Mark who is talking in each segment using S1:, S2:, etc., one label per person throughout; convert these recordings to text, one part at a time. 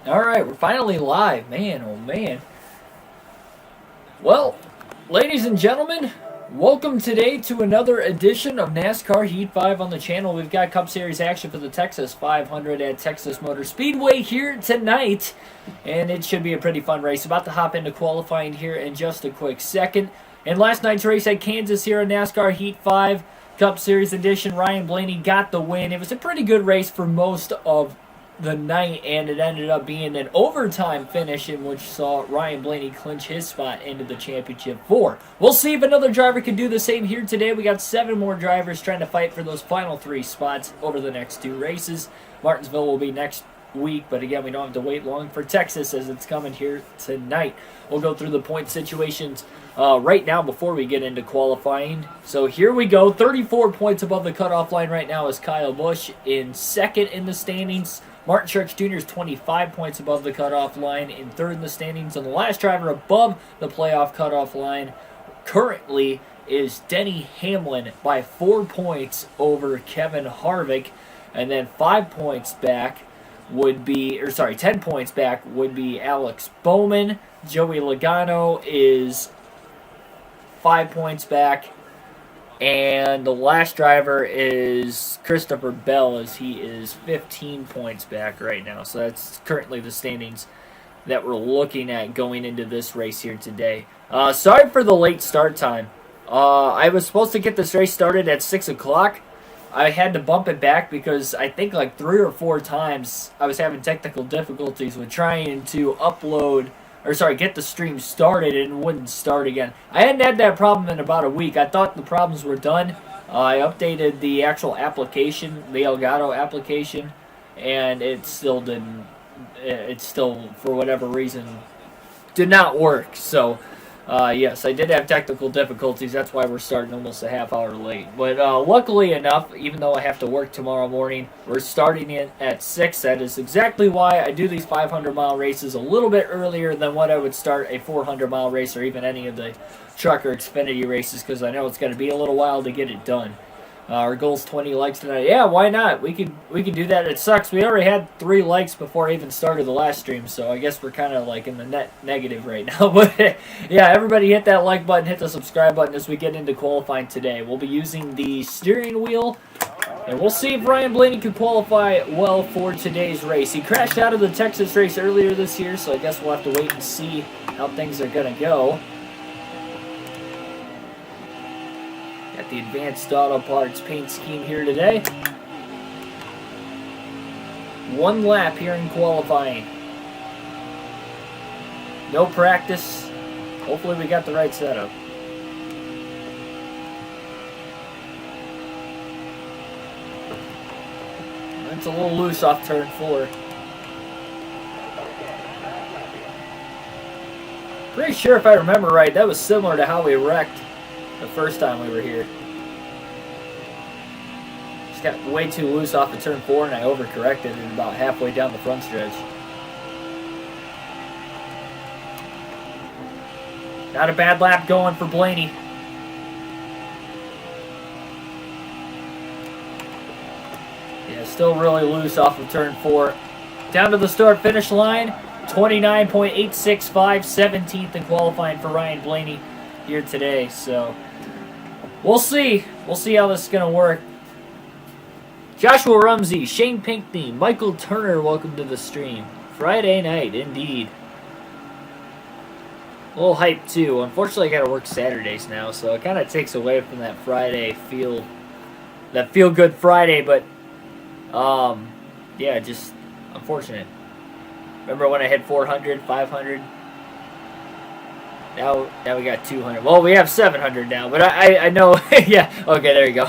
S1: All right, we're finally live. Man, oh man. Well, ladies and gentlemen, welcome today to another edition of NASCAR Heat 5 on the channel. We've got Cup Series action for the Texas 500 at Texas Motor Speedway here tonight, and it should be a pretty fun race. About to hop into qualifying here in just a quick second. And last night's race at Kansas here in NASCAR Heat 5 Cup Series edition, Ryan Blaney got the win. It was a pretty good race for most of the night, and it ended up being an overtime finish in which saw Ryan Blaney clinch his spot into the championship 4. We'll see if another driver can do the same here today. We got 7 more drivers trying to fight for those final 3 spots over the next 2 races. Martinsville will be next week, but again, we don't have to wait long for Texas as it's coming here tonight. We'll go through the point situations right now before we get into qualifying. So here we go. 34 points above the cutoff line right now is Kyle Busch in second in the standings. Martin Truex Jr. is 25 points above the cutoff line in third in the standings. And the last driver above the playoff cutoff line currently is Denny Hamlin by 4 points over Kevin Harvick. And then 5 points back would be, 10 points back would be Alex Bowman. Joey Logano is 5 points back. And the last driver is Christopher Bell, as he is 15 points back right now. So that's currently the standings that we're looking at going into this race here today. Sorry for the late start time. I was supposed to get this race started at 6 o'clock. I had to bump it back because I think like 3 or 4 times I was having technical difficulties with trying to get the stream started and it wouldn't start again. I hadn't had that problem in about a week. I thought the problems were done. I updated the actual application, the Elgato application, and it still didn't. It still, for whatever reason, did not work. So, yes, I did have technical difficulties. That's why we're starting almost a half hour late. But luckily enough, even though I have to work tomorrow morning, we're starting it at 6. That is exactly why I do these 500-mile races a little bit earlier than what I would start a 400-mile race or even any of the Truck or Xfinity races, because I know it's going to be a little while to get it done. Our goal's 20 likes tonight. Yeah, why not? We can do that. It sucks. We already had 3 likes before I even started the last stream, so I guess we're kind of like in the net negative right now. But yeah, everybody hit that like button, hit the subscribe button as we get into qualifying today. We'll be using the steering wheel, and we'll see if Ryan Blaney can qualify well for today's race. He crashed out of the Texas race earlier this year, so I guess we'll have to wait and see how things are going to go. Got the Advanced Auto Parts paint scheme here today. 1 lap here in qualifying. No practice. Hopefully we got the right setup. It's a little loose off turn 4. Pretty sure if I remember right, that was similar to how we wrecked the first time we were here. Just got way too loose off of turn 4 and I overcorrected it about halfway down the front stretch. Not a bad lap going for Blaney. Yeah, still really loose off of turn 4. Down to the start finish line. 29.865, 17th in qualifying for Ryan Blaney here today. So we'll see. We'll see how this is going to work. Joshua Rumsey, Shane Pinckney, Michael Turner, welcome to the stream. Friday night, indeed. A little hype too. Unfortunately, I got to work Saturdays now, so it kind of takes away from that Friday feel good Friday. But yeah, just unfortunate. Remember when I hit 400, 500? Now we got 200. Well, we have 700 now, but I know. Yeah, okay, there you go.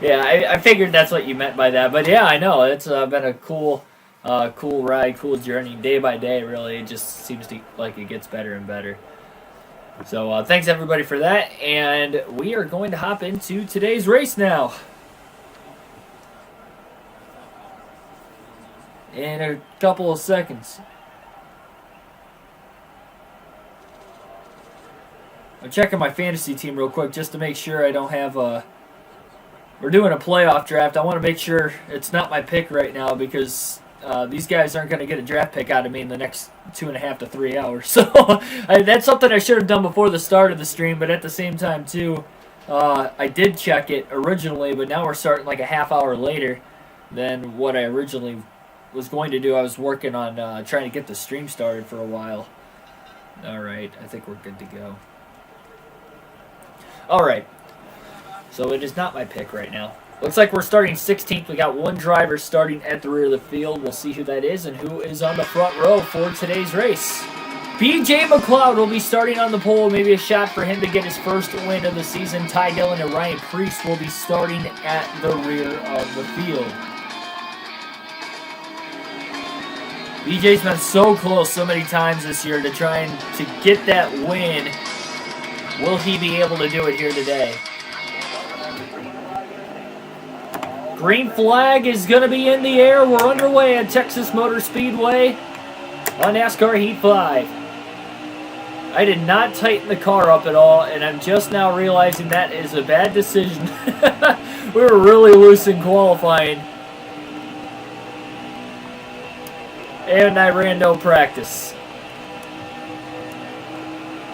S1: Yeah, I figured that's what you meant by that. But yeah, I know. It's been a cool ride, cool journey. Day by day, really. It just seems like it gets better and better. So thanks, everybody, for that. And we are going to hop into today's race now. In a couple of seconds. I'm checking my fantasy team real quick just to make sure I don't have a... We're doing a playoff draft. I want to make sure it's not my pick right now because these guys aren't going to get a draft pick out of me in the next 2.5 to 3 hours. So that's something I should have done before the start of the stream, but at the same time, too, I did check it originally, but now we're starting like a half hour later than what I originally was going to do. I was working on trying to get the stream started for a while. All right, I think we're good to go. All right, so it is not my pick right now. Looks like we're starting 16th. We got one driver starting at the rear of the field. We'll see who that is and who is on the front row for today's race. BJ McLeod will be starting on the pole. Maybe a shot for him to get his first win of the season. Ty Dillon and Ryan Priest will be starting at the rear of the field. BJ's been so close so many times this year to trying to get that win. Will he be able to do it here today? Green flag is going to be in the air. We're underway at Texas Motor Speedway on NASCAR Heat 5. I did not tighten the car up at all, and I'm just now realizing that is a bad decision. We were really loose in qualifying. And I ran no practice.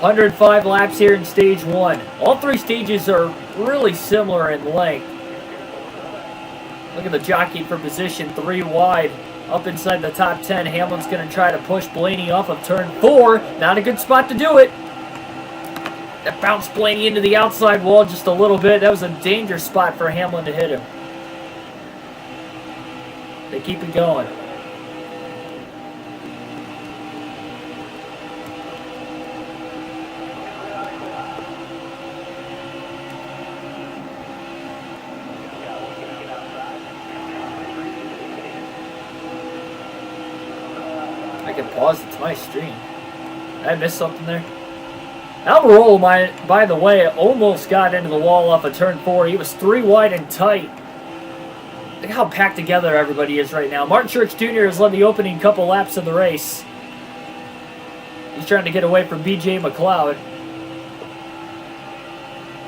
S1: 105 laps here in stage 1. All 3 stages are really similar in length. Look at the jockey for position, 3 wide, up inside the top 10. Hamlin's going to try to push Blaney off of turn 4. Not a good spot to do it. That bounced Blaney into the outside wall just a little bit. That was a dangerous spot for Hamlin to hit him. They keep it going. Pause, it's my stream. Did I miss something there? Almirola, by the way, almost got into the wall off of turn 4. He was 3 wide and tight. Look how packed together everybody is right now. Martin Truex Jr. has led the opening couple laps of the race. He's trying to get away from BJ McLeod.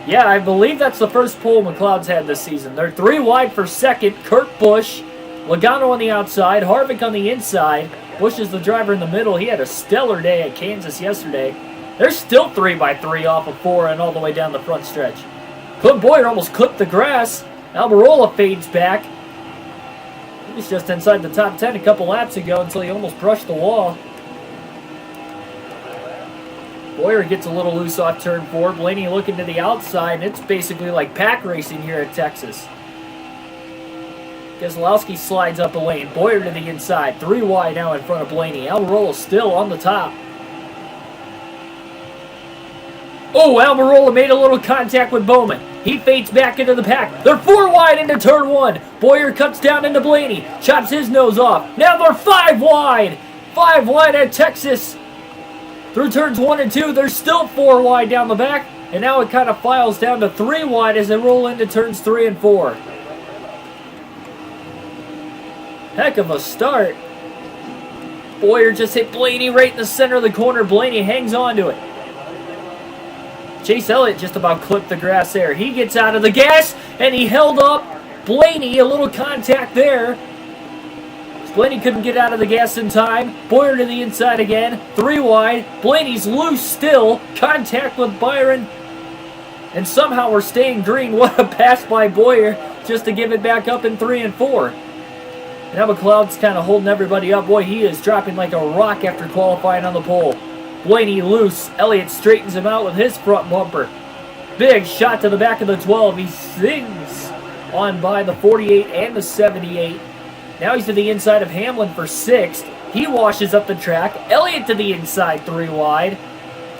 S1: Yeah, I believe that's the first pole McLeod's had this season. They're 3 wide for second. Kurt Busch, Logano on the outside, Harvick on the inside. Busch is the driver in the middle. He had a stellar day at Kansas yesterday. They're still 3x3 off of 4 and all the way down the front stretch. Clint Bowyer almost clipped the grass. Almirola fades back. He was just inside the top 10 a couple laps ago until he almost brushed the wall. Bowyer gets a little loose off turn 4. Blaney looking to the outside, and it's basically like pack racing here at Texas. Keselowski slides up the lane. Bowyer to the inside. 3 wide now in front of Blaney. Almirola still on the top. Oh, Almirola made a little contact with Bowman. He fades back into the pack. They're 4 wide into turn 1. Bowyer cuts down into Blaney. Chops his nose off. Now they're 5 wide. 5 wide at Texas. Through turns 1 and 2, they're still 4 wide down the back. And now it kind of files down to 3 wide as they roll into turns 3 and 4. Heck of a start. Bowyer just hit Blaney right in the center of the corner. Blaney hangs on to it. Chase Elliott just about clipped the grass there. He gets out of the gas, and he held up Blaney. A little contact there. Blaney couldn't get out of the gas in time. Bowyer to the inside again. 3 wide. Blaney's loose still. Contact with Byron. And somehow we're staying green. What a pass by Bowyer just to give it back up in 3 and 4. Now McLeod's kind of holding everybody up. Boy, he is dropping like a rock after qualifying on the pole. Blaney loose. Elliott straightens him out with his front bumper. Big shot to the back of the 12. He sings on by the 48 and the 78. Now he's to the inside of Hamlin for 6th. He washes up the track. Elliott to the inside, 3 wide.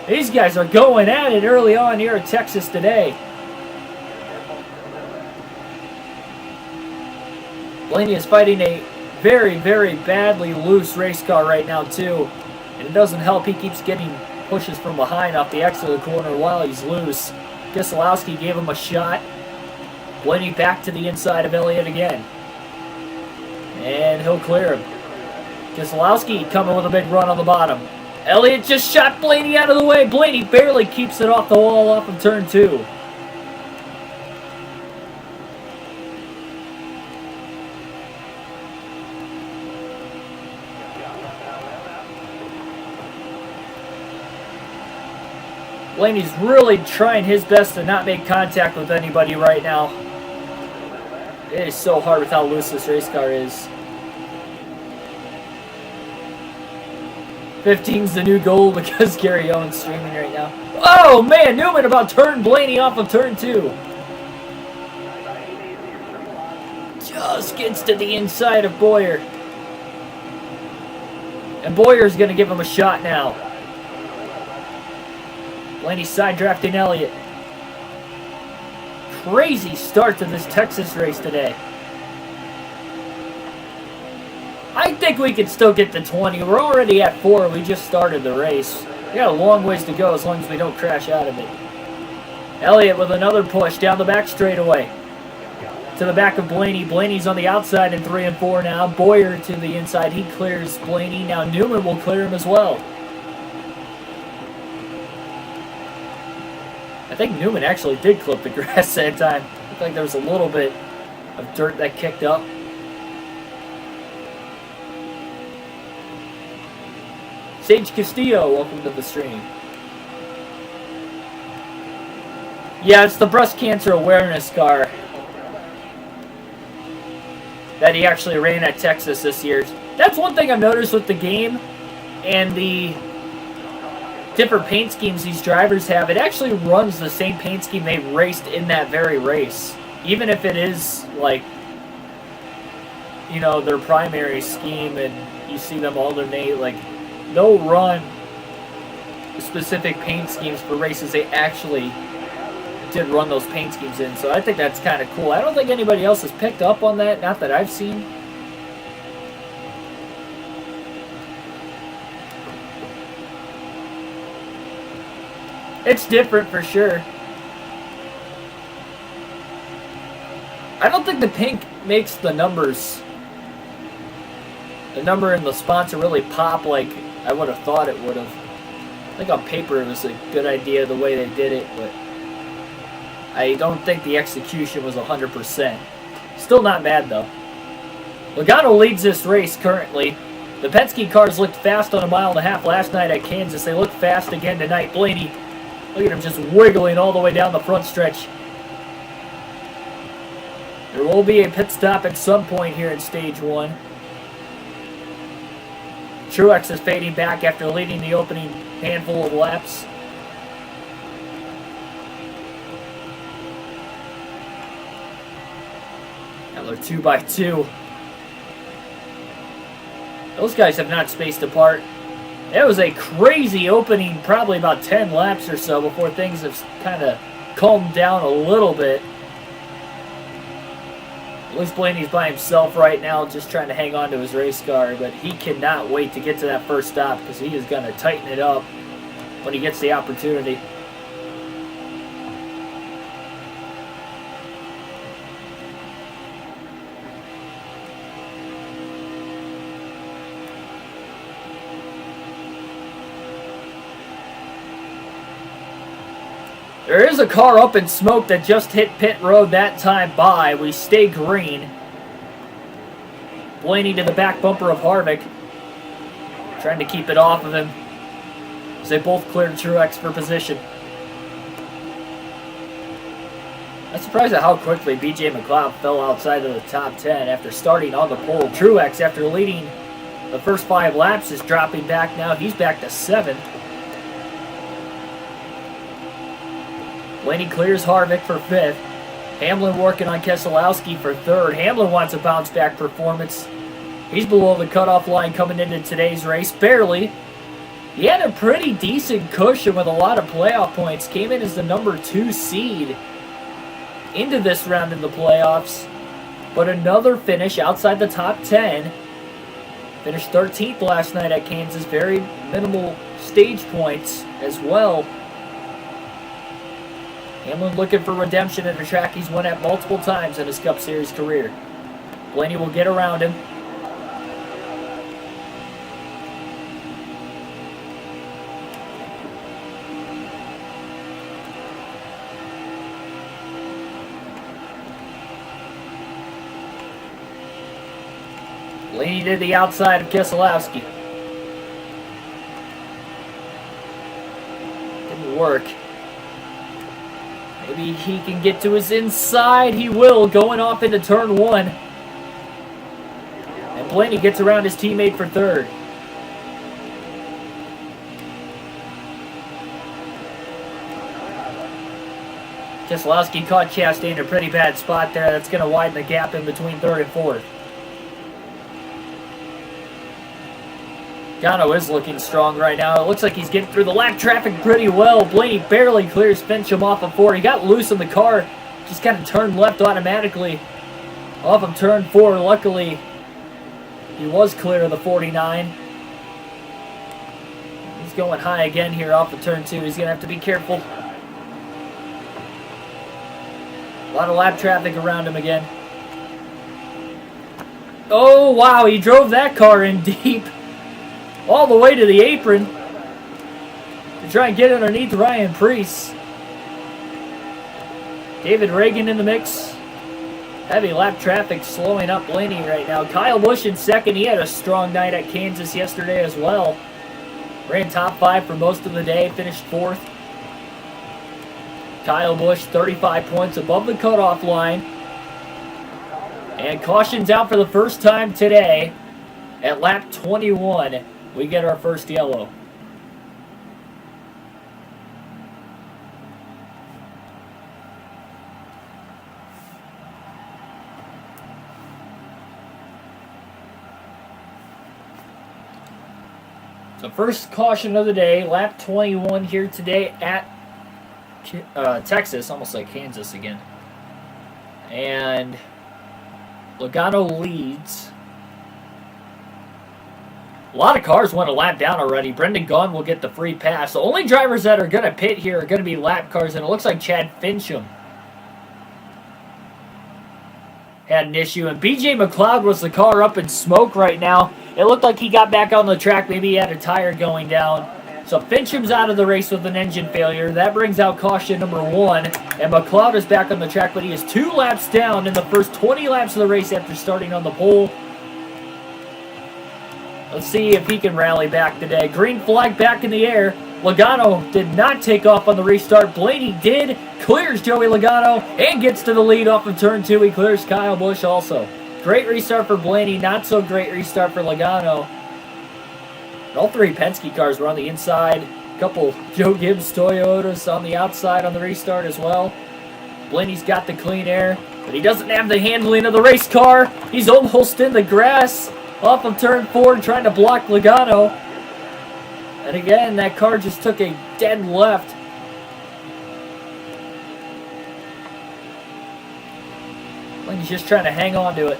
S1: These guys are going at it early on here at Texas today. Blaney is fighting a very, very badly loose race car right now, too. And it doesn't help. He keeps getting pushes from behind off the exit of the corner while he's loose. Keselowski gave him a shot. Blaney back to the inside of Elliott again. And he'll clear him. Keselowski coming with a big run on the bottom. Elliott just shot Blaney out of the way. Blaney barely keeps it off the wall off of turn 2. Blaney's really trying his best to not make contact with anybody right now. It is so hard with how loose this race car is. 15's the new goal because Gary Owens streaming right now. Oh man, Newman about turned Blaney off of turn 2. Just gets to the inside of Boyer. And Boyer's going to give him a shot now. Blaney side drafting Elliott. Crazy start to this Texas race today. I think we can still get to 20. We're already at 4. We just started the race. We got a long ways to go as long as we don't crash out of it. Elliott with another push down the back straightaway. To the back of Blaney. Blaney's on the outside in 3 and 4 now. Boyer to the inside. He clears Blaney. Now Newman will clear him as well. I think Newman actually did clip the grass that time. Looked like there was a little bit of dirt that kicked up. Sage Castillo, welcome to the stream. Yeah, it's the breast cancer awareness car that he actually ran at Texas this year. That's one thing I've noticed with the game and the different paint schemes these drivers have. It actually runs the same paint scheme they raced in that very race. Even if it is, like, you know, their primary scheme and you see them alternate, like, they'll run specific paint schemes for races they actually did run those paint schemes in. So I think that's kind of cool. I don't think anybody else has picked up on that, not that I've seen. It's different for sure. I don't think the pink makes the numbers, the number and the sponsor really pop like I would have thought it would have. I think on paper it was a good idea the way they did it, but I don't think the execution was 100%. Still not bad though. Logano leads this race currently. The Penske cars looked fast on a 1.5 miles last night at Kansas. They look fast again tonight. Blaney, look at him just wiggling all the way down the front stretch. There will be a pit stop at some point here in stage 1. Truex is fading back after leading the opening handful of laps. Now they're 2 by 2. Those guys have not spaced apart. It was a crazy opening, probably about 10 laps or so before things have kind of calmed down a little bit. Luis Blaney's by himself right now, just trying to hang on to his race car, but he cannot wait to get to that first stop because he is going to tighten it up when he gets the opportunity. There is a car up in smoke that just hit pit road that time by. We stay green. Blaney to the back bumper of Harvick. Trying to keep it off of him as they both cleared Truex for position. I'm surprised at how quickly BJ McLeod fell outside of the top 10 after starting on the pole. Truex, after leading the first 5 laps, is dropping back now. He's back to 7th. Blaney clears Harvick for 5th. Hamlin working on Keselowski for 3rd. Hamlin wants a bounce-back performance. He's below the cutoff line coming into today's race, barely. He had a pretty decent cushion with a lot of playoff points. Came in as the number 2 seed into this round in the playoffs. But another finish outside the top 10. Finished 13th last night at Kansas. Very minimal stage points as well. Hamlin looking for redemption at a track he's won at multiple times in his Cup Series career. Blaney will get around him. Blaney to the outside of Keselowski. Didn't work. Maybe he can get to his inside. He will, going off into turn 1. And Blaney gets around his teammate for third. Keselowski caught Chastain in a pretty bad spot there. That's going to widen the gap in between third and fourth. Logano is looking strong right now. It looks like he's getting through the lap traffic pretty well. Blaney barely clears Fincham off of 4. He got loose in the car. Just kind of turned left automatically off of turn 4. Luckily, he was clear of the 49. He's going high again here off of turn 2. He's going to have to be careful. A lot of lap traffic around him again. Oh, wow. He drove that car in deep. All the way to the apron. To try and get underneath Ryan Preece. David Reagan in the mix. Heavy lap traffic slowing up Blaney right now. Kyle Busch in second. He had a strong night at Kansas yesterday as well. Ran top 5 for most of the day. Finished 4th. Kyle Busch, 35 points above the cutoff line. And caution's out for the first time today. At lap 21, we get our first yellow. So first caution of the day, lap 21 here today at Texas, almost like Kansas again. And Logano leads. A lot of cars went a lap down already. Brendan Gaughan will get the free pass. The only drivers that are going to pit here are going to be lap cars, and it looks like Chad Fincham had an issue. And BJ McLeod was the car up in smoke right now. It looked like he got back on the track. Maybe he had a tire going down. So Fincham's out of the race with an engine failure. That brings out caution number 1. And McLeod is back on the track, but he is 2 laps down in the first 20 laps of the race after starting on the pole. Let's see if he can rally back today. Green flag back in the air. Logano did not take off on the restart. Blaney did. Clears Joey Logano and gets to the lead off of turn 2. He clears Kyle Busch also. Great restart for Blaney. Not so great restart for Logano. All 3 Penske cars were on the inside. A couple Joe Gibbs Toyotas on the outside on the restart as well. Blaney's got the clean air, but he doesn't have the handling of the race car. He's almost in the grass off of turn 4 trying to block Logano. And again, that car just took a dead left. Blaney's just trying to hang on to it.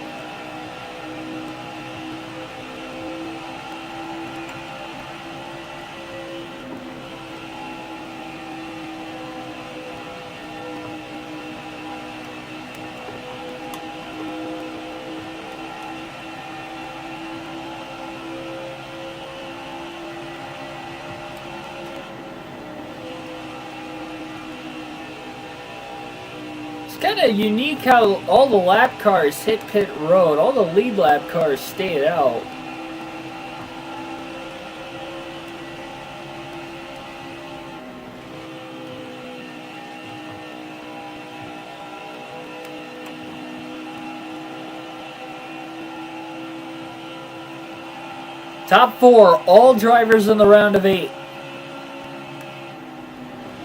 S1: Kind of unique how all the lap cars hit pit road. All the lead lap cars stayed out. Top 4, all drivers in the round of 8.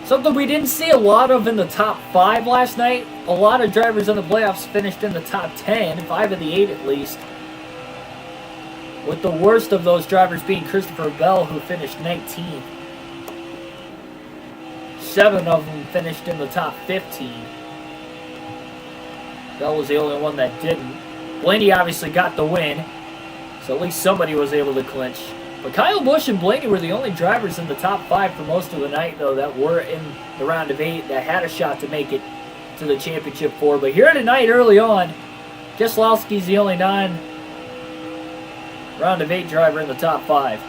S1: Something we didn't see a lot of in the top 5 last night. A lot of drivers in the playoffs finished in the top 10, 5 of the 8 at least. With the worst of those drivers being Christopher Bell, who finished 19th. 7 of them finished in the top 15. Bell was the only one that didn't. Blaney obviously got the win, so at least somebody was able to clinch. But Kyle Busch and Blaney were the only drivers in the top 5 for most of the night, though, that were in the round of 8 that had a shot to make it to the championship 4. But here tonight, early on, Keselowski's the only non-round of 8 driver in the top 5.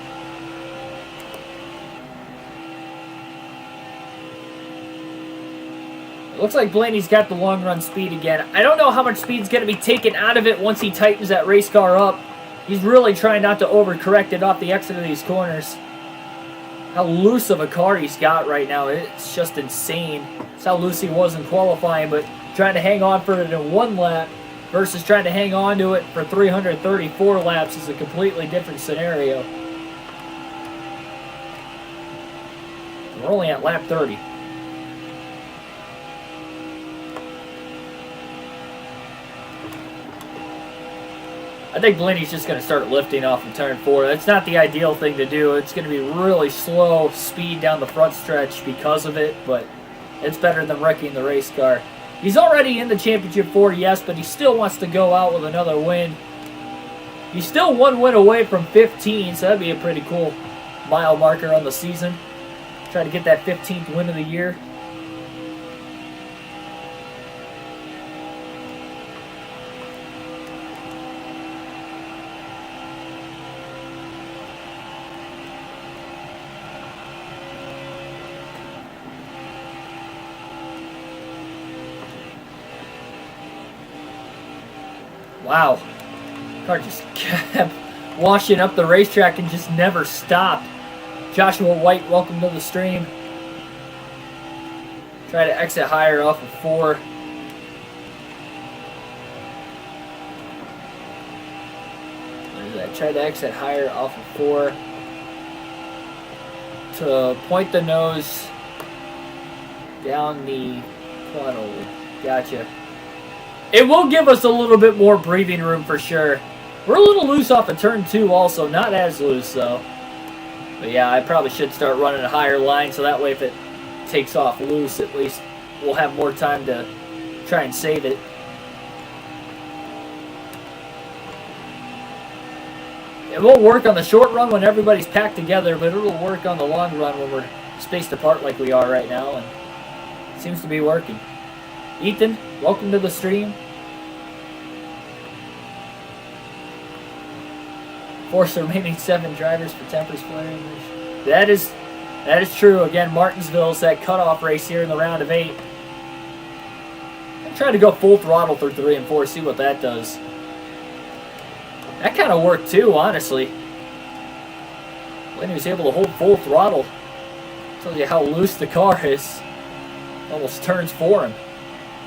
S1: It looks like Blaney's got the long run speed again. I don't know how much speed's going to be taken out of it once he tightens that race car up. He's really trying not to overcorrect it off the exit of these corners. how loose of a car he's got right now. It's just insane. It's how loose he was in qualifying, but trying to hang on for it in one lap versus trying to hang on to it for 334 laps is a completely different scenario. We're only at lap 30. I think Blaney's just going to start lifting off of turn 4. That's not the ideal thing to do. It's going to be really slow speed down the front stretch because of it, but it's better than wrecking the race car. He's already in the championship 4, yes, but he still wants to go out with another win. He's still 1 win away from 15, so that'd be a pretty cool mile marker on the season. Try to get that 15th win of the year. Wow. Car just kept washing up the racetrack and just never stopped. Joshua White, welcome to the stream. Try to exit higher off of 4. There's that. Try to exit higher off of 4 to point the nose down the funnel. Gotcha. It will give us a little bit more breathing room for sure. We're a little loose off of turn 2 also. Not as loose though. But yeah, I probably should start running a higher line so that way if it takes off loose, at least we'll have more time to try and save it. It won't work on the short run when everybody's packed together, but it'll work on the long run when we're spaced apart like we are right now, and it seems to be working. Ethan, welcome to the stream. Force the remaining 7 drivers for tempers flaring. That is true. Again, Martinsville's that cutoff race here in the round of 8. I'm trying to go full throttle through 3 and 4, see what that does. That kind of worked too, honestly. When he was able to hold full throttle. Tells you how loose the car is. Almost turns for him.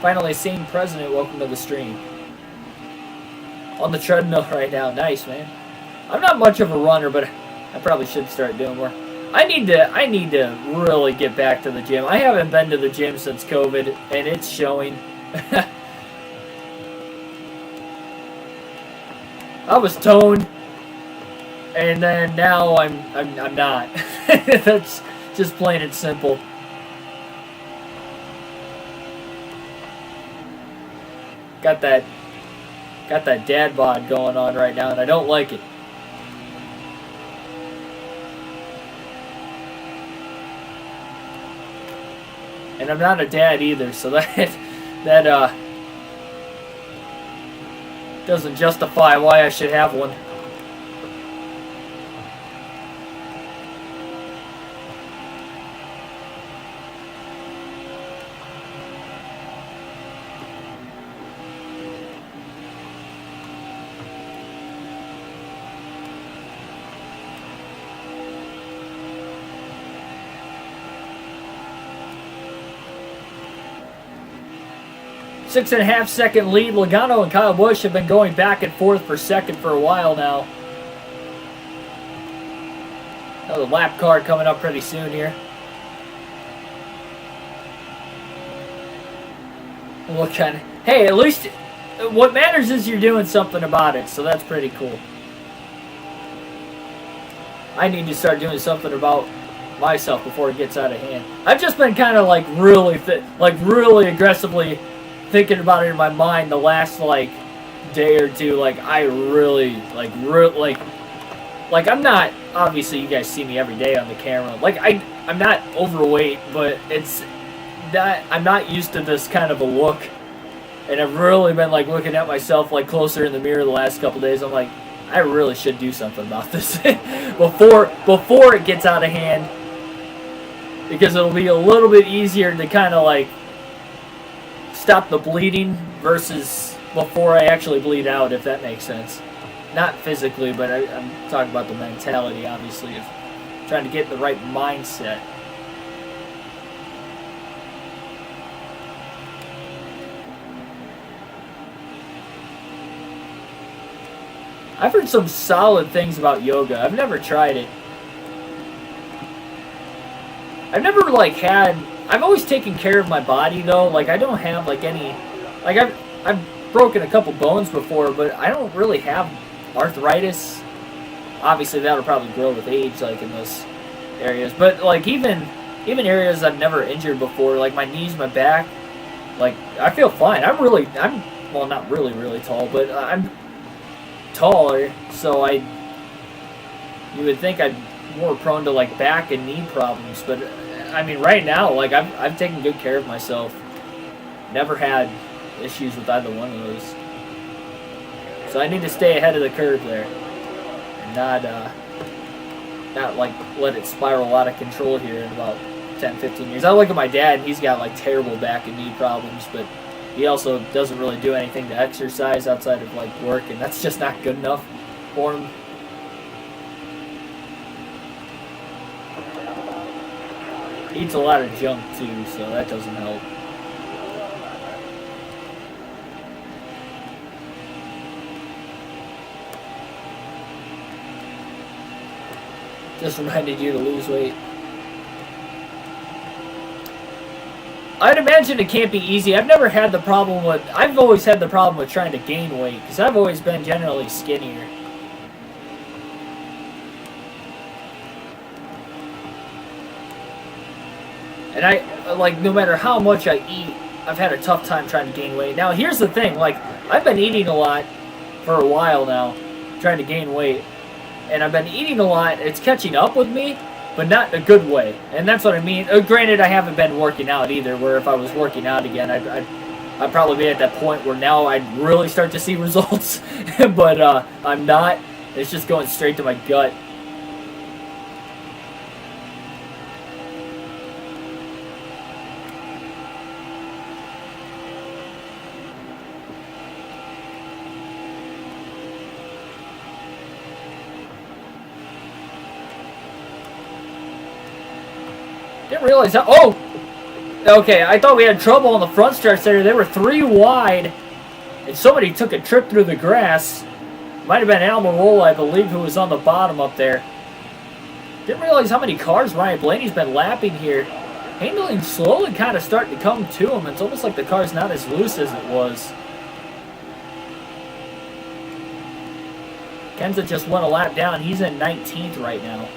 S1: Finally, sane president, welcome to the stream. On the treadmill right now. Nice, man. I'm not much of a runner, but I probably should start doing more. I need to really get back to the gym. I haven't been to the gym since COVID, and it's showing. I was toned, and then now I'm not. That's just plain and simple. Got that dad bod going on right now, and I don't like it. And I'm not a dad either, so that doesn't justify why I should have one. .5 second lead. Logano and Kyle Busch have been going back and forth for second for a while now. Another lap car coming up pretty soon here. What kind of... Hey, at least what matters is you're doing something about it, so that's pretty cool. I need to start doing something about myself before it gets out of hand. I've just been kind of like really aggressively thinking about it in my mind the last like day or two. Like I really like I'm not, obviously you guys see me every day on the camera. Like I'm not overweight, but it's that I'm not used to this kind of a look, and I've really been like looking at myself like closer in the mirror the last couple days. I'm like, I really should do something about this before it gets out of hand, because it'll be a little bit easier to kind of like stop the bleeding versus before I actually bleed out, if that makes sense. Not physically, but I'm talking about the mentality, obviously, of trying to get in the right mindset. I've heard some solid things about yoga. I've never tried it. I've never I've always taken care of my body though. Like I don't have like any, like I've broken a couple bones before, but I don't really have arthritis. Obviously that'll probably grow with age, like in those areas. But like even areas I've never injured before, like my knees, my back, like I feel fine. I'm well, not really tall, but I'm taller, so you would think I'm more prone to like back and knee problems, but I mean right now like I've taken good care of myself. Never had issues with either one of those. So I need to stay ahead of the curve there and not like let it spiral out of control here in about 10-15 years. I look at my dad, and he's got like terrible back and knee problems, but he also doesn't really do anything to exercise outside of like work, and that's just not good enough for him. He eats a lot of junk too, so that doesn't help. Just reminded you to lose weight. I'd imagine it can't be easy. I've always had the problem with trying to gain weight, because I've always been generally skinnier. And no matter how much I eat, I've had a tough time trying to gain weight. Now, here's the thing, like, I've been eating a lot for a while now, trying to gain weight. And I've been eating a lot, it's catching up with me, but not in a good way. And that's what I mean. Granted, I haven't been working out either, where if I was working out again, I'd probably be at that point where now I'd really start to see results. But I'm not. It's just going straight to my gut. Didn't realize how. Oh! Okay, I thought we had trouble on the front stretch there. They were 3 wide, and somebody took a trip through the grass. Might have been Almirola, I believe, who was on the bottom up there. Didn't realize how many cars Ryan Blaney's been lapping here. Handling slowly kind of starting to come to him. It's almost like the car's not as loose as it was. Kenza just went a lap down. He's in 19th right now.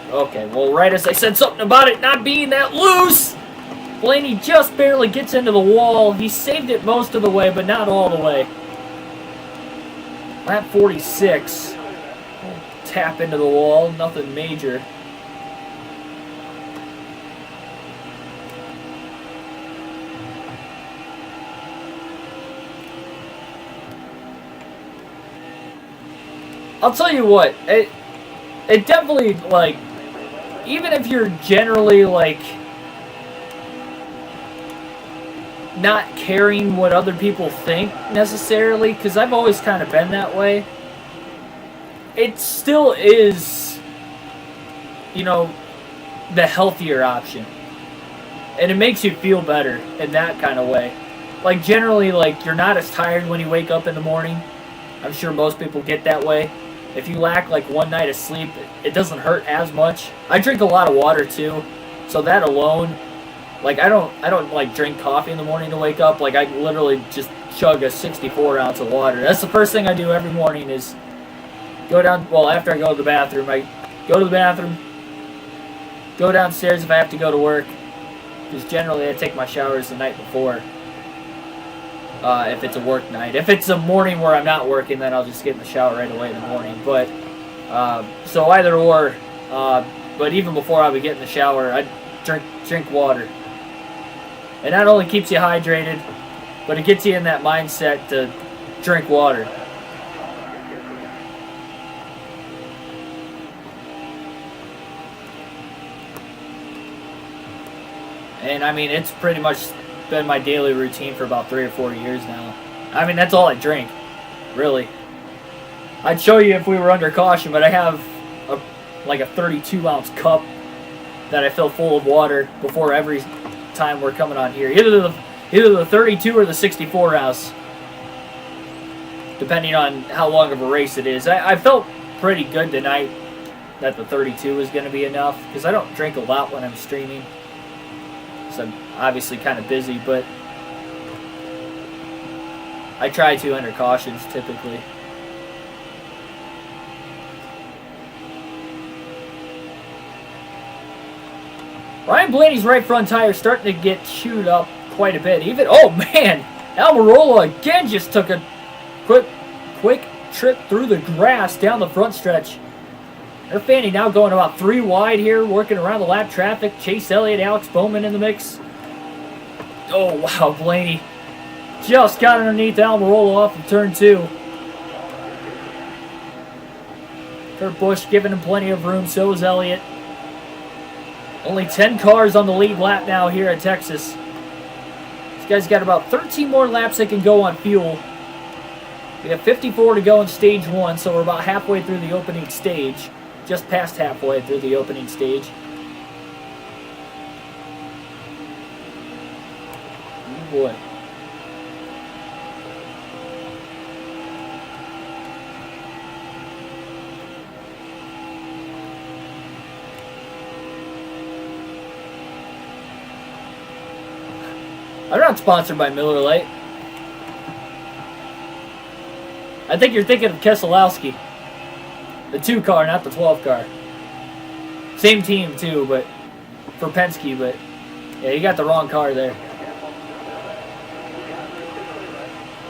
S1: Okay, well, right as I said something about it not being that loose, Blaney just barely gets into the wall. He saved it most of the way, but not all the way. Lap 46. Tap into the wall, nothing major. I'll tell you what, it definitely, like, even if you're generally, like, not caring what other people think, necessarily, because I've always kind of been that way, it still is, you know, the healthier option. And it makes you feel better in that kind of way. Like, generally, like, you're not as tired when you wake up in the morning. I'm sure most people get that way. If you lack like one night of sleep, it doesn't hurt as much. I drink a lot of water too, so that alone, like I don't like drink coffee in the morning to wake up. Like I literally just chug a 64 ounce of water. That's the first thing I do every morning is go down. Well, after I go to the bathroom, I go to the bathroom, go downstairs if I have to go to work, because generally I take my showers the night before. If it's a work night. If it's a morning where I'm not working, then I'll just get in the shower right away in the morning. But, so either or, but even before I would get in the shower, I'd drink water. It not only keeps you hydrated, but it gets you in that mindset to drink water. And I mean, it's pretty much been my daily routine for about 3 or 4 years now. I mean, that's all I drink, really. I'd show you if we were under caution, but I have like a 32-ounce cup that I fill full of water before every time we're coming on here. Either the 32 or the 64 ounce, depending on how long of a race it is. I felt pretty good tonight that the 32 was going to be enough, because I don't drink a lot when I'm streaming. So I'm obviously kind of busy, but I try to under cautions typically. Ryan Blaney's right front tire starting to get chewed up quite a bit. Even, oh man, Almirola again just took a quick trip through the grass down the front stretch. They're fanning now, going about 3 wide here, working around the lap traffic. Chase Elliott, Alex Bowman in the mix. Oh wow, Blaney just got underneath Almirola off of turn 2. Kurt Busch giving him plenty of room, so is Elliott. Only 10 cars on the lead lap now here at Texas. These guys got about 13 more laps they can go on fuel. We have 54 to go in stage 1, so we're about halfway through the opening stage. Just past halfway through the opening stage. Oh boy. I'm not sponsored by Miller Lite. I think you're thinking of Keselowski. The 2 car, not the 12 car. Same team too, but for Penske, but yeah, you got the wrong car there.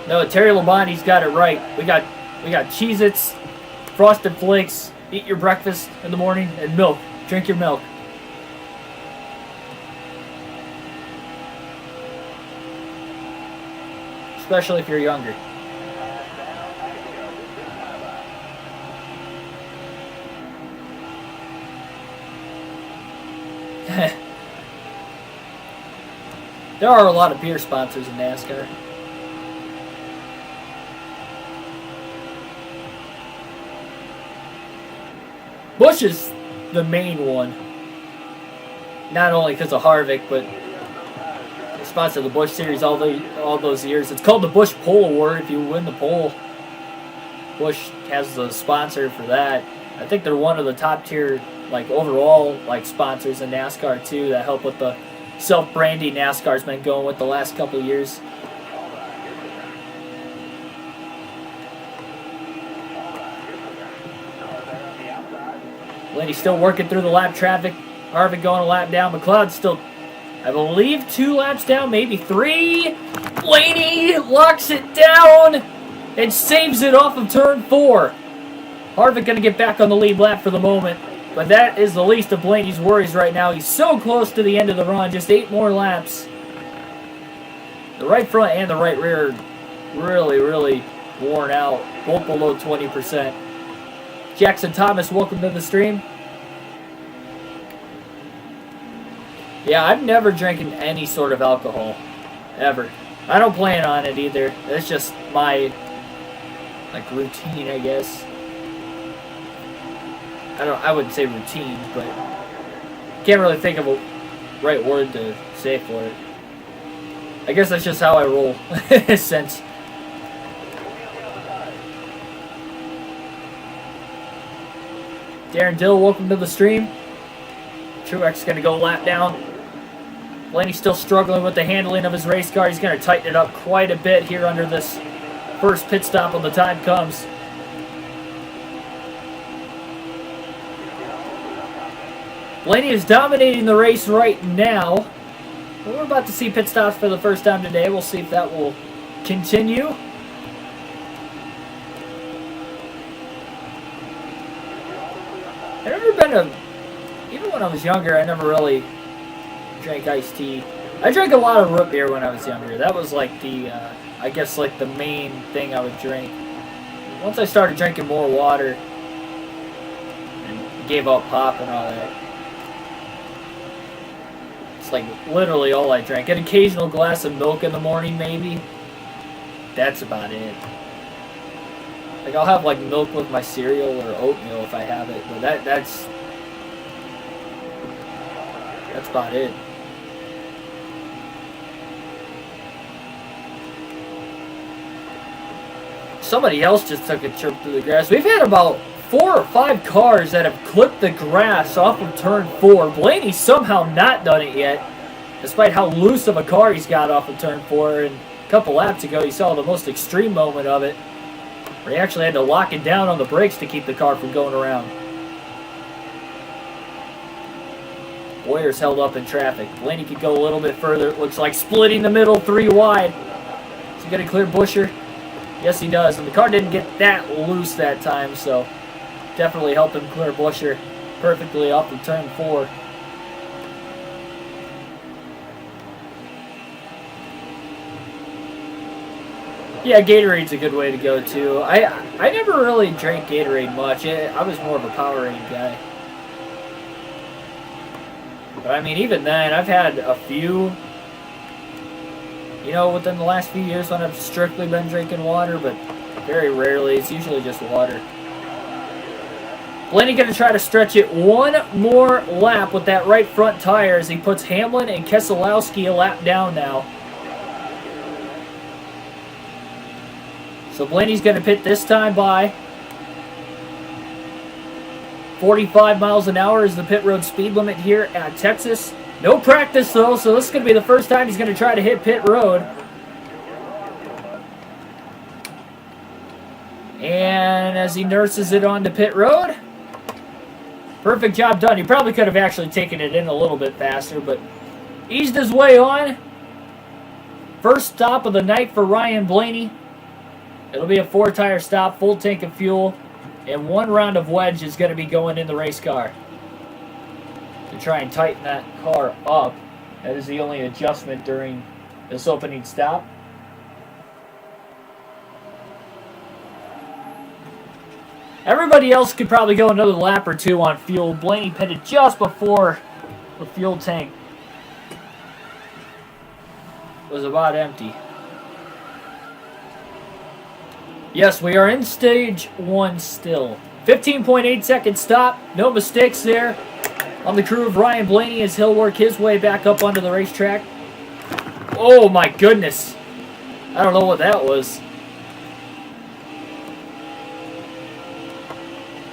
S1: No, Terry Labonte's got it right. We got Cheez-Its, Frosted Flakes, eat your breakfast in the morning, and milk. Drink your milk. Especially if you're younger. There are a lot of beer sponsors in NASCAR. Busch is the main one. Not only because of Harvick, but they sponsored the Busch Series all those years. It's called the Busch Pole Award. If you win the pole, Busch has the sponsor for that. I think they're one of the top tier, like, overall, like, sponsors in NASCAR too, that help with the self-branding NASCAR's been going with the last couple of years. Blaney's still working through the lap traffic. Harvick going a lap down. McLeod's still, I believe, 2 laps down, maybe 3. Blaney locks it down and saves it off of turn 4. Harvick going to get back on the lead lap for the moment. But that is the least of Blaney's worries right now. He's so close to the end of the run. Just 8 more laps. The right front and the right rear really, really worn out. Both below 20%. Jackson Thomas, welcome to the stream. Yeah, I've never drinking any sort of alcohol. Ever. I don't plan on it either. It's just my, like, routine, I guess. I wouldn't say routine, but can't really think of a right word to say for it. I guess that's just how I roll, in a sense. Darren Dill, welcome to the stream. Truex going to go lap down. Blaney's still struggling with the handling of his race car. He's going to tighten it up quite a bit here under this first pit stop when the time comes. Blaney is dominating the race right now. We're about to see pit stops for the first time today. We'll see if that will continue. I've never been even when I was younger, I never really drank iced tea. I drank a lot of root beer when I was younger. That was like the, I guess like the main thing I would drink. Once I started drinking more water and gave up pop and all that, it's like literally all I drank. An occasional glass of milk in the morning, maybe. That's about it. Like I'll have like milk with my cereal or oatmeal if I have it, but that's That's about it. Somebody else just took a trip through the grass. We've had about 4 or 5 cars that have clipped the grass off of turn 4. Blaney's somehow not done it yet, despite how loose of a car he's got off of turn 4. And a couple laps ago, you saw the most extreme moment of it, where he actually had to lock it down on the brakes to keep the car from going around. Boyer's held up in traffic. Blaney could go a little bit further. It looks like splitting the middle 3 wide. Is he going to clear Busher? Yes, he does. And the car didn't get that loose that time, so definitely helped him clear Busher perfectly off of turn 4. Yeah, Gatorade's a good way to go, too. I never really drank Gatorade much. I was more of a Powerade guy. But, I mean, even then, I've had a few, you know, within the last few years when I've strictly been drinking water, but very rarely. It's usually just water. Blaney going to try to stretch it one more lap with that right front tire as he puts Hamlin and Keselowski a lap down now. So Blaney's going to pit this time by 45 miles an hour is the pit road speed limit here at Texas. No practice, though, so this is going to be the first time he's going to try to hit pit road. And as he nurses it onto pit road, perfect job done. He probably could have actually taken it in a little bit faster, but eased his way on. First stop of the night for Ryan Blaney. It'll be a 4-tire stop, full tank of fuel, and 1 round of wedge is going to be going in the race car to try and tighten that car up. That is the only adjustment during this opening stop. Everybody else could probably go another lap or 2 on fuel. Blaney pitted just before the fuel tank was about empty. Yes, we are in stage 1 still. 15.8 second stop. No mistakes there on the crew of Ryan Blaney as he'll work his way back up onto the racetrack. Oh my goodness. I don't know what that was.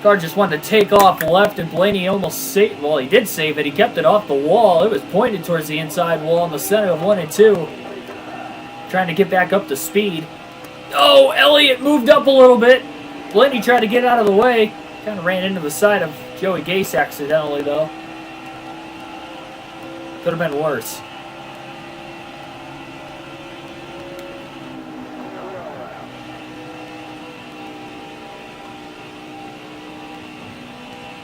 S1: Car just wanted to take off left, and Blaney almost saved. Well, he did save it. He kept it off the wall. It was pointed towards the inside wall in the center of 1 and 2. Trying to get back up to speed. Oh, Elliott moved up a little bit. Blaney tried to get out of the way. Kind of ran into the side of Joey Gase accidentally, though. Could have been worse.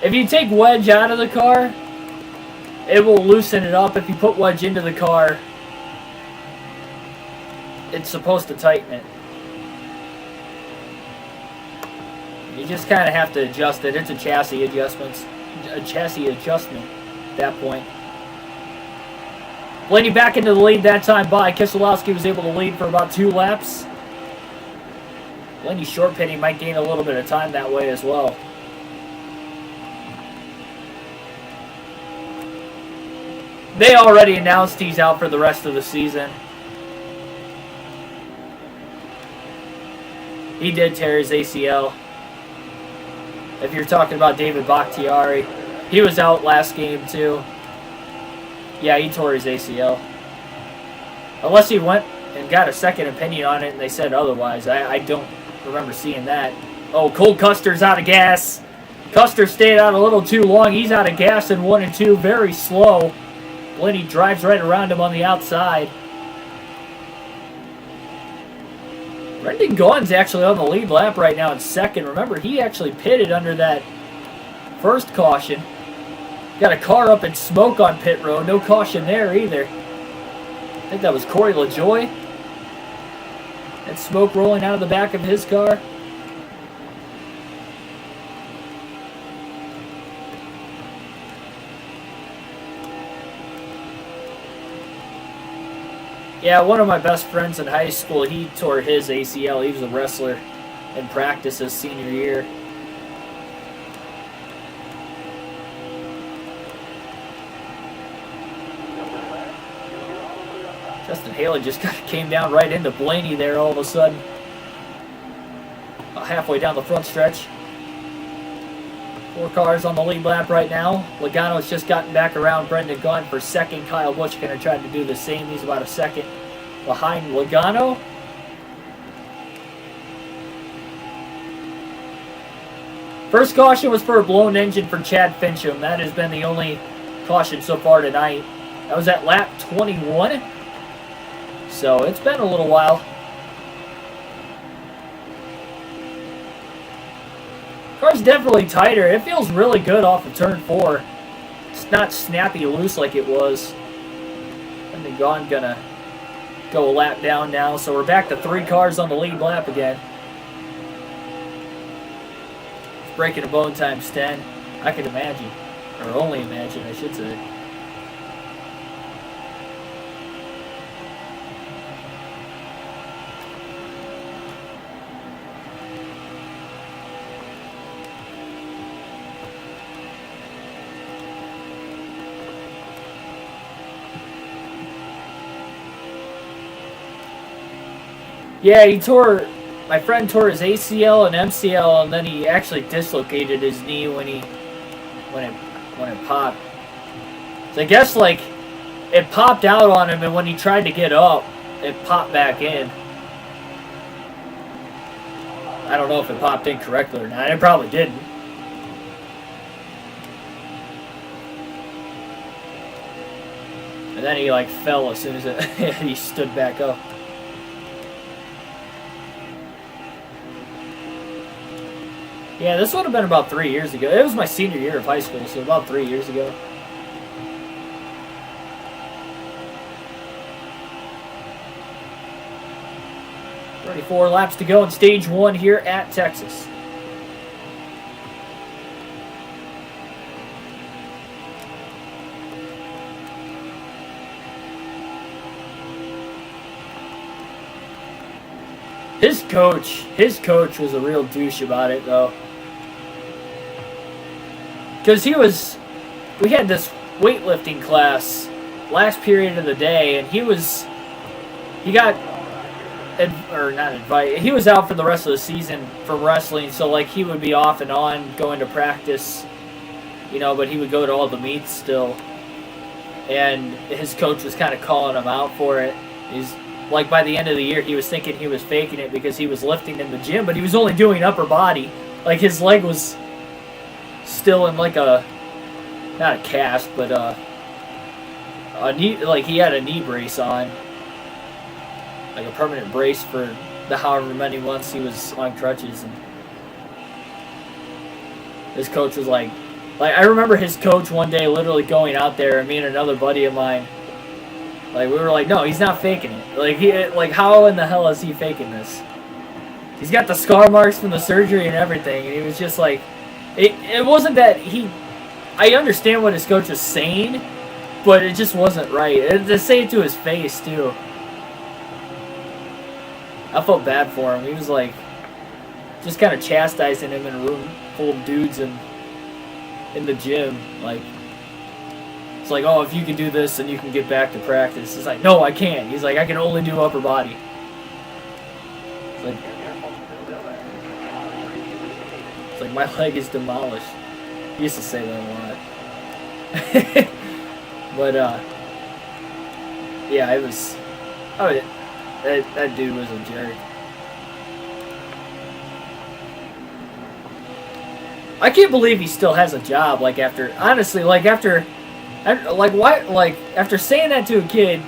S1: If you take wedge out of the car, it will loosen it up. If you put wedge into the car, it's supposed to tighten it. You just kind of have to adjust it. It's a chassis adjustment at that point. Blaney back into the lead that time by. Keselowski was able to lead for about 2 laps. Blaney short pitting might gain a little bit of time that way as well. They already announced he's out for the rest of the season. He did tear his ACL. If you're talking about David Bakhtiari, he was out last game too. Yeah, he tore his ACL. Unless he went and got a second opinion on it and they said otherwise. I don't remember seeing that. Oh, Cole Custer's out of gas. Custer stayed out a little too long. He's out of gas in 1 and 2. Very slow. Blaney drives right around him on the outside. Brendan Gaughan's actually on the lead lap right now in second. Remember, he actually pitted under that first caution. Got a car up in smoke on pit road. No caution there either. I think that was Corey LaJoy. And smoke rolling out of the back of his car. Yeah, one of my best friends in high school, he tore his ACL. He was a wrestler in practice his senior year. Justin Haley just kind of came down right into Blaney there all of a sudden. Halfway down the front stretch. 4 cars on the lead lap right now. Logano's just gotten back around Brendan Gaughan for second. Kyle Busch going to try to do the same. He's about a second behind Logano. First caution was for a blown engine for Chad Fincham. That has been the only caution so far tonight. That was at lap 21. So it's been a little while. Car's definitely tighter. It feels really good off of turn 4. It's not snappy loose like it was. And then Gaughan gonna go a lap down now. So we're back to 3 cars on the lead lap again. Breaking a bone times 10. I can imagine. Or only imagine, I should say. Yeah, my friend tore his ACL and MCL, and then he actually dislocated his knee when it popped. So I guess like it popped out on him, and when he tried to get up, it popped back in. I don't know if it popped in correctly or not. It probably didn't. And then he like fell as soon as he stood back up. Yeah, this would have been about 3 years ago. It was my senior year of high school, so about 3 years ago. Four laps to go in stage 1 here at Texas. His coach was a real douche about it, though. Because we had this weightlifting class last period of the day, and he was out for the rest of the season from wrestling, so like he would be off and on going to practice, but he would go to all the meets still. And his coach was kind of calling him out for it. He's like, by the end of the year, he was thinking he was faking it because he was lifting in the gym, but he was only doing upper body. Like, his leg was still in like not a cast, but a knee, like he had a knee brace on. Like a permanent brace for the however many months he was on crutches. And his coach was like I remember his coach one day literally going out there, and me and another buddy of mine, like, we were like, no, he's not faking it. Like, how in the hell is he faking this? He's got the scar marks from the surgery and everything, and he was just like, it wasn't that I understand what his coach was saying, but it just wasn't right. And to say it to his face, too. I felt bad for him. He was like, just kind of chastising him in a room full of dudes in the gym. Like, it's like, oh, if you can do this, then you can get back to practice. It's like, no, I can't. He's like, I can only do upper body. It's like my leg is demolished. He used to say that a lot. But, yeah, it was... Oh, that dude was a jerk. I can't believe he still has a job, like, after... Honestly, like, after... Like, why... Like, after saying that to a kid...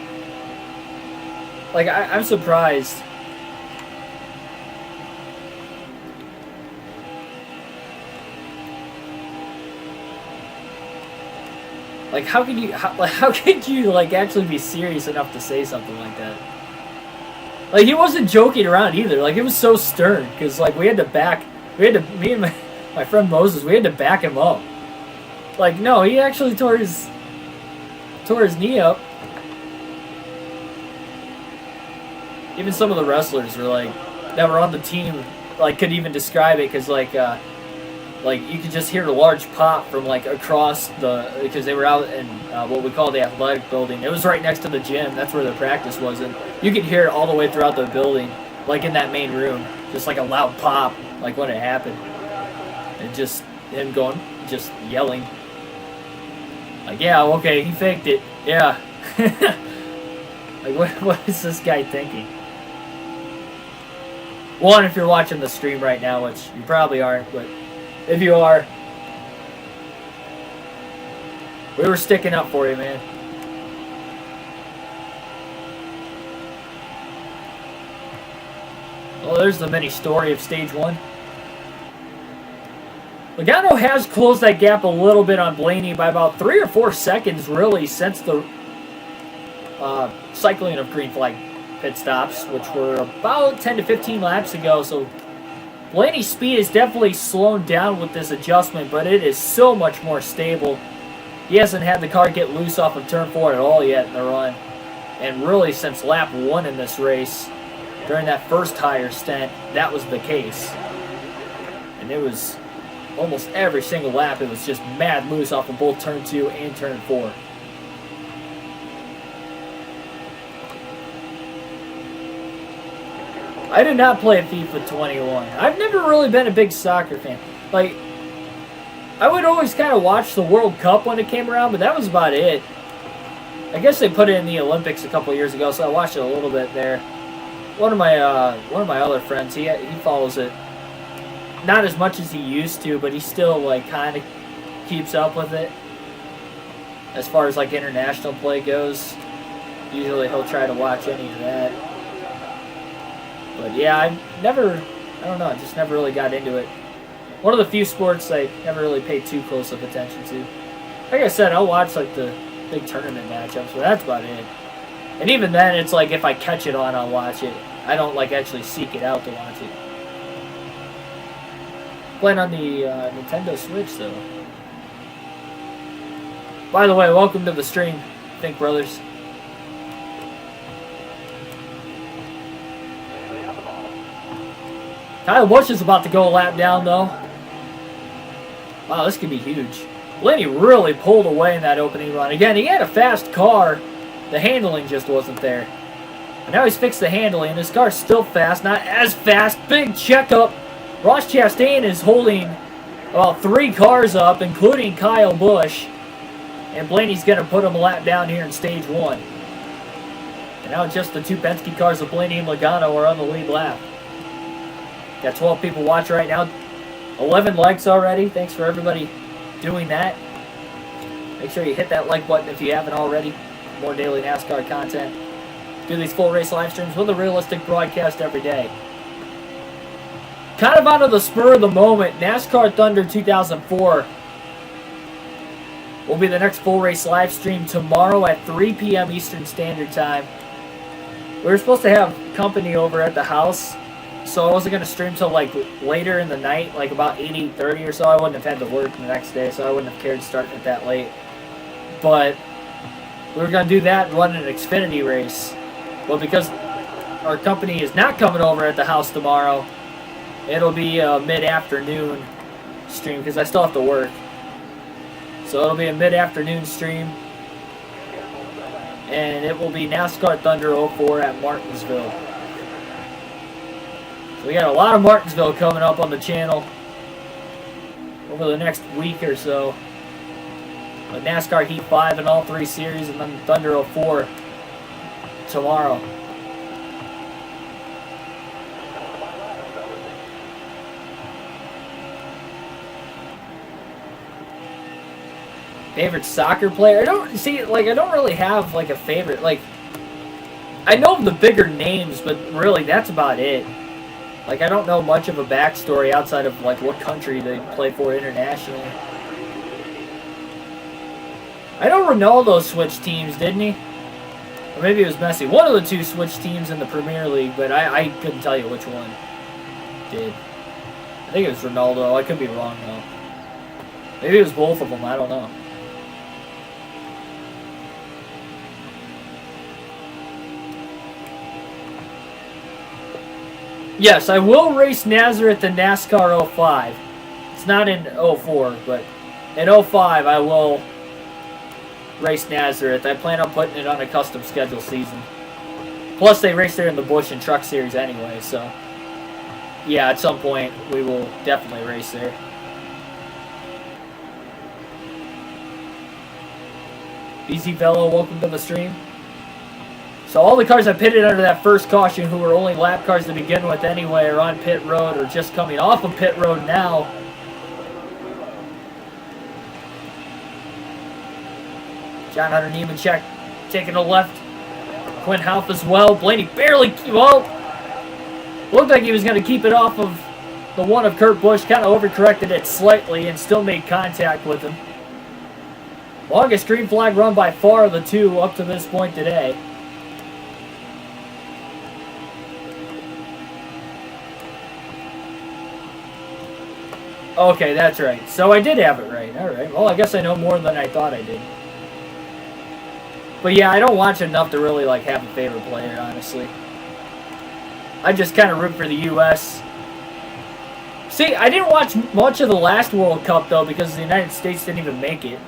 S1: Like, I'm surprised. Like, how could you, like, actually be serious enough to say something like that? Like, he wasn't joking around either. Like, it was so stern. Because, like, me and my friend Moses, we had to back him up. Like, no, he actually tore his knee up. Even some of the wrestlers were like, that were on the team, like, could even describe it. Because, like, like you could just hear the large pop from like across because they were out in what we call the athletic building. It was right next to the gym. That's where the practice was, and you could hear it all the way throughout the building, like in that main room, just like a loud pop, like when it happened, and just him going, just yelling, like, yeah, okay, he faked it, yeah. Like, what is this guy thinking? One, if you're watching the stream right now, which you probably aren't, but if you are, we were sticking up for you, man. Well, there's the mini story of stage 1. Logano has closed that gap a little bit on Blaney by about 3 or 4 seconds, really, since the cycling of green flag pit stops, which were about 10 to 15 laps ago. So Blaney's speed is definitely slowed down with this adjustment, but it is so much more stable. He hasn't had the car get loose off of turn 4 at all yet in the run. And really, since lap 1 in this race, during that first tire stint, that was the case. And it was almost every single lap, it was just mad loose off of both turn 2 and turn 4. I did not play FIFA 21. I've never really been a big soccer fan. Like, I would always kind of watch the World Cup when it came around, but that was about it. I guess they put it in the Olympics a couple years ago, so I watched it a little bit there. One of my other friends, he follows it. Not as much as he used to, but he still like kind of keeps up with it. As far as like international play goes, usually he'll try to watch any of that. But yeah, I don't know, I just never really got into it. One of the few sports I never really paid too close of attention to. Like I said, I'll watch like the big tournament matchups, but that's about it. And even then, it's like if I catch it on, I'll watch it. I don't like actually seek it out to watch it. Playing on the Nintendo Switch, though. By the way, welcome to the stream, Think Brothers. Kyle Busch is about to go a lap down, though. Wow, this could be huge. Blaney really pulled away in that opening run. Again, he had a fast car. The handling just wasn't there. And now he's fixed the handling. His car's still fast, not as fast. Big checkup. Ross Chastain is holding about 3 cars up, including Kyle Busch. And Blaney's going to put him a lap down here in stage 1. And now just the 2 Penske cars of Blaney and Logano are on the lead lap. Got 12 people watching right now. 11 likes already. Thanks for everybody doing that. Make sure you hit that like button if you haven't already. More daily NASCAR content. Do these full race live streams with a realistic broadcast every day. Kind of out of the spur of the moment, NASCAR Thunder 2004 will be the next full race live stream tomorrow at 3 p.m. Eastern Standard Time. We were supposed to have company over at the house, so I wasn't going to stream till like later in the night, like about 8:30 or so. I wouldn't have had to work the next day, so I wouldn't have cared starting it that late. But we were going to do that and run an Xfinity race. But because our company is not coming over at the house tomorrow, it'll be a mid-afternoon stream because I still have to work. So it'll be a mid-afternoon stream. And it will be NASCAR Thunder 04 at Martinsville. So we got a lot of Martinsville coming up on the channel over the next week or so. With NASCAR Heat 5 in all 3 series, and then Thunder 04 tomorrow. Favorite soccer player? I don't really have like a favorite. Like, I know the bigger names, but really that's about it. Like, I don't know much of a backstory outside of like what country they play for internationally. I know Ronaldo switched teams, didn't he? Or maybe it was Messi. One of the 2 switched teams in the Premier League, but I couldn't tell you which one did. I think it was Ronaldo. I could be wrong, though. Maybe it was both of them. I don't know. Yes, I will race Nazareth in NASCAR 05. It's not in 04, but in 05 I will race Nazareth. I plan on putting it on a custom schedule season. Plus, they race there in the Busch and Truck Series anyway, so yeah, at some point we will definitely race there. BZ Velo, welcome to the stream. So all the cars that pitted under that first caution, who were only lap cars to begin with anyway, are on pit road or just coming off of pit road now. John Hunter Nemechek taking a left. Quinn Houff as well. Blaney barely, well, looked like he was going to keep it off of the one of Kurt Busch. Kind of overcorrected it slightly and still made contact with him. Longest green flag run by far of the two up to this point today. Okay, that's right. So I did have it right. All right. Well, I guess I know more than I thought I did. But yeah, I don't watch enough to really like have a favorite player, honestly. I just kind of root for the U.S. See, I didn't watch much of the last World Cup, though, because the United States didn't even make it.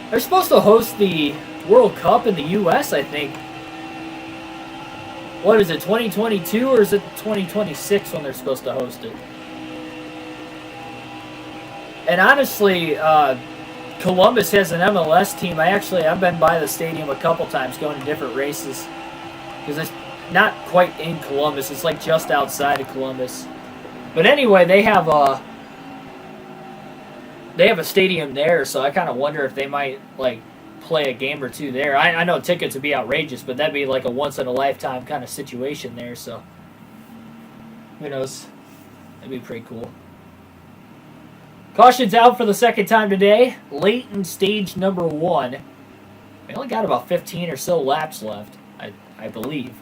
S1: They're supposed to host the World Cup in the U.S., I think. What is it, 2022 or is it 2026 when they're supposed to host it? And honestly, Columbus has an MLS team. I've been by the stadium a couple times going to different races. Because it's not quite in Columbus. It's like just outside of Columbus. But anyway, they have a stadium there, so I kind of wonder if they might like play a game or two there. I know tickets would be outrageous, but that'd be like a once-in-a-lifetime kind of situation there, so who knows? That'd be pretty cool. Caution's out for the second time today, late in stage number 1. We only got about 15 or so laps left, I believe.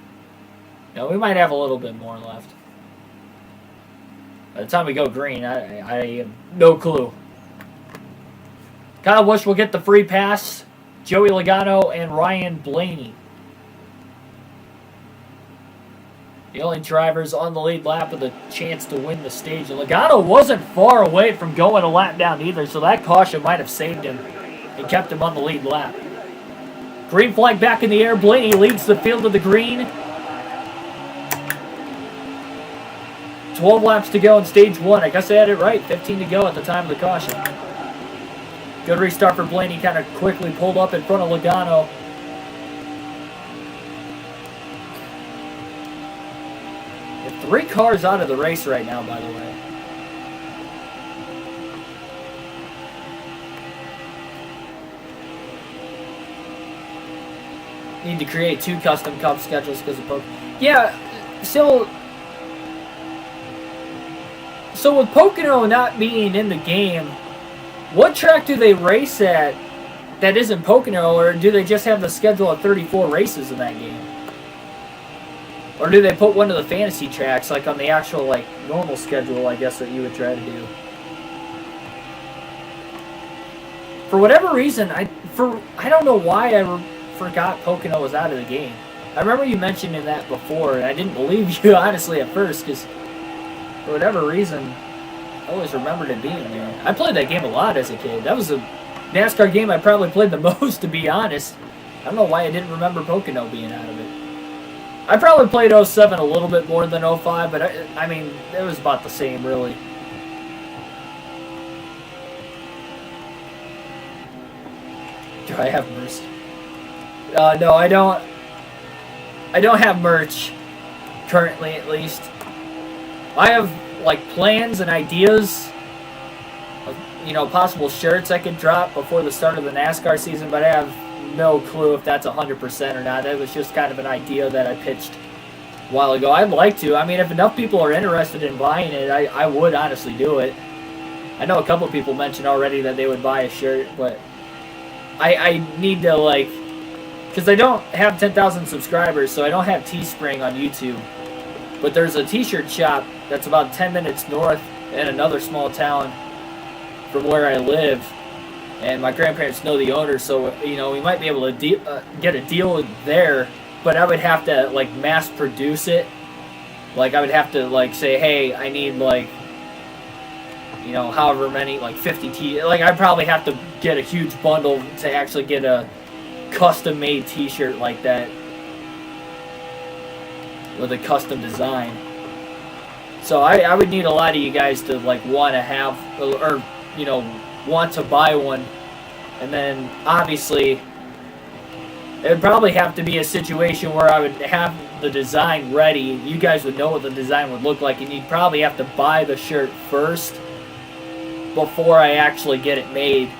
S1: No, we might have a little bit more left. By the time we go green, I have no clue. Kyle Busch will get the free pass. Joey Logano and Ryan Blaney. The only drivers on the lead lap with a chance to win the stage. And Logano wasn't far away from going a lap down either, so that caution might have saved him and kept him on the lead lap. Green flag back in the air. Blaney leads the field to the green. 12 laps to go in stage 1. I guess I had it right. 15 to go at the time of the caution. Good restart for Blaney. Kind of quickly pulled up in front of Logano. There are 3 cars out of the race right now, by the way. Need to create 2 custom cup schedules because of Pocono. Yeah, so with Pocono not being in the game, what track do they race at that isn't Pocono, or do they just have the schedule of 34 races in that game? Or do they put one of the fantasy tracks, like on the actual, like, normal schedule, I guess, that you would try to do? For whatever reason, I don't know why I forgot Pocono was out of the game. I remember you mentioning that before, and I didn't believe you, honestly, at first, because for whatever reason, I always remembered it being there. I played that game a lot as a kid. That was a NASCAR game I probably played the most, to be honest. I don't know why I didn't remember Pocono being out of it. I probably played 07 a little bit more than 05, but I mean, it was about the same, really. Do I have merch? No, I don't. I don't have merch, currently at least. I have, like, plans and ideas of, you know, possible shirts I could drop before the start of the NASCAR season, but I have no clue if that's 100% or not. That was just kind of an idea that I pitched a while ago. I'd like to. I mean, if enough people are interested in buying it, I would honestly do it. I know a couple people mentioned already that they would buy a shirt, but I need to, like, because I don't have 10,000 subscribers, so I don't have Teespring on YouTube. But there's a t-shirt shop that's about 10 minutes north in another small town from where I live. And my grandparents know the owner, so, you know, we might be able to get a deal there. But I would have to, like, mass produce it Like, I would have to, like, say, hey, I need, like, you know, however many, like 50 t. Like, I'd probably have to get a huge bundle to actually get a custom-made t-shirt like that with a custom design. So I would need a lot of you guys to, like, want to have, or, you know, want to buy one. And then, obviously, it would probably have to be a situation where I would have the design ready. You guys would know what the design would look like, and you'd probably have to buy the shirt first before I actually get it made.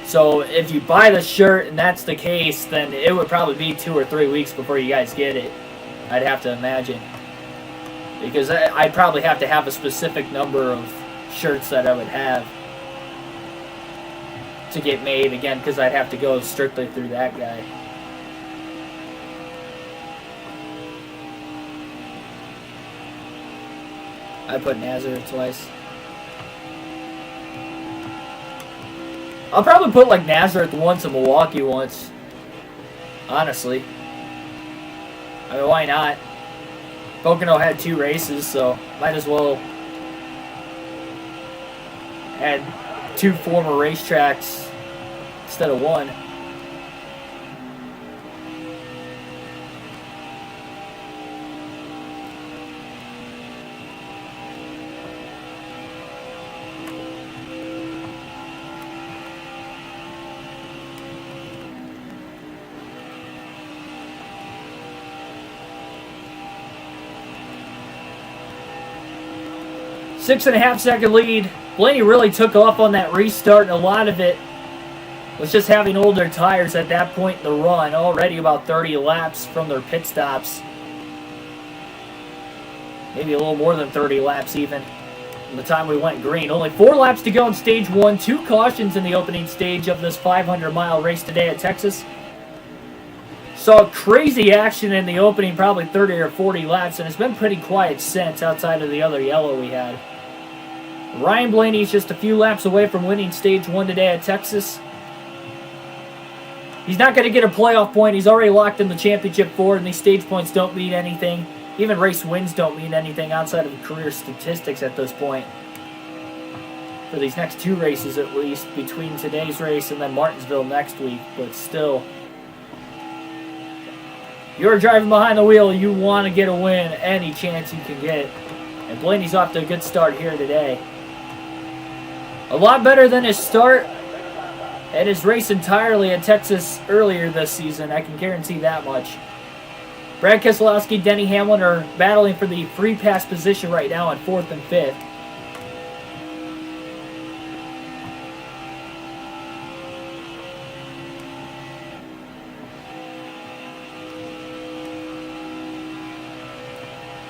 S1: So if you buy the shirt and that's the case, then it would probably be 2 or 3 weeks before you guys get it. I'd have to imagine. Because I'd probably have to have a specific number of shirts that I would have to get made, again, because I'd have to go strictly through that guy. I put Nazareth twice. I'll probably put, like, Nazareth once and Milwaukee once. Honestly. I mean, why not? Pocono had 2 races, so might as well add 2 former racetracks instead of 1. Six-and-a-half-second lead. Blaney really took off on that restart, and a lot of it was just having older tires at that point in the run. Already about 30 laps from their pit stops. Maybe a little more than 30 laps even from the time we went green. Only 4 laps to go in stage 1. 2 cautions in the opening stage of this 500-mile race today at Texas. Saw crazy action in the opening, probably 30 or 40 laps, and it's been pretty quiet since, outside of the other yellow we had. Ryan Blaney's just a few laps away from winning stage 1 today at Texas. He's not going to get a playoff point. He's already locked in the championship 4, and these stage points don't mean anything. Even race wins don't mean anything outside of career statistics at this point. For these next 2 races, at least, between today's race and then Martinsville next week. But still, you're driving behind the wheel, you want to get a win any chance you can get. And Blaney's off to a good start here today. A lot better than his start and his race entirely at Texas earlier this season. I can guarantee that much. Brad Keselowski, Denny Hamlin are battling for the free pass position right now on 4th and 5th.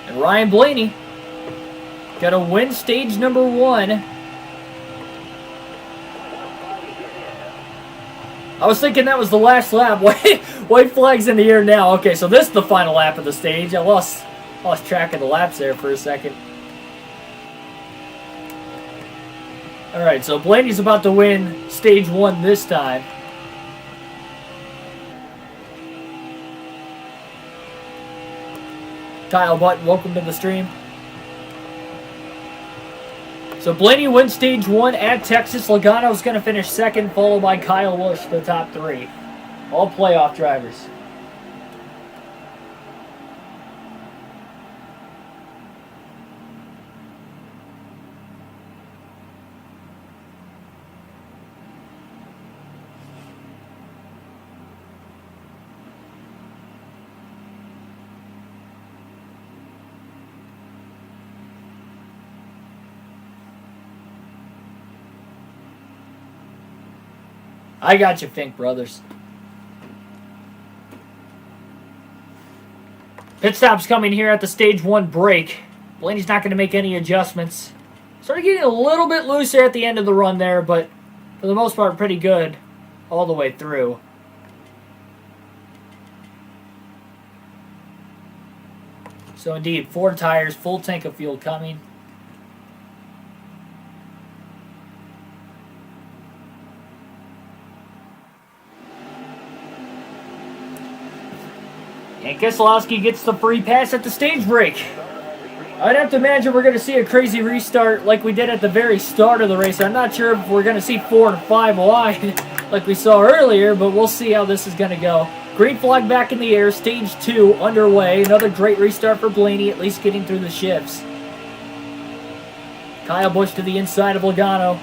S1: And Ryan Blaney got to win stage number 1. I was thinking that was the last lap. White flag's in the air now. Okay, so this is the final lap of the stage. I lost track of the laps there for a second. Alright, so Blaney's about to win stage 1 this time. Kyle Button, welcome to the stream. So Blaney wins stage 1 at Texas. Logano's going to finish 2nd, followed by Kyle Busch, the top 3. All playoff drivers. I got you, Fink Brothers. Pit stop's coming here at the stage 1 break. Blaney's not going to make any adjustments. Started getting a little bit looser at the end of the run there, but for the most part, pretty good all the way through. So indeed, 4 tires, full tank of fuel coming. And Keselowski gets the free pass at the stage break. I'd have to imagine we're going to see a crazy restart like we did at the very start of the race. I'm not sure if we're going to see 4 and 5 wide like we saw earlier, but we'll see how this is going to go. Green flag back in the air, stage 2 underway. Another great restart for Blaney, at least getting through the shifts. Kyle Busch to the inside of Logano.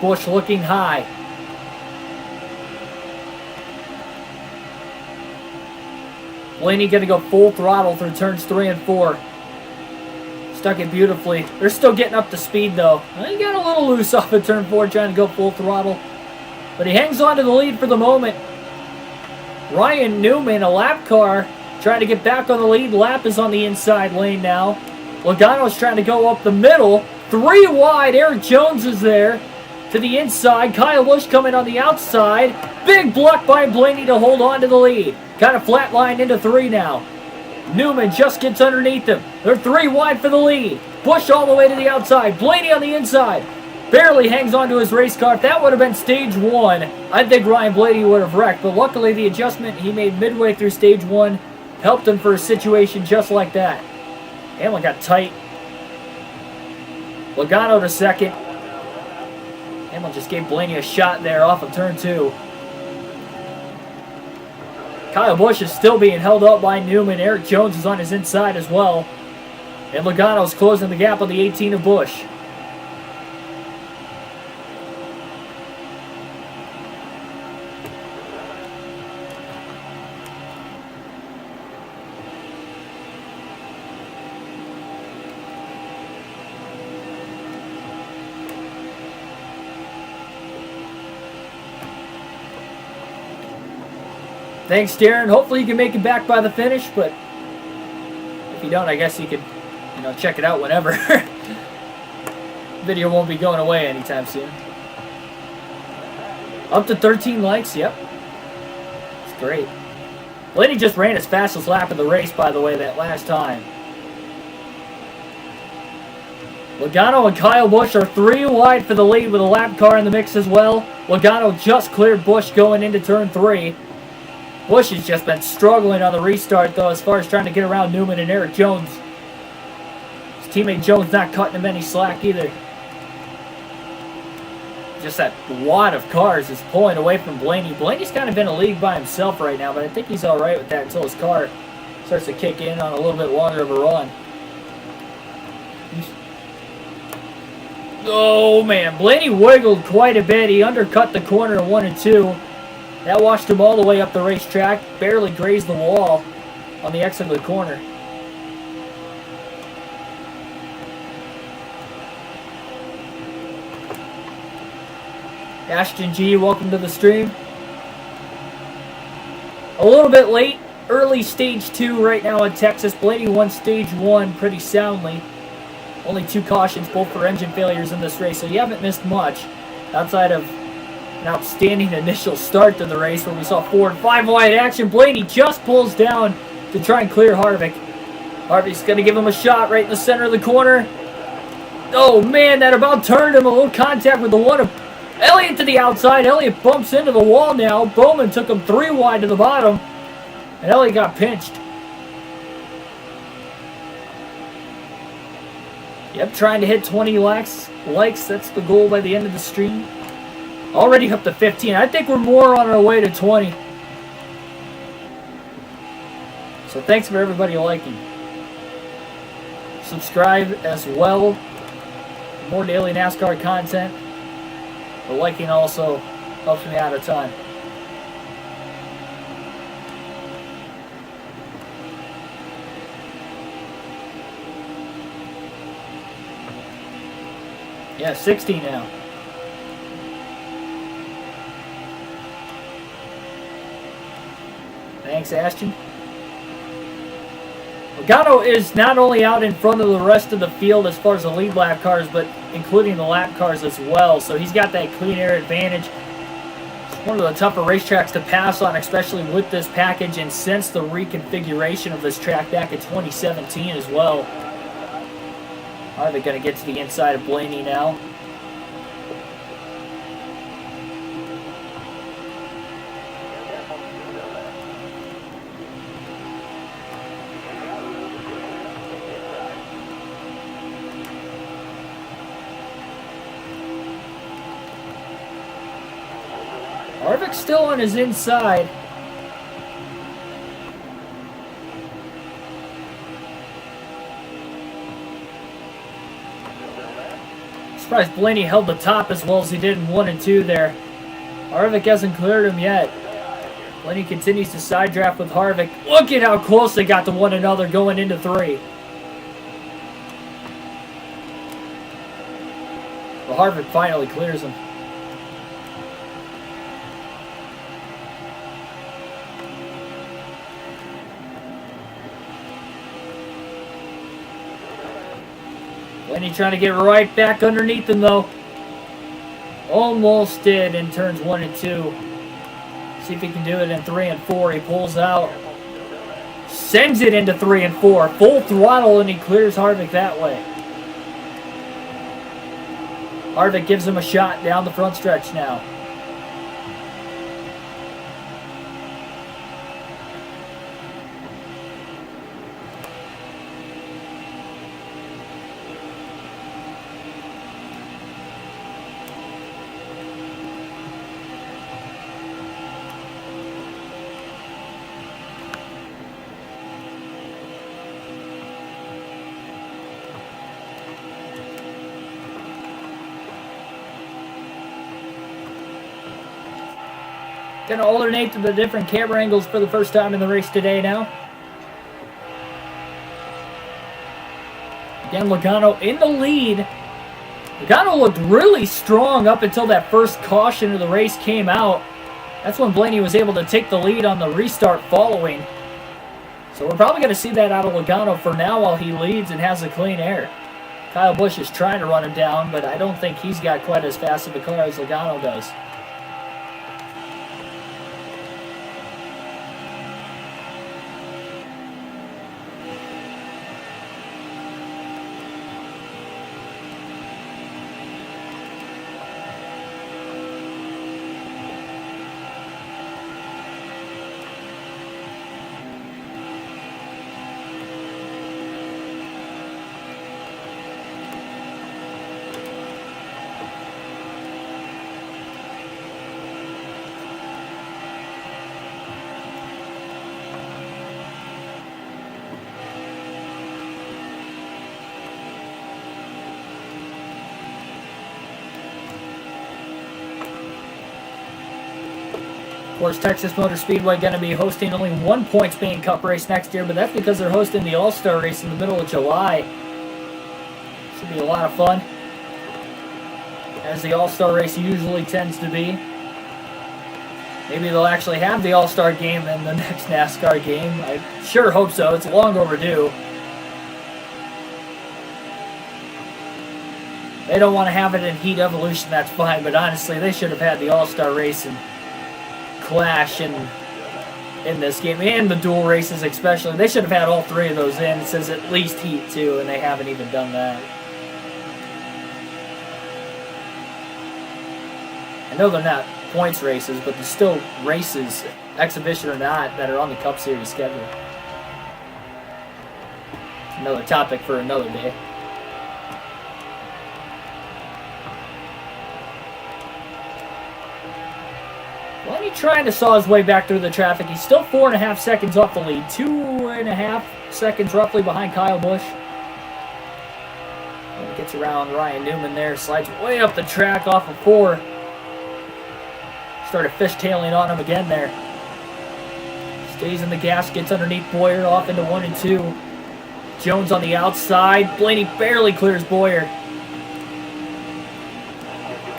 S1: Busch looking high. Blaney going to go full throttle through turns 3 and 4. Stuck it beautifully. They're still getting up to speed, though. He got a little loose off of turn 4 trying to go full throttle. But he hangs on to the lead for the moment. Ryan Newman, a lap car, trying to get back on the lead. Lap is on the inside lane now. Logano's trying to go up the middle. 3 wide. Eric Jones is there to the inside. Kyle Busch coming on the outside. Big block by Blaney to hold on to the lead. Kind of flatlined into 3 now. Newman just gets underneath them. They're 3 wide for the lead. Busch all the way to the outside. Blaney on the inside. Barely hangs on to his race car. If that would have been stage 1, I think Ryan Blaney would have wrecked. But luckily the adjustment he made midway through stage 1 helped him for a situation just like that. Hamlin got tight. Logano to second. Hamlin just gave Blaney a shot there off of turn 2. Kyle Busch is still being held up by Newman. Eric Jones is on his inside as well. And Logano's closing the gap on the 18 of Busch. Thanks, Darren. Hopefully you can make it back by the finish, but if you don't, I guess you could, check it out whenever. Video won't be going away anytime soon. Up to 13 likes, yep. It's great. Blaney just ran his fastest lap of the race, by the way, that last time. Logano and Kyle Busch are 3 wide for the lead with a lap car in the mix as well. Logano just cleared Busch going into turn 3. Busch has just been struggling on the restart, though, as far as trying to get around Newman and Eric Jones. His teammate Jones not cutting him any slack either. Just that wad of cars is pulling away from Blaney. Blaney's kind of in a league by himself right now, but I think he's all right with that until his car starts to kick in on a little bit longer of a run. Oh, man. Blaney wiggled quite a bit. He undercut the corner in 1 and 2. That washed him all the way up the racetrack. Barely grazed the wall on the exit of the corner. Ashton G, welcome to the stream. A little bit late. Early stage 2 right now in Texas. Blaney won stage 1 pretty soundly. Only 2 cautions, both for engine failures in this race, so you haven't missed much outside of an outstanding initial start to the race where we saw 4 and 5 wide action. Blaney just pulls down to try and clear Harvick. Harvick's going to give him a shot right in the center of the corner. Oh man, that about turned him. A little contact with the one of Elliott to the outside. Elliott bumps into the wall now. Bowman took him 3 wide to the bottom, and Elliott got pinched. Yep, trying to hit 20 likes. That's the goal by the end of the stream. Already up to 15. I think we're more on our way to 20. So thanks for everybody liking. Subscribe as well. More daily NASCAR content. The liking also helps me out a ton. Yeah, 16 now. Thanks, Ashton. Logano is not only out in front of the rest of the field as far as the lead lap cars, but including the lap cars as well. So he's got that clean air advantage. It's one of the tougher racetracks to pass on, especially with this package and since the reconfiguration of this track back in 2017 as well. Are they going to get to the inside of Blaney now? Harvick still on his inside. Surprised Blaney held the top as well as he did in 1 and 2 there. Harvick hasn't cleared him yet. Blaney continues to side draft with Harvick. Look at how close they got to one another going into 3. Well, Harvick finally clears him. Blaney trying to get right back underneath him though. Almost did in turns 1 and 2. See if he can do it in 3 and 4. He pulls out. Sends it into 3 and 4. Full throttle and he clears Harvick that way. Harvick gives him a shot down the front stretch now. Going to alternate to the different camera angles for the first time in the race today now. Again, Logano in the lead. Logano looked really strong up until that first caution of the race came out. That's when Blaney was able to take the lead on the restart following. So we're probably going to see that out of Logano for now while he leads and has a clean air. Kyle Busch is trying to run him down, but I don't think he's got quite as fast of a car as Logano does. Of course, Texas Motor Speedway going to be hosting only one Points Paying Cup race next year, but that's because they're hosting the All-Star race in the middle of July. Should be a lot of fun, as the All-Star race usually tends to be. Maybe they'll actually have the All-Star game in the next NASCAR game. I sure hope so. It's long overdue. They don't want to have it in Heat Evolution, that's fine, but honestly, they should have had the All-Star race and Clash in this game, and the dual races especially. They should have had all 3 of those in. It says at least Heat 2, and they haven't even done that. I know they're not points races, but they're still races, exhibition or not, that are on the Cup Series schedule. Another topic for another day. Blaney trying to saw his way back through the traffic. He's still 4.5 seconds off the lead. 2.5 seconds roughly behind Kyle Busch. And he gets around Ryan Newman there. Slides way up the track off of 4. Started fishtailing on him again there. Stays in the gas. Gets underneath Boyer off into 1 and 2. Jones on the outside. Blaney barely clears Boyer.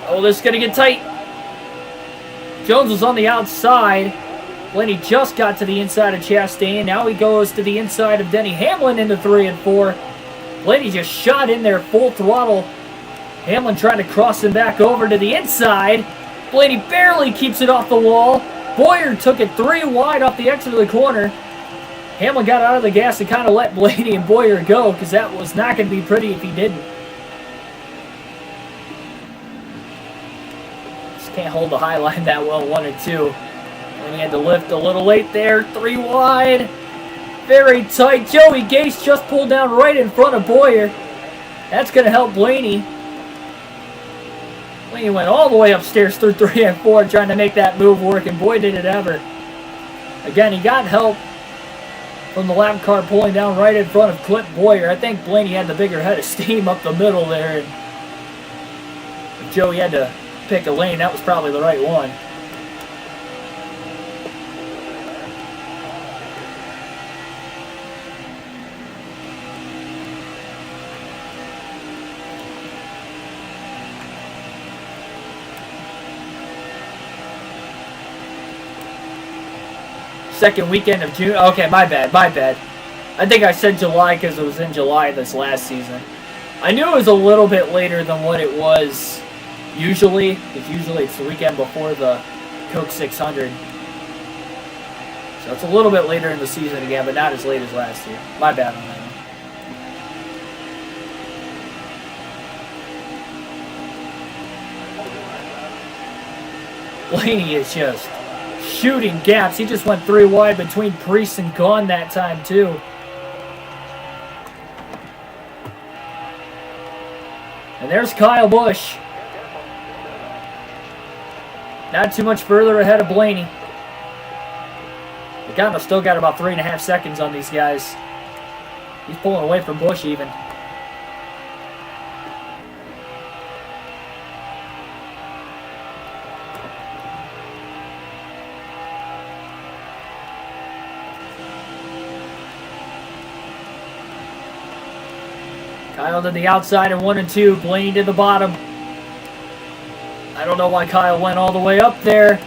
S1: Oh, this is going to get tight. Jones was on the outside. Blaney just got to the inside of Chastain. Now he goes to the inside of Denny Hamlin into 3 and 4. Blaney just shot in there full throttle. Hamlin trying to cross him back over to the inside. Blaney barely keeps it off the wall. Boyer took it 3 wide off the exit of the corner. Hamlin got out of the gas and kind of let Blaney and Boyer go because that was not going to be pretty if he didn't. Can't hold the high line that well, 1 and 2. And he had to lift a little late there, 3 wide. Very tight. Joey Gase just pulled down right in front of Boyer. That's going to help Blaney. He went all the way upstairs through 3 and 4 trying to make that move work, and boy did it ever. Again, he got help from the lap car pulling down right in front of Clint Boyer. I think Blaney had the bigger head of steam up the middle there, and if Joey had to pick a lane, that was probably the right one. Second weekend of June. Okay, my bad. I think I said July because it was in July this last season. I knew it was a little bit later than what it was usually, because usually it's the weekend before the Coke 600. So it's a little bit later in the season again, but not as late as last year. My bad on that one. Blaney is just shooting gaps. He just went 3 wide between Priest and Gunn that time too. And there's Kyle Busch. Not too much further ahead of Blaney. Logano still got about 3.5 seconds on these guys. He's pulling away from Busch even. Kyle to the outside in 1 and 2. Blaney to the bottom. I don't know why Kyle went all the way up there.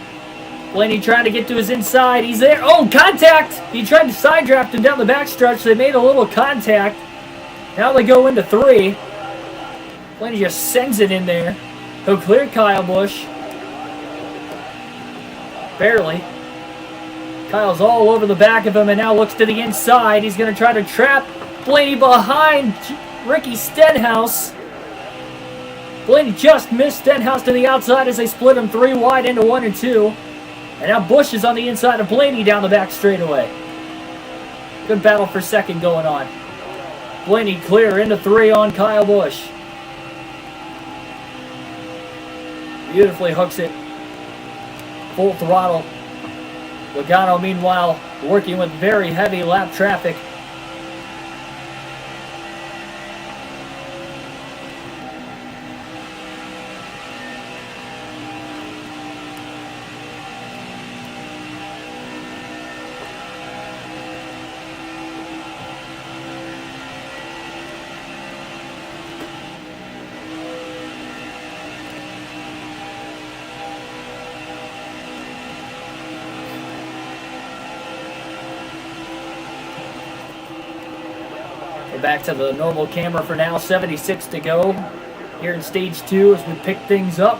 S1: Blaney trying to get to his inside. He's there. Oh, contact! He tried to side draft him down the backstretch. They made a little contact. Now they go into 3. Blaney just sends it in there. He'll clear Kyle Busch. Barely. Kyle's all over the back of him and now looks to the inside. He's going to try to trap Blaney behind Ricky Stenhouse. Blaney just missed Stenhouse to the outside as they split him 3 wide into 1 and 2. And now Busch is on the inside of Blaney down the back straightaway. Good battle for second going on. Blaney clear into 3 on Kyle Busch. Beautifully hooks it. Full throttle. Logano, meanwhile, working with very heavy lap traffic. Back to the normal camera for now. 76 to go here in stage 2 as we pick things up.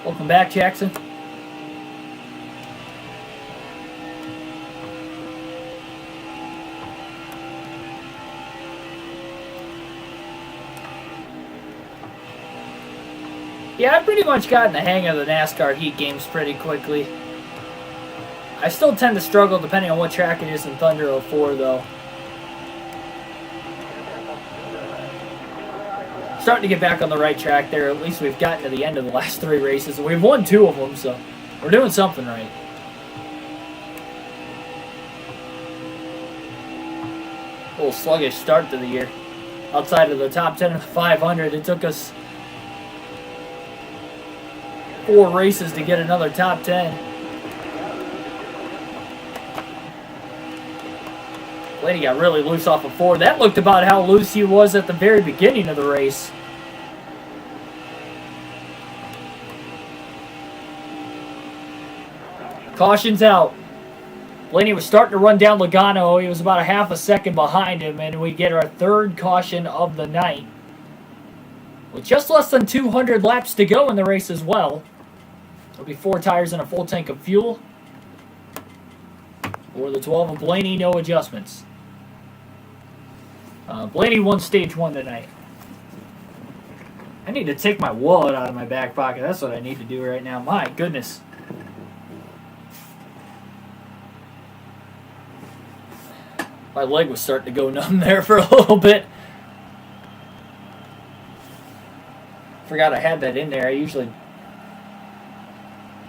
S1: Welcome back, Jackson. Yeah, I've pretty much gotten the hang of the NASCAR heat games pretty quickly. I still tend to struggle depending on what track it is in Thunder 04, though. Starting to get back on the right track there. At least we've gotten to the end of the last 3 races, and we've won 2 of them, so we're doing something right. A little sluggish start to the year. Outside of the top 10 of the 500, it took us 4 races to get another top 10. Blaney got really loose off of 4. That looked about how loose he was at the very beginning of the race. Caution's out. Blaney was starting to run down Logano. He was about a half a second behind him, and we get our 3rd caution of the night. With just less than 200 laps to go in the race as well. There'll be 4 tires and a full tank of fuel. For the 12 of Blaney, no adjustments. Blaney won stage 1 tonight. I need to take my wallet out of my back pocket. That's what I need to do right now. My goodness. My leg was starting to go numb there for a little bit. Forgot I had that in there. I usually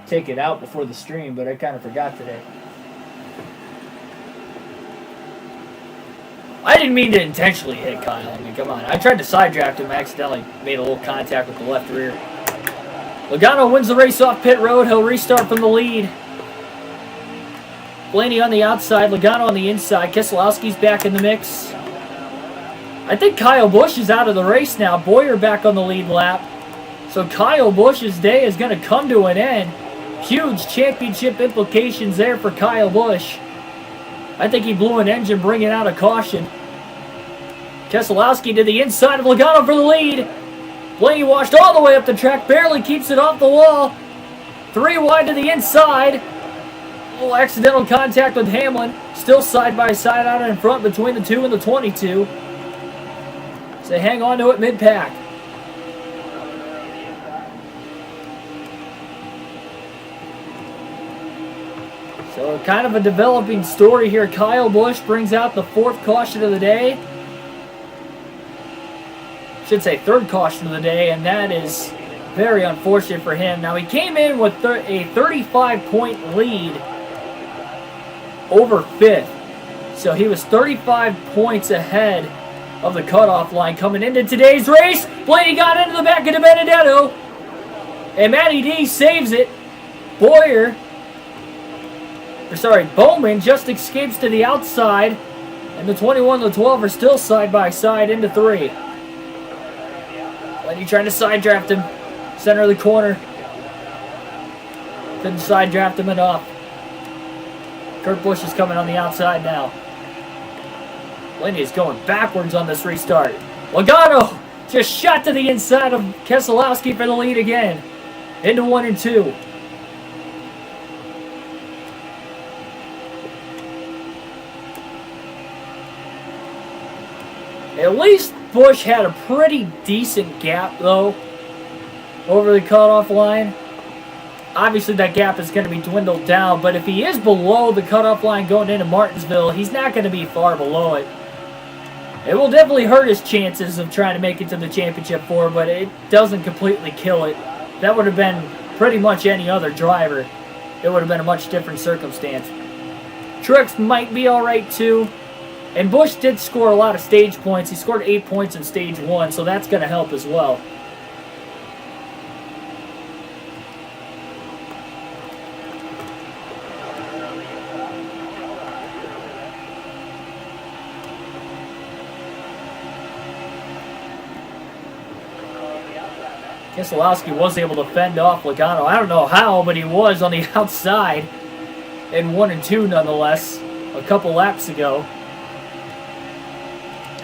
S1: take it out before the stream, but I kind of forgot today. I didn't mean to intentionally hit Kyle. I mean, come on. I tried to side draft him. I accidentally made a little contact with the left rear. Logano wins the race off pit road. He'll restart from the lead. Blaney on the outside. Logano on the inside. Keselowski's back in the mix. I think Kyle Busch is out of the race now. Boyer back on the lead lap. So Kyle Busch's day is going to come to an end. Huge championship implications there for Kyle Busch. I think he blew an engine bringing out a caution. Keselowski to the inside of Logano for the lead. Blaney washed all the way up the track, barely keeps it off the wall. 3 wide to the inside. A little accidental contact with Hamlin. Still side by side out in front between the 2 and the 22. So they hang on to it mid-pack. So kind of a developing story here. Kyle Busch brings out the 4th caution of the day. Should say 3rd caution of the day, and that is very unfortunate for him. Now he came in with a 35-point lead over 5th. So he was 35 points ahead of the cutoff line coming into today's race. Blaney got into the back of De Benedetto, and Matty D saves it. Bowman just escapes to the outside, and the 21 and the 12 are still side by side into 3. Blaney trying to side draft him, center of the corner. Couldn't side draft him enough. Kurt Busch is coming on the outside now. Blaney is going backwards on this restart. Logano just shot to the inside of Keselowski for the lead again. Into 1 and 2. At least Busch had a pretty decent gap, though, over the cutoff line. Obviously, that gap is going to be dwindled down, but if he is below the cutoff line going into Martinsville, he's not going to be far below it. It will definitely hurt his chances of trying to make it to the championship 4, but it doesn't completely kill it. That would have been pretty much any other driver. It would have been a much different circumstance. Truex might be alright, too. And Busch did score a lot of stage points. He scored 8 points in stage 1, so that's going to help as well. Keselowski was able to fend off Logano. I don't know how, but he was on the outside in 1 and 2 nonetheless a couple laps ago.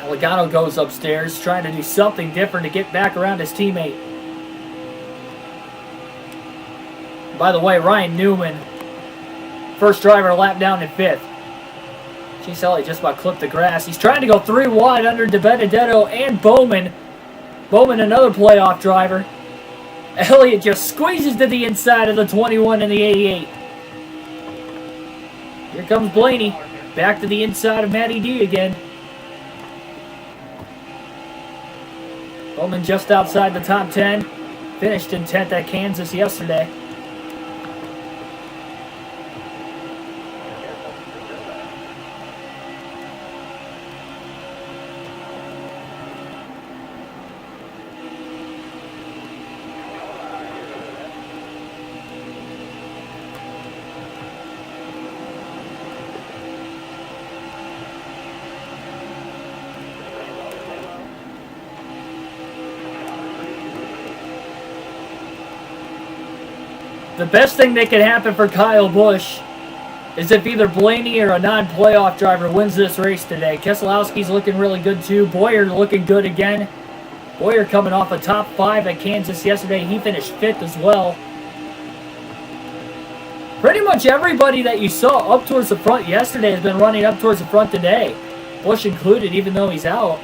S1: Logano goes upstairs trying to do something different to get back around his teammate. By the way, Ryan Newman, first driver lap down in 5th. Chase Elliott just about clipped the grass. He's trying to go 3 wide under De Benedetto and Bowman. Bowman, another playoff driver. Elliott just squeezes to the inside of the 21 and the 88. Here comes Blaney. Back to the inside of Matty D again. Bowman just outside the top 10. Finished in 10th at Kansas yesterday. The best thing that could happen for Kyle Busch is if either Blaney or a non-playoff driver wins this race today. Keselowski's looking really good too. Boyer looking good again. Boyer coming off a top 5 at Kansas yesterday. He finished 5th as well. Pretty much everybody that you saw up towards the front yesterday has been running up towards the front today. Busch included, even though he's out.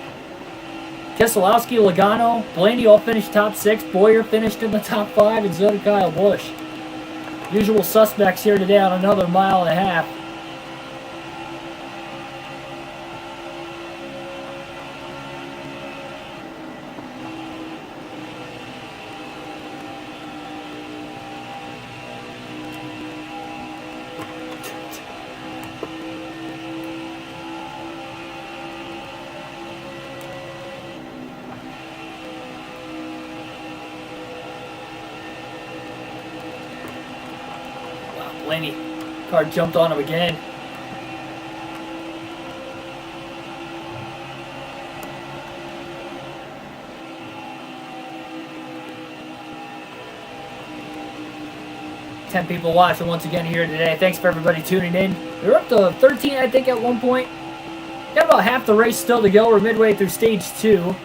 S1: Keselowski, Logano, Blaney all finished top 6. Boyer finished in the top 5, and so did Kyle Busch. Usual suspects here today on another 1.5 miles. Blaney car jumped on him again. Ten people watching once again here today. Thanks for everybody tuning in. We were up to 13, I think, at one point. Got about half the race still to go. We're midway through stage 2.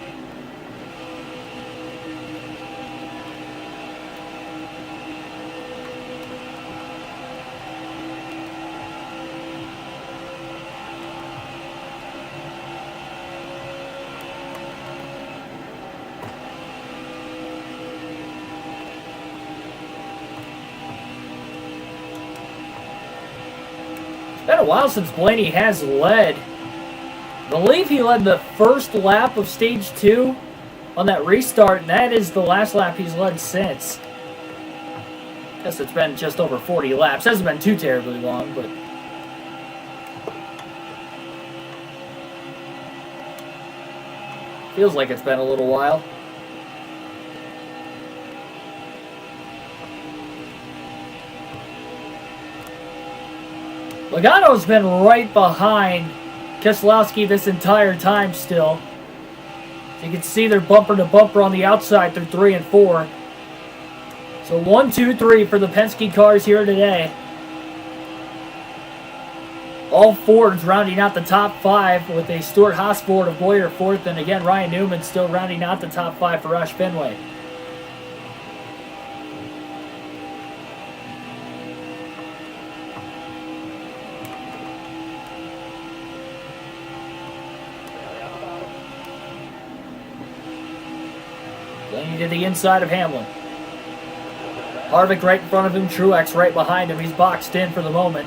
S1: It's been a while since Blaney has led. I believe he led the first lap of stage 2 on that restart, and that is the last lap he's led since. Guess it's been just over 40 laps. Hasn't been too terribly long, but feels like it's been a little while. Logano's been right behind Keselowski this entire time still. So you can see they're bumper to bumper on the outside through 3 and 4. So 1, 2, 3 for the Penske cars here today. All Fords rounding out the top 5 with a Stewart-Haas Ford of Boyer 4th. And again, Ryan Newman still rounding out the top 5 for Roush Fenway. Blaney to the inside of Hamlin. Harvick right in front of him. Truex right behind him. He's boxed in for the moment.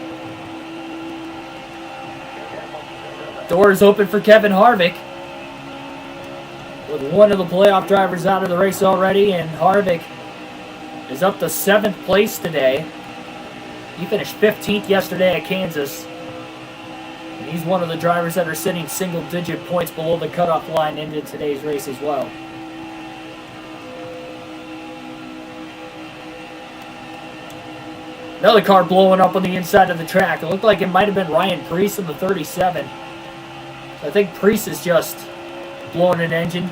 S1: Doors open for Kevin Harvick. With one of the playoff drivers out of the race already, and Harvick is up to 7th place today. He finished 15th yesterday at Kansas. And he's one of the drivers that are sitting single-digit points below the cutoff line into today's race as well. Another car blowing up on the inside of the track. It looked like it might have been Ryan Preece in the 37. I think Preece is just blowing an engine.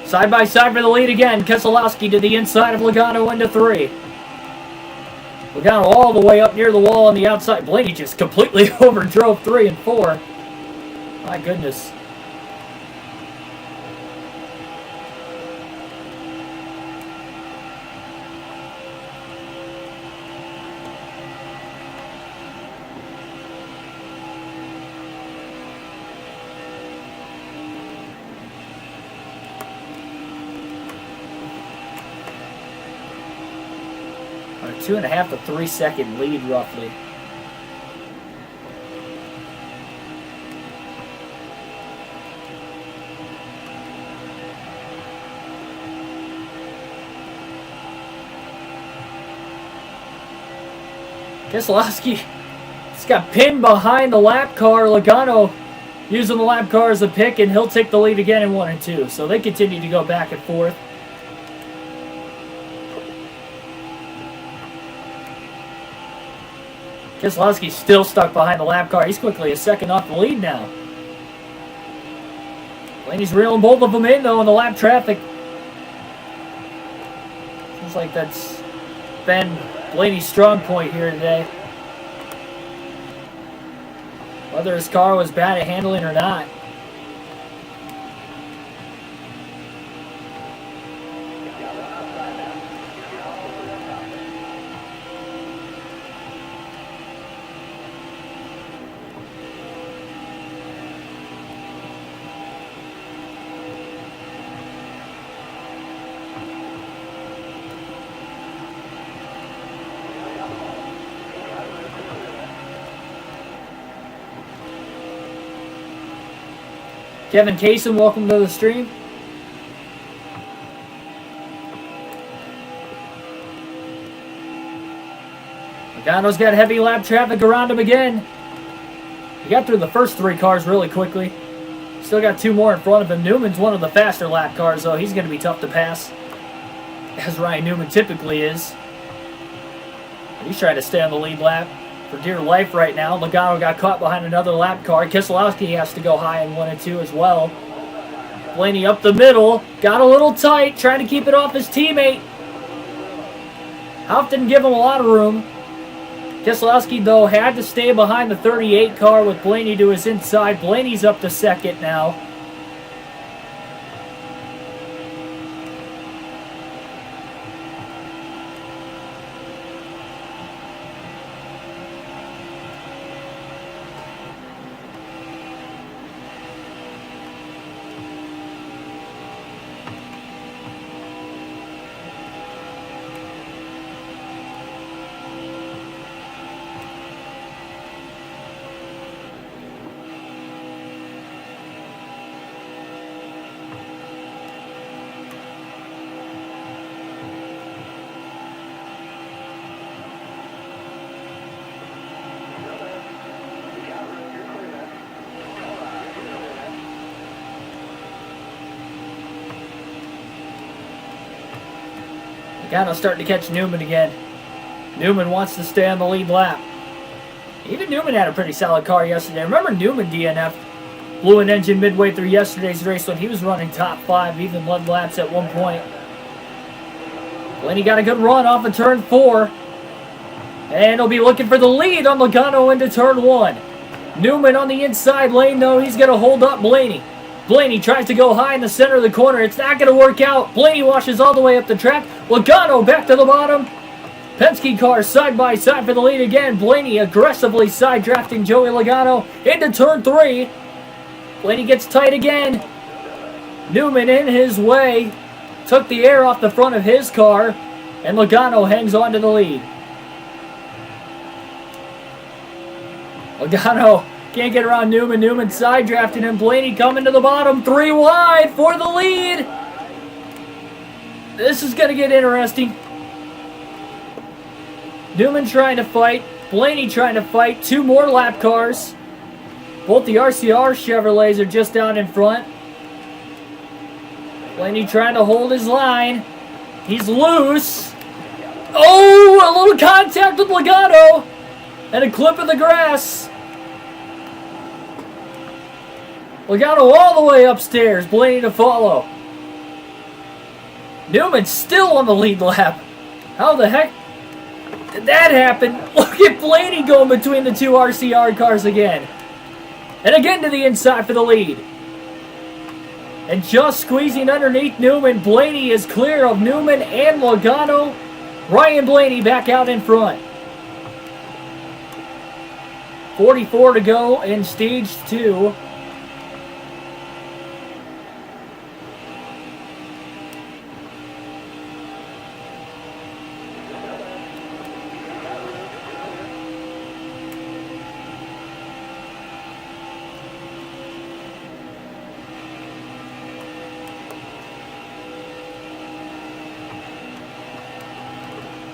S1: Side by side for the lead again. Keselowski to the inside of Logano into 3. Logano all the way up near the wall on the outside. Blaney just completely overdrove 3 and 4. My goodness. A 2.5 to 3 second lead, roughly. Keselowski just got pinned behind the lap car. Logano using the lap car as a pick, and he'll take the lead again in 1 and 2. So they continue to go back and forth. Keselowski's still stuck behind the lap car. He's quickly a second off the lead now. Blaney's reeling both of them in, though, in the lap traffic. Seems like that's been Blaney's strong point here today. whether his car was bad at handling or not. Kevin Kaysen, welcome to the stream. Logano's got heavy lap traffic around him again. He got through the first 3 cars really quickly. Still got 2 more in front of him. Newman's one of the faster lap cars, though. He's going to be tough to pass, as Ryan Newman typically is. He's trying to stay on the lead lap for dear life right now. Logano got caught behind another lap car. Keselowski has to go high in 1 and 2 as well. Blaney up the middle. Got a little tight, trying to keep it off his teammate. Haupt didn't give him a lot of room. Keselowski, though, had to stay behind the 38 car with Blaney to his inside. Blaney's up to second now. Logano starting to catch Newman again. Newman wants to stay on the lead lap. Even Newman had a pretty solid car yesterday. Remember Newman DNF blew an engine midway through yesterday's race when he was running top 5, even led laps at one point. Blaney got a good run off of turn 4. And he'll be looking for the lead on Logano into turn 1. Newman on the inside lane, though. He's going to hold up Blaney. Blaney tries to go high in the center of the corner. It's not going to work out. Blaney washes all the way up the track. Logano back to the bottom. Penske cars side by side for the lead again. Blaney aggressively side drafting Joey Logano into turn 3. Blaney gets tight again. Newman in his way. Took the air off the front of his car. And Logano hangs on to the lead. Logano can't get around Newman. Newman side drafting him. Blaney coming to the bottom. 3 wide for the lead. This is going to get interesting. Newman trying to fight. Blaney trying to fight. 2 more lap cars. Both the RCR Chevrolets are just down in front. Blaney trying to hold his line. He's loose. Oh, a little contact with Logano. And a clip of the grass. Logano all the way upstairs. Blaney to follow. Newman still on the lead lap. How the heck did that happen? Look at Blaney going between the 2 RCR cars again. And again to the inside for the lead. And just squeezing underneath Newman. Blaney is clear of Newman and Logano. Ryan Blaney back out in front. 44 to go in stage 2.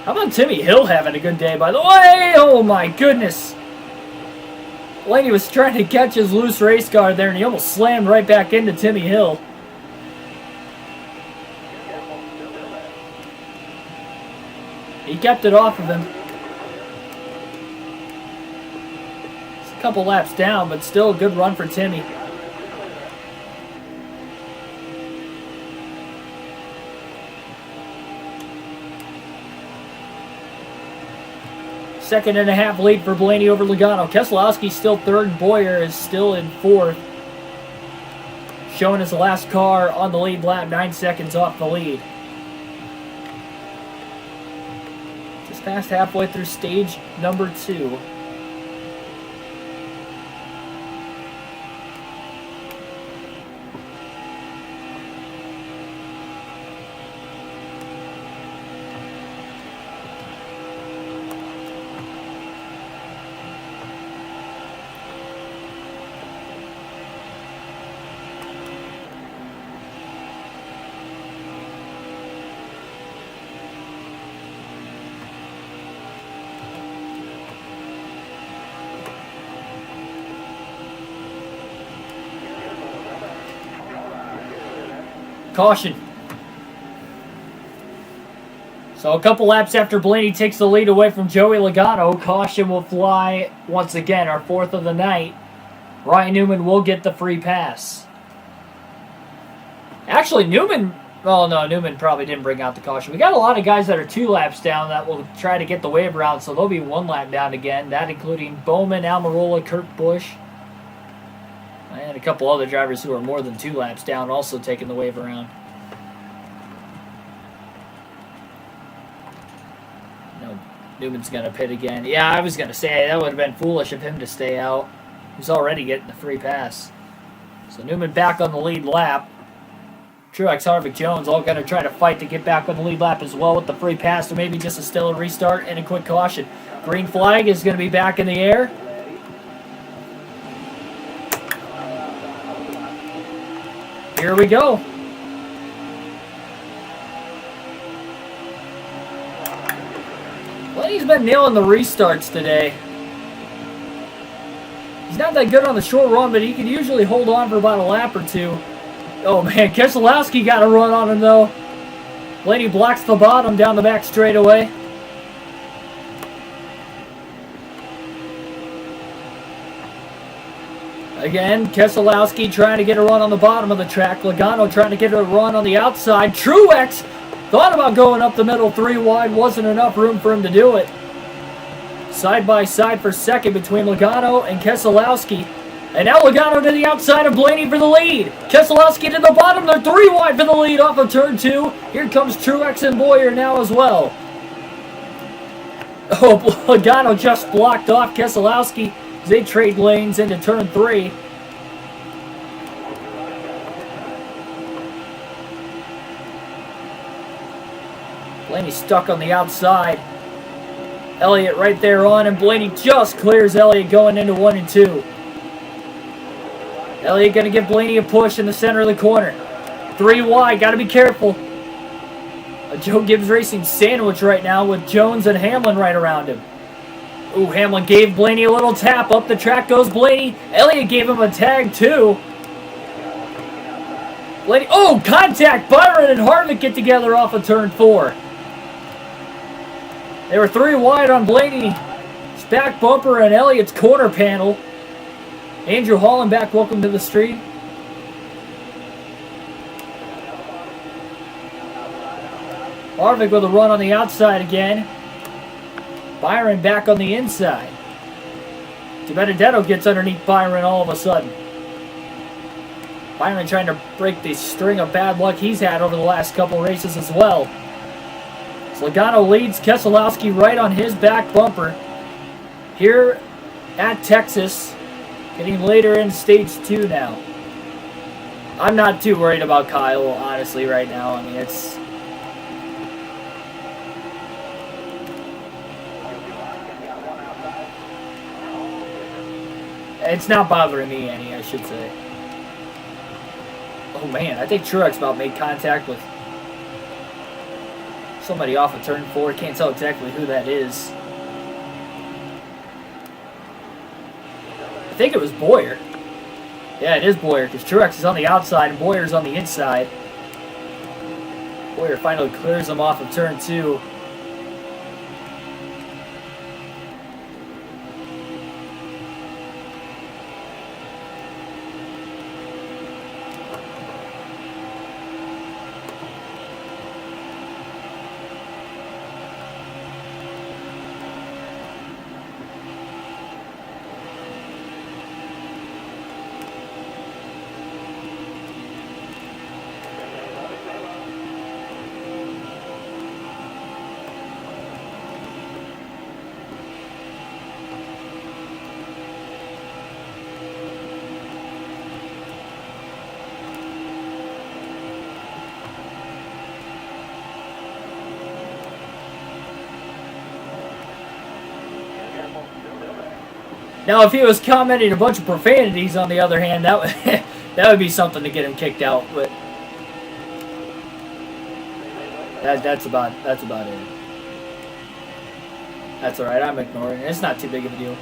S1: How about Timmy Hill having a good day, by the way? Oh my goodness. Blaney was trying to catch his loose race car there, and he almost slammed right back into Timmy Hill. He kept it off of him. It's a couple laps down, but still a good run for Timmy. Second and a half lead for Blaney over Logano. Keselowski's still third, and Boyer is still in fourth. Showing as the last car on the lead lap, 9 seconds off the lead. Just past halfway through stage number 2. Caution. So a couple laps after Blaney takes the lead away from Joey Logano, caution will fly once again, our 4th of the night. Ryan Newman will get the free pass. Actually, Newman probably didn't bring out the caution. We got a lot of guys that are 2 laps down that will try to get the waiver out, so they'll be 1 lap down again. That including Bowman, Almirola, Kurt Busch. And a couple other drivers who are more than 2 laps down also taking the wave around. No, Newman's going to pit again. Yeah, I was going to say that would have been foolish of him to stay out. He's already getting the free pass. So Newman back on the lead lap. Truex, Harvick, Jones all going to try to fight to get back on the lead lap as well with the free pass, or maybe just a still restart and a quick caution. Green flag is going to be back in the air. Here we go. Well, he's been nailing the restarts today. He's not that good on the short run, but he can usually hold on for about a lap or 2. Oh man, Keselowski got a run on him though. Blaney blocks the bottom down the back straightaway. Again, Keselowski trying to get a run on the bottom of the track. Logano trying to get a run on the outside. Truex thought about going up the middle 3 wide. Wasn't enough room for him to do it. Side by side for second between Logano and Keselowski. And now Logano to the outside of Blaney for the lead. Keselowski to the bottom. They're 3 wide for the lead off of turn 2. Here comes Truex and Boyer now as well. Oh, Logano just blocked off Keselowski. They trade lanes into turn 3. Blaney stuck on the outside. Elliott right there on him. Blaney just clears Elliott going into 1 and 2. Elliott going to give Blaney a push in the center of the corner. 3 wide. Got to be careful. A Joe Gibbs Racing sandwich right now with Jones and Hamlin right around him. Ooh, Hamlin gave Blaney a little tap. Up the track goes Blaney. Elliott gave him a tag, too. Blaney, oh, contact! Byron and Harvick get together off of turn 4. They were 3 wide on Blaney's back bumper and Elliott's corner panel. Andrew Hollenbach, welcome to the stream. Harvick with a run on the outside again. Byron back on the inside. DiBenedetto gets underneath Byron all of a sudden. Byron trying to break the string of bad luck he's had over the last couple races as well. So Logano leads Keselowski right on his back bumper. Here at Texas, getting later in stage 2 now. I'm not too worried about Kyle, honestly, right now. I mean, it's not bothering me any, I should say. Oh man, I think Truex about made contact with somebody off of turn 4. Can't tell exactly who that is. I think it was Boyer. Yeah, it is Boyer, because Truex is on the outside and Boyer's on the inside. Boyer finally clears him off of turn 2. Now, if he was commenting a bunch of profanities, on the other hand, that would that would be something to get him kicked out. But that's about it. That's all right. I'm ignoring it. It's not too big of a deal.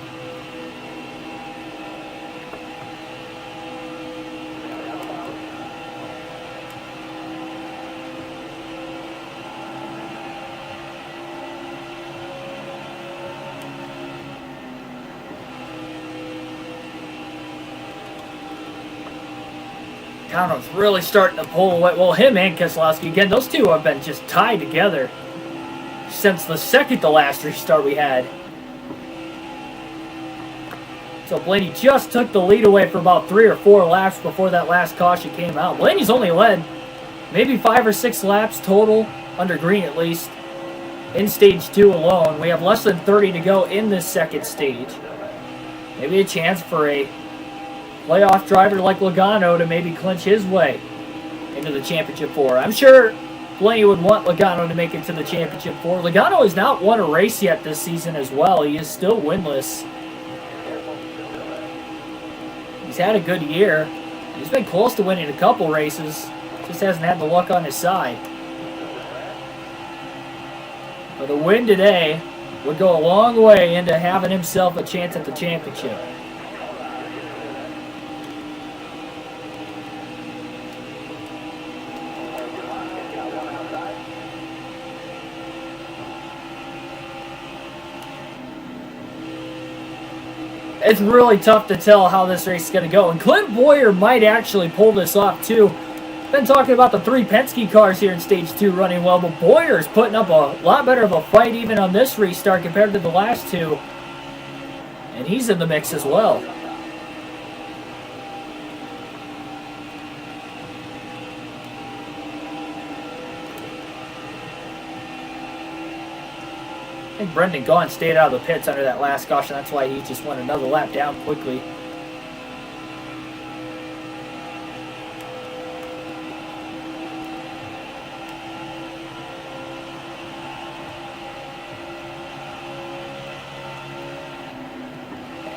S1: Connor's really starting to pull away. Well, him and Keselowski, again, those two have been just tied together since the second to last restart we had. So Blaney just took the lead away for about 3 or 4 laps before that last caution came out. Blaney's only led maybe 5 or 6 laps total, under green at least, in stage 2 alone. We have less than 30 to go in this second stage. Maybe a chance for a playoff driver like Logano to maybe clinch his way into the Championship 4. I'm sure Blaney would want Logano to make it to the Championship 4. Logano has not won a race yet this season as well. He is still winless. He's had a good year. He's been close to winning a couple races. Just hasn't had the luck on his side. But a win today would go a long way into having himself a chance at the championship. It's really tough to tell how this race is going to go. And Clint Boyer might actually pull this off, too. Been talking about the 3 Penske cars here in Stage 2 running well, but Boyer's putting up a lot better of a fight even on this restart compared to the last 2. And he's in the mix as well. I think Brendan Gaughan stayed out of the pits under that last caution. That's why he just went another lap down quickly.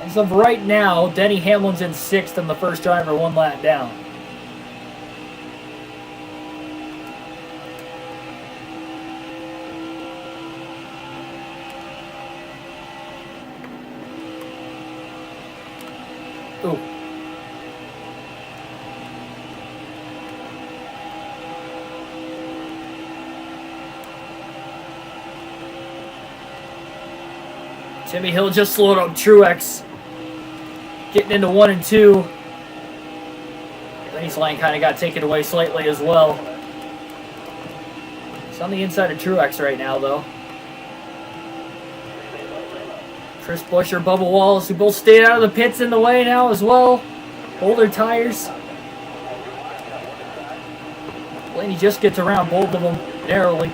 S1: As of right now, Denny Hamlin's in 6th and the first driver 1 lap down. Ooh. Timmy Hill just slowed up Truex, getting into 1 and 2. Finish line kind of got taken away slightly as well. It's on the inside of Truex right now, though. Chris Buescher, Bubba Wallace, who both stayed out of the pits in the way now as well. Hold their tires. Blaney just gets around both of them narrowly.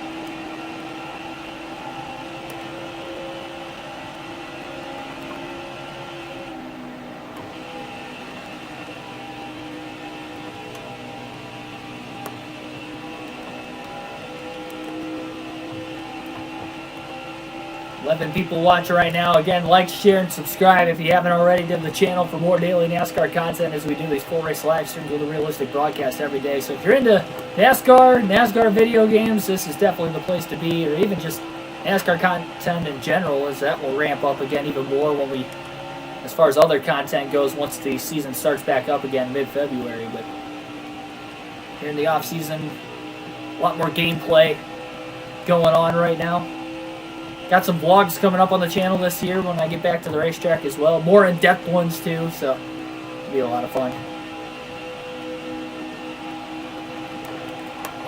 S1: People watching right now. Again, like, share, and subscribe if you haven't already to the channel for more daily NASCAR content as we do these full race live streams with a realistic broadcast every day. So if you're into NASCAR video games, this is definitely the place to be, or even just NASCAR content in general, as that will ramp up again even more when we, as far as other content goes, once the season starts back up again mid-February. But here in the off-season, a lot more gameplay going on right now. Got some vlogs coming up on the channel this year when I get back to the racetrack as well. More in-depth ones too, so it'll be a lot of fun.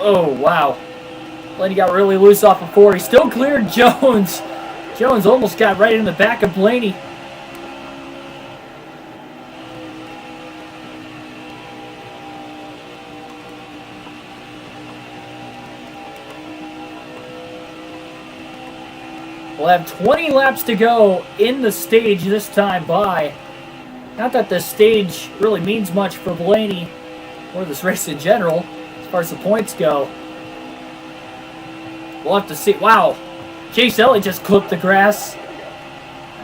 S1: Oh, wow. Blaney got really loose off of 4. He still cleared Jones. Jones almost got right in the back of Blaney. We'll have 20 laps to go in the stage this time by. Not that this stage really means much for Blaney or this race in general as far as the points go. We'll have to see. Wow. Chase Elliott just clipped the grass.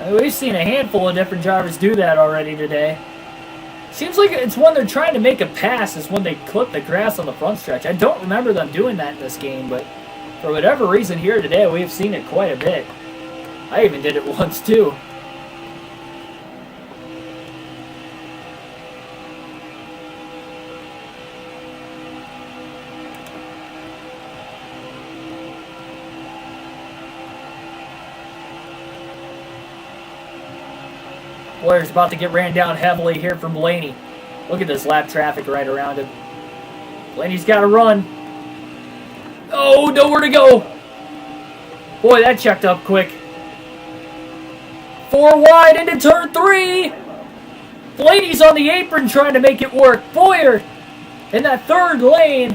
S1: We've seen a handful of different drivers do that already today. Seems like it's when they're trying to make a pass is when they clip the grass on the front stretch. I don't remember them doing that in this game, but for whatever reason here today, we've seen it quite a bit. I even did it once too. Boyer's about to get ran down heavily here from Blaney. Look at this lap traffic right around him. Blaney's got to run. Oh, nowhere to go. Boy, that checked up quick. 4 wide into turn 3. Blaney's on the apron trying to make it work. Boyer in that third lane.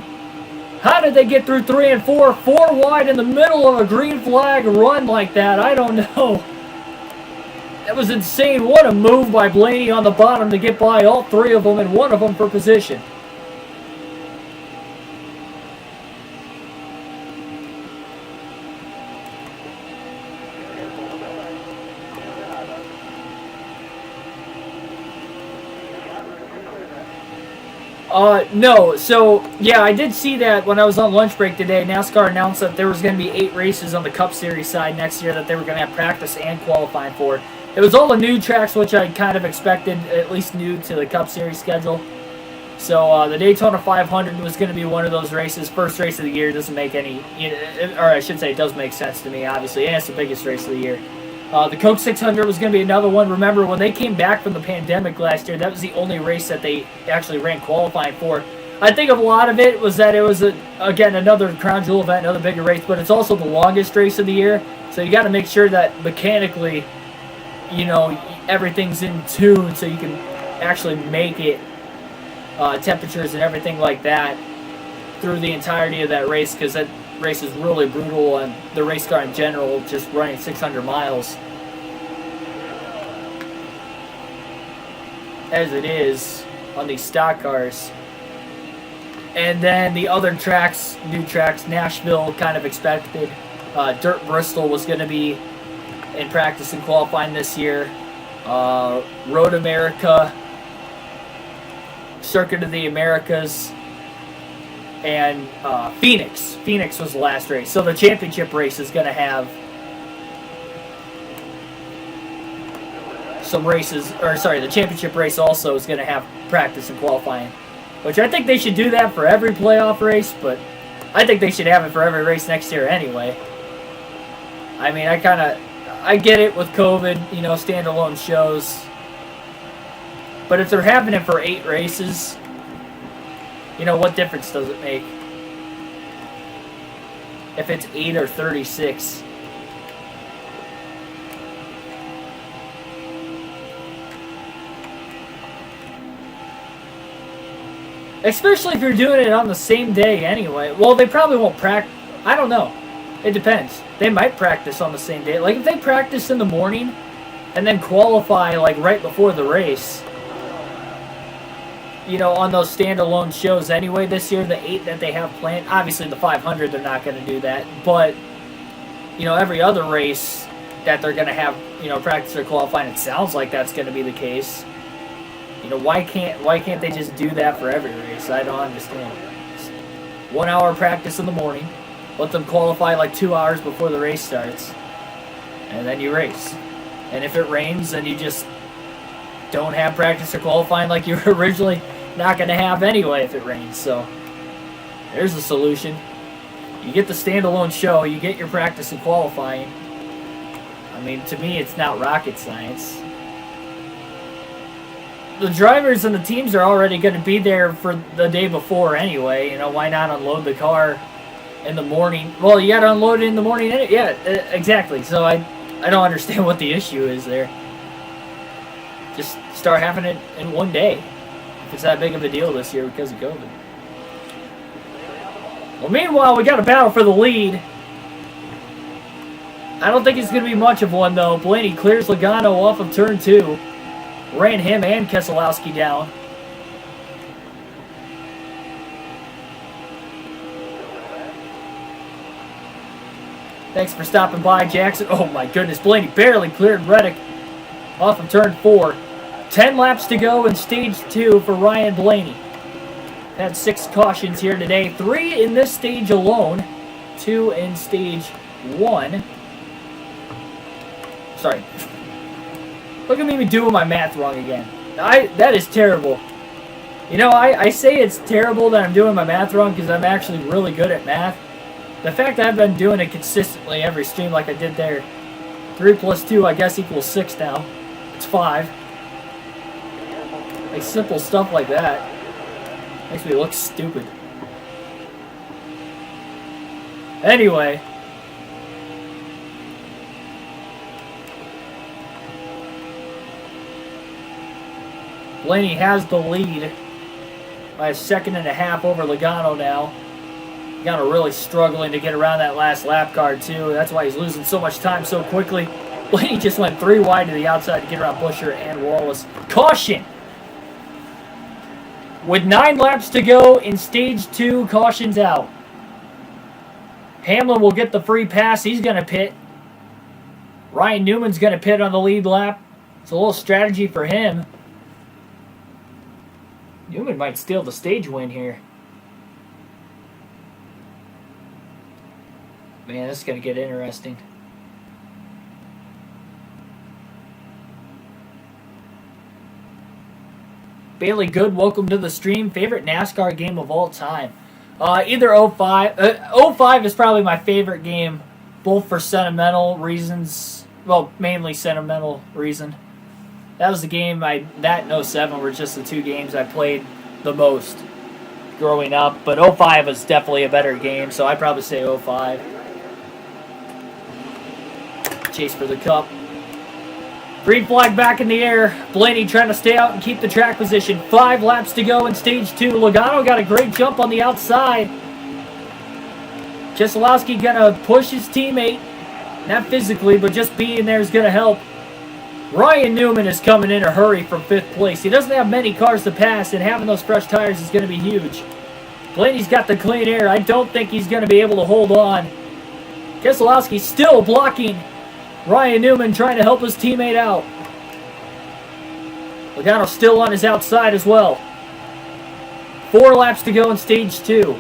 S1: How did they get through 3 and 4? 4 wide in the middle of a green flag run like that? I don't know. That was insane. What a move by Blaney on the bottom to get by all 3 of them and one of them for position. No. So, yeah, I did see that when I was on lunch break today. NASCAR announced that there was going to be 8 races on the Cup Series side next year that they were going to have practice and qualifying for. It was all the new tracks, which I kind of expected, at least new to the Cup Series schedule. So, the Daytona 500 was going to be one of those races. First race of the year doesn't make any, or I should say it does make sense to me, obviously, and it's the biggest race of the year. The Coke 600 was going to be another one. Remember, when they came back from the pandemic last year, that was the only race that they actually ran qualifying for. I think a lot of it was that it was, again, another crown jewel event, another bigger race, but it's also the longest race of the year. So you got to make sure that mechanically, everything's in tune so you can actually make it, temperatures and everything like that through the entirety of that race, because that race is really brutal, and the race car in general just running 600 miles as it is on these stock cars. And then the other tracks, new tracks, Nashville kind of expected. Dirt Bristol was going to be in practice and qualifying this year. Road America, Circuit of the Americas, and Phoenix. Phoenix was the last race. So the championship race is going to have some races, or sorry, the championship race also is going to have practice and qualifying, which I think they should do that for every playoff race, but I think they should have it for every race next year anyway. I mean, I get it with COVID, standalone shows, but if they're having it for 8 races, what difference does it make if it's 8 or 36? Especially if you're doing it on the same day anyway. Well, they probably won't practice. I don't know. It depends. They might practice on the same day. Like, if they practice in the morning and then qualify, like, right before the race, on those standalone shows anyway this year, the 8 that they have planned. Obviously, the 500, they're not going to do that. But, every other race that they're going to have, practice or qualifying, it sounds like that's going to be the case. Why can't they just do that for every race? I don't understand. 1 hour practice in the morning. Let them qualify like 2 hours before the race starts. And then you race. And if it rains, then you just don't have practice or qualifying like you were originally not going to have anyway if it rains. So there's a solution. You get the standalone show. You get your practice and qualifying. I mean, to me, it's not rocket science. The drivers and the teams are already going to be there for the day before anyway. Why not unload the car in the morning? Well, you got to unload it in the morning. Yeah, exactly. So I don't understand what the issue is there. Just start having it in one day if it's that big of a deal this year because of COVID. Well, meanwhile, we got a battle for the lead. I don't think it's going to be much of one, though. Blaney clears Logano off of turn 2. Ran him and Keselowski down. Thanks for stopping by, Jackson. Oh my goodness, Blaney barely cleared Reddick. off of turn 4. 10 laps to go in stage 2 for Ryan Blaney. Had 6 cautions here today. 3 in this stage alone. 2 in stage 1. Sorry. Look at me doing my math wrong again. That is terrible. You know, I say it's terrible that I'm doing my math wrong because I'm actually really good at math. The fact that I've been doing it consistently every stream like I did there. 3 plus 2, I guess, equals 6 now. It's 5. Like, simple stuff like that. Makes me look stupid. Anyway. Blaney has the lead by 1.5 seconds over Logano now. Logano really struggling to get around that last lap car too. That's why he's losing so much time so quickly. Blaney just went 3 wide to the outside to get around Busher and Wallace. Caution! With 9 laps to go in stage 2, caution's out. Hamlin will get the free pass. He's going to pit. Ryan Newman's going to pit on the lead lap. It's a little strategy for him. Newman might steal the stage win here. Man, this is going to get interesting. Bailey Good, welcome to the stream. Favorite NASCAR game of all time? Either 05. 05 is probably my favorite game, both for sentimental reasons. Well, mainly sentimental reason. That was the game that and 07 were just the 2 games I played the most growing up. But 05 was definitely a better game, so I'd probably say 05. Chase for the cup. Green flag back in the air. Blaney trying to stay out and keep the track position. 5 laps to go in stage 2. Logano got a great jump on the outside. Keselowski gonna push his teammate. Not physically, but just being there is gonna help. Ryan Newman is coming in a hurry from 5th place. He doesn't have many cars to pass, and having those fresh tires is gonna be huge. Blaney's got the clean air. I don't think he's gonna be able to hold on. Keselowski still blocking Ryan Newman, trying to help his teammate out. Logano still on his outside as well. 4 laps to go in stage 2.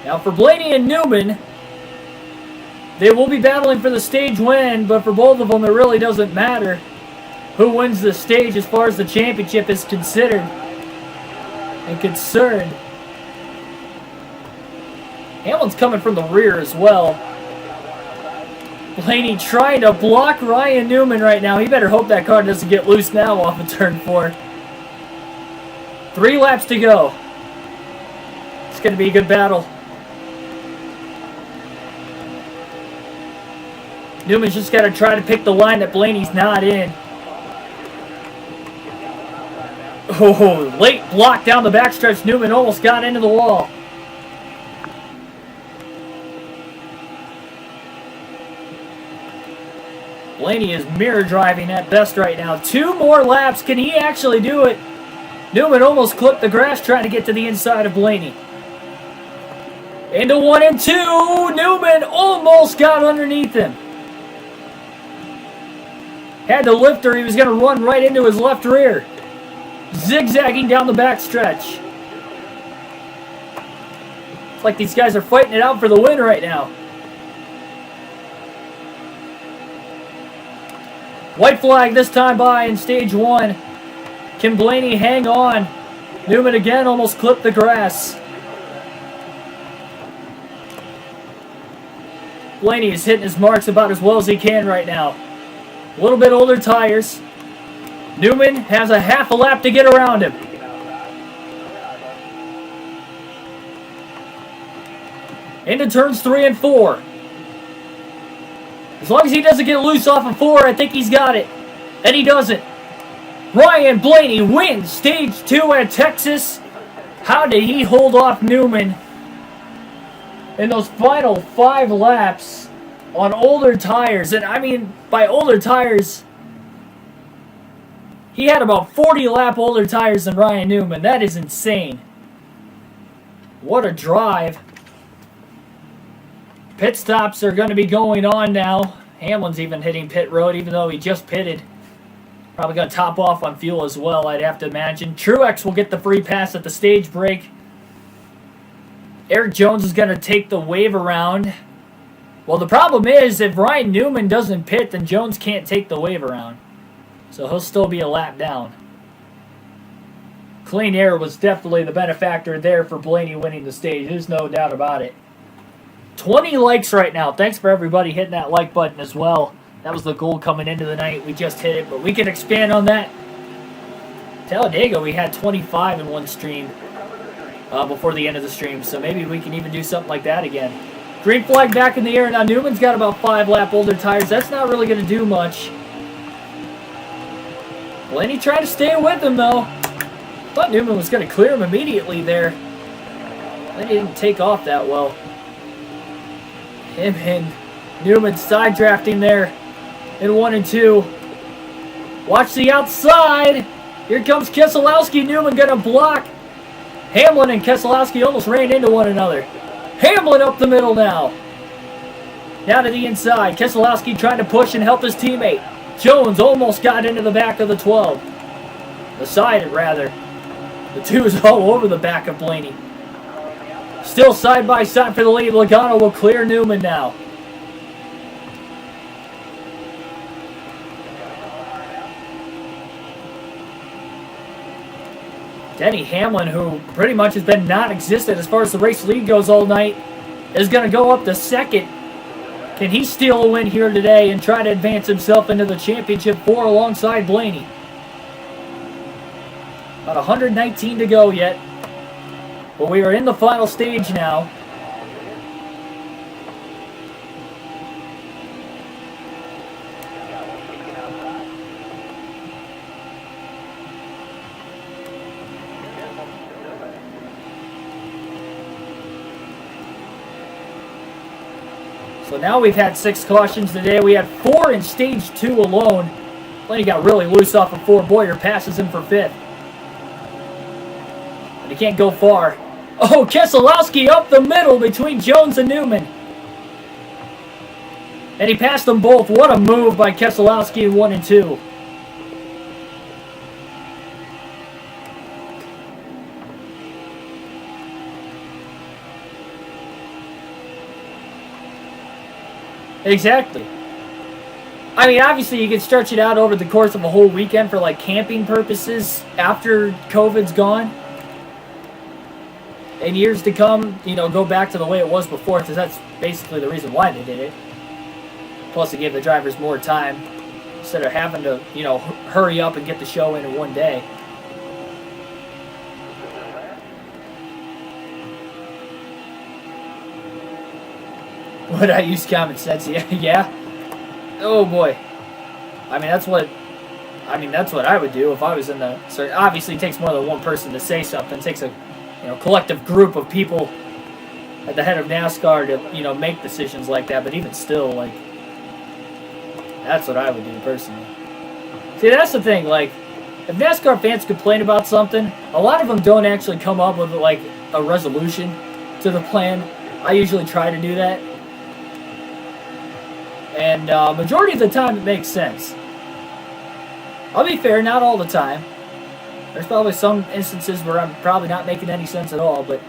S1: Now for Blaney and Newman, they will be battling for the stage win, but for both of them it really doesn't matter who wins the stage as far as the championship is considered and concerned. Hamlin's coming from the rear as well. Blaney trying to block Ryan Newman right now. He better hope that car doesn't get loose now off of turn 4. 3 laps to go. It's going to be a good battle. Newman's just got to try to pick the line that Blaney's not in. Oh, late block down the backstretch. Newman almost got into the wall. Blaney is mirror driving at best right now. 2 more laps. Can he actually do it? Newman almost clipped the grass trying to get to the inside of Blaney. Into 1 and 2. Newman almost got underneath him. Had to lift her. He was going to run right into his left rear. Zigzagging down the backstretch. It's like these guys are fighting it out for the win right now. White flag this time by in stage 1. Can Blaney hang on? Newman again almost clipped the grass. Blaney is hitting his marks about as well as he can right now. A little bit older tires. Newman has a half a lap to get around him. Into turns 3 and 4. As long as he doesn't get loose off of 4, I think he's got it. And he doesn't. Ryan Blaney wins stage 2 at Texas. How did he hold off Newman in those final 5 laps on older tires? And I mean, by older tires, he had about 40 lap older tires than Ryan Newman. That is insane. What a drive. Pit stops are going to be going on now. Hamlin's even hitting pit road, even though he just pitted. Probably going to top off on fuel as well, I'd have to imagine. Truex will get the free pass at the stage break. Eric Jones is going to take the wave around. Well, the problem is, if Ryan Newman doesn't pit, then Jones can't take the wave around. So he'll still be a lap down. Clean air was definitely the benefactor there for Blaney winning the stage. There's no doubt about it. 20 likes right now. Thanks for everybody hitting that like button as well. That was the goal coming into the night. We just hit it, but we can expand on that. Talladega, we had 25 in one stream before the end of the stream, so maybe we can even do something like that again. Green flag back in the air. Now Newman's got about 5 lap older tires. That's not really going to do much. Blaney trying to stay with him, though. Thought Newman was going to clear him immediately there. Blaney didn't take off that well. Him and Newman side drafting there in 1 and 2. Watch the outside. Here comes Keselowski. Newman going to block. Hamlin and Keselowski almost ran into one another. Hamlin up the middle now. Down to the inside. Keselowski trying to push and help his teammate. Jones almost got into the back of the 12. The side, rather. The 2 is all over the back of Blaney. Still side by side for the lead. Logano will clear Newman now. Denny Hamlin, who pretty much has been non-existent as far as the race lead goes all night, is going to go up to second. Can he steal a win here today and try to advance himself into the championship 4 alongside Blaney? About 119 to go yet. But we are in the final stage now. So now we've had 6 cautions today. We had 4 in stage 2 alone. Blaney got really loose off of 4. Boyer passes him for 5th. But he can't go far. Oh, Keselowski up the middle between Jones and Newman. And he passed them both. What a move by Keselowski in 1 and 2. Exactly. I mean, obviously you can stretch it out over the course of a whole weekend for like camping purposes after COVID's gone. In years to come, you know, go back to the way it was before, because that's basically the reason why they did it. Plus, it gave the drivers more time instead of having to, you know, hurry up and get the show in one day. Would I use common sense? Yeah. Oh boy. I mean, that's what I would do if I was in the. So obviously, it takes more than one person to say something. It takes a, you know, collective group of people at the head of NASCAR to, you know, make decisions like that. But even still, like, that's what I would do personally. See, that's the thing. Like, if NASCAR fans complain about something, a lot of them don't actually come up with like a resolution to the plan. I usually try to do that. And majority of the time, it makes sense. I'll be fair, not all the time. There's probably some instances where I'm probably not making any sense at all, but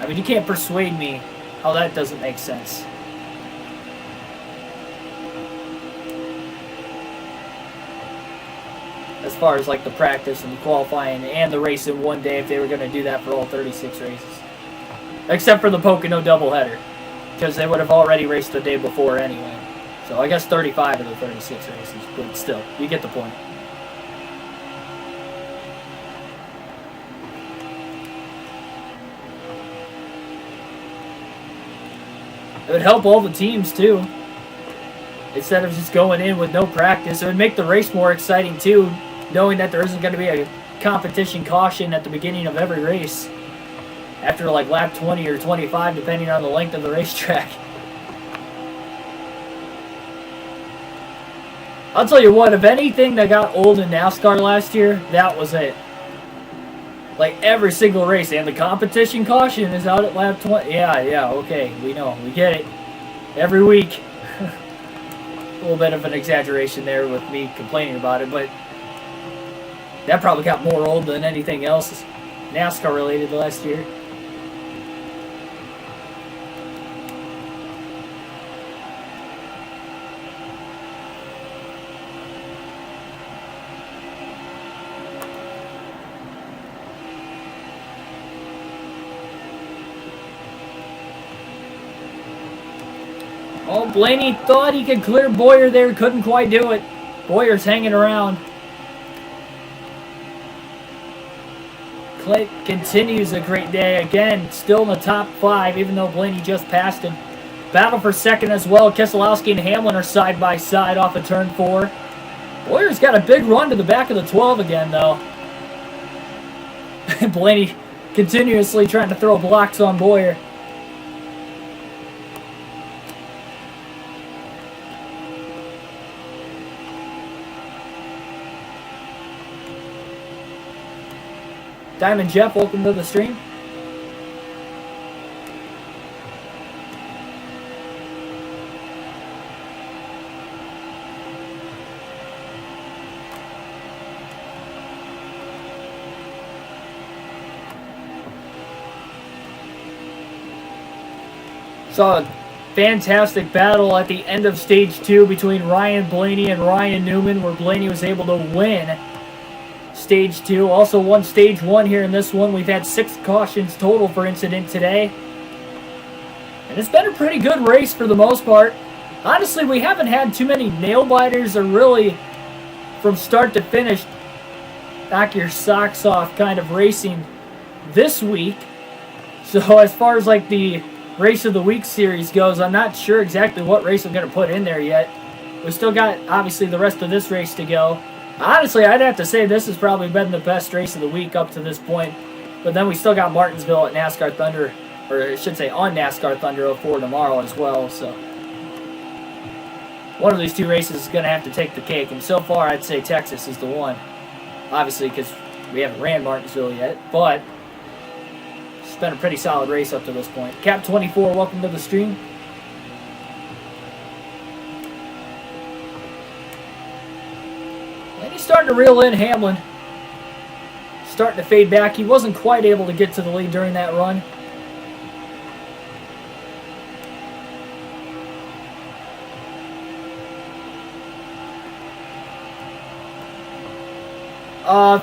S1: I mean, you can't persuade me how that doesn't make sense. As far as like the practice and the qualifying and the race in one day, if they were going to do that for all 36 races. Except for the Pocono doubleheader, because they would have already raced the day before anyway. So I guess 35 of the 36 races, but still, you get the point. It would help all the teams too. Instead of just going in with no practice, it would make the race more exciting too, knowing that there isn't going to be a competition caution at the beginning of every race. After like lap 20 or 25, depending on the length of the racetrack. I'll tell you what, if anything that got old in NASCAR last year, that was it. Like every single race, and the competition caution is out at lap 20. Yeah, okay, we know, we get it. every week. A little bit of an exaggeration there with me complaining about it, but that probably got more old than anything else NASCAR related last year. Oh, Blaney thought he could clear Boyer there, couldn't quite do it. Boyer's hanging around. Clint continues a great day. Again, still in the top 5, even though Blaney just passed him. Battle for second as well. Keselowski and Hamlin are side by side off of turn 4. Boyer's got a big run to the back of the 12 again, though. Blaney continuously trying to throw blocks on Boyer. Diamond Jeff, welcome to the stream. Saw a fantastic battle at the end of stage 2 between Ryan Blaney and Ryan Newman, where Blaney was able to win stage 2. Also won stage 1 here in this one. We've had 6 cautions total for incident today. And it's been a pretty good race for the most part. Honestly, we haven't had too many nail biters or really from start to finish knock your socks off kind of racing this week. So as far as like the Race of the Week series goes, I'm not sure exactly what race I'm going to put in there yet. We still got, obviously, the rest of this race to go. Honestly, I'd have to say this has probably been the best race of the week up to this point. But then we still got Martinsville at NASCAR Thunder, or I should say on NASCAR Thunder 04 tomorrow as well. So one of these 2 races is going to have to take the cake. And so far, I'd say Texas is the one. Obviously, because we haven't ran Martinsville yet. But it's been a pretty solid race up to this point. Cap24, welcome to the stream. And he's starting to reel in Hamlin. Starting to fade back. He wasn't quite able to get to the lead during that run.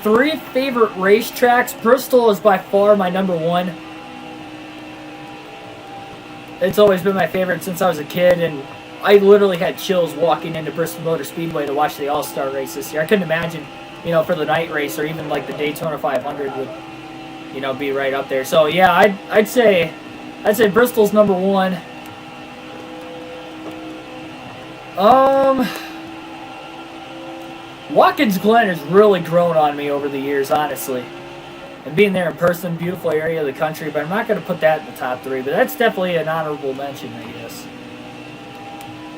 S1: Three favorite racetracks. Bristol is by far my number 1. It's always been my favorite since I was a kid, and I literally had chills walking into Bristol Motor Speedway to watch the All-Star race this year. I couldn't imagine, for the night race or even like the Daytona 500 would, be right up there. So yeah, I'd say Bristol's number 1. Watkins Glen has really grown on me over the years, honestly. And being there in person, beautiful area of the country, but I'm not going to put that in the top 3, but that's definitely an honorable mention, I guess.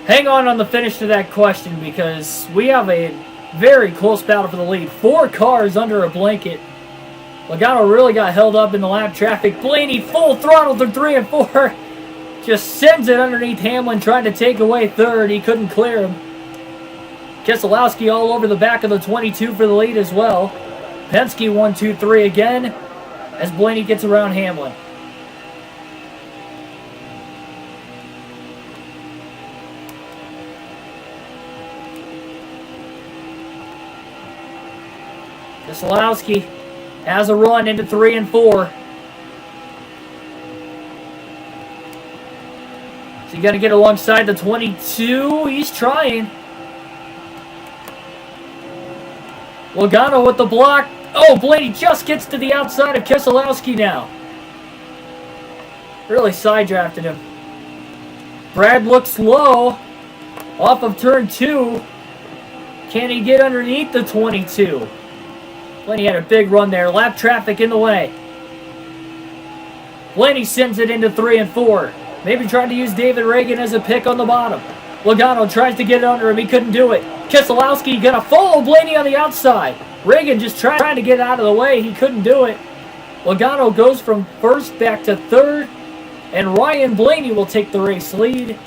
S1: Hang on the finish to that question, because we have a very close battle for the lead. 4 cars under a blanket. Logano really got held up in the lap traffic. Blaney full throttle through 3 and 4. Just sends it underneath Hamlin, trying to take away 3rd. He couldn't clear him. Keselowski all over the back of the 22 for the lead as well. Penske 1, 2, 3 again as Blaney gets around Hamlin. Keselowski has a run into 3 and 4. Is he going to get alongside the 22? He's trying. Logano with the block. Oh, Blaney just gets to the outside of Keselowski now. Really side-drafted him. Brad looks low. Off of turn 2. Can he get underneath the 22? Blaney had a big run there. Lap traffic in the way. Blaney sends it into 3 and 4. Maybe trying to use David Reagan as a pick on the bottom. Logano tries to get it under him. He couldn't do it. Keselowski gonna follow Blaney on the outside. Reagan just trying to get out of the way. He couldn't do it. Logano goes from 1st back to 3rd. And Ryan Blaney will take the race lead.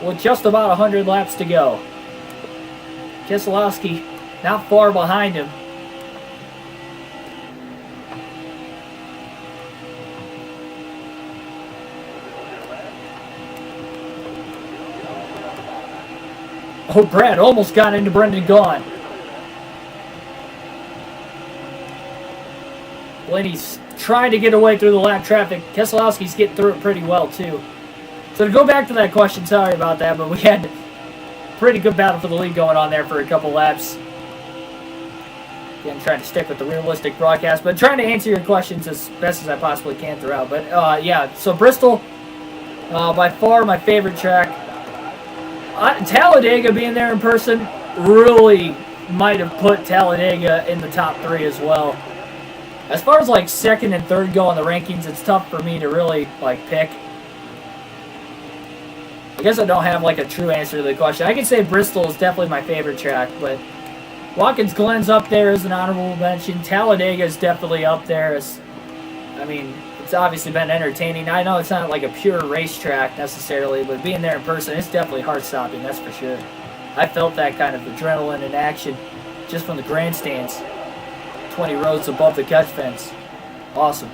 S1: with just about 100 laps to go. Keselowski not far behind him. Oh, Brad almost got into Brendan Gaughan. Blaney's trying to get away through the lap traffic. Keselowski's getting through it pretty well, too. So to go back to that question, sorry about that, but we had a pretty good battle for the lead going on there for a couple laps. Again, trying to stick with the realistic broadcast, but trying to answer your questions as best as I possibly can throughout. But, yeah, so Bristol, by far my favorite track. Talladega being there in person really might have put Talladega in the top 3 as well. As far as like second and third go on the rankings, it's tough for me to really like pick. I guess I don't have like a true answer to the question. I can say Bristol is definitely my favorite track, but Watkins Glen's up there as an honorable mention. Talladega is definitely up there as, I mean, it's obviously been entertaining. I know it's not like a pure racetrack necessarily, but being there in person, it's definitely heart-stopping, that's for sure. I felt that kind of adrenaline in action just from the grandstands. 20 rows above the catch fence. Awesome.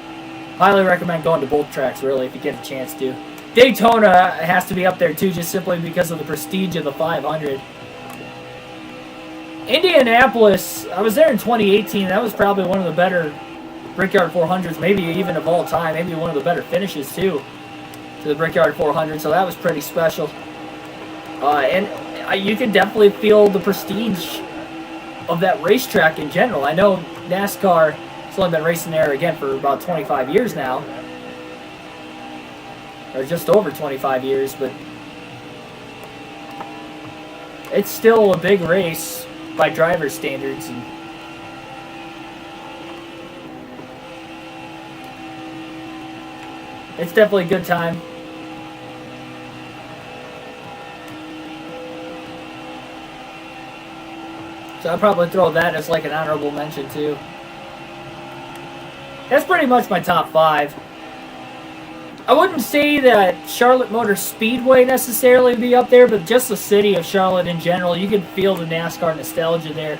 S1: Highly recommend going to both tracks, really, if you get a chance to. Daytona has to be up there, too, just simply because of the prestige of the 500. Indianapolis, I was there in 2018. That was probably one of the better Brickyard 400s, maybe even of all time. Maybe one of the better finishes, too, to the Brickyard 400. So that was pretty special. And you can definitely feel the prestige of that racetrack in general. I know NASCAR has only been racing there, again, for about 25 years now. Or just over 25 years, but it's still a big race by driver standards. And it's definitely a good time. So I'll probably throw that as like an honorable mention too. That's pretty much my top 5. I wouldn't say that Charlotte Motor Speedway necessarily would be up there, but just the city of Charlotte in general, you can feel the NASCAR nostalgia there.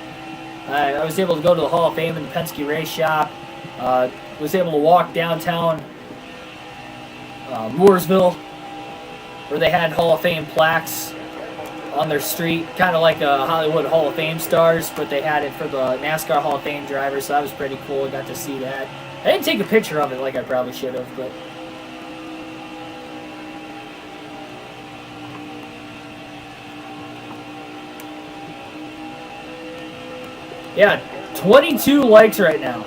S1: I was able to go to the Hall of Fame in the Penske Race Shop. Was able to walk downtown Mooresville, where they had Hall of Fame plaques on their street, kind of like a Hollywood Hall of Fame stars, but they had it for the NASCAR Hall of Fame drivers, so that was pretty cool. I got to see that. I didn't take a picture of it like I probably should have, but yeah, 22 likes right now.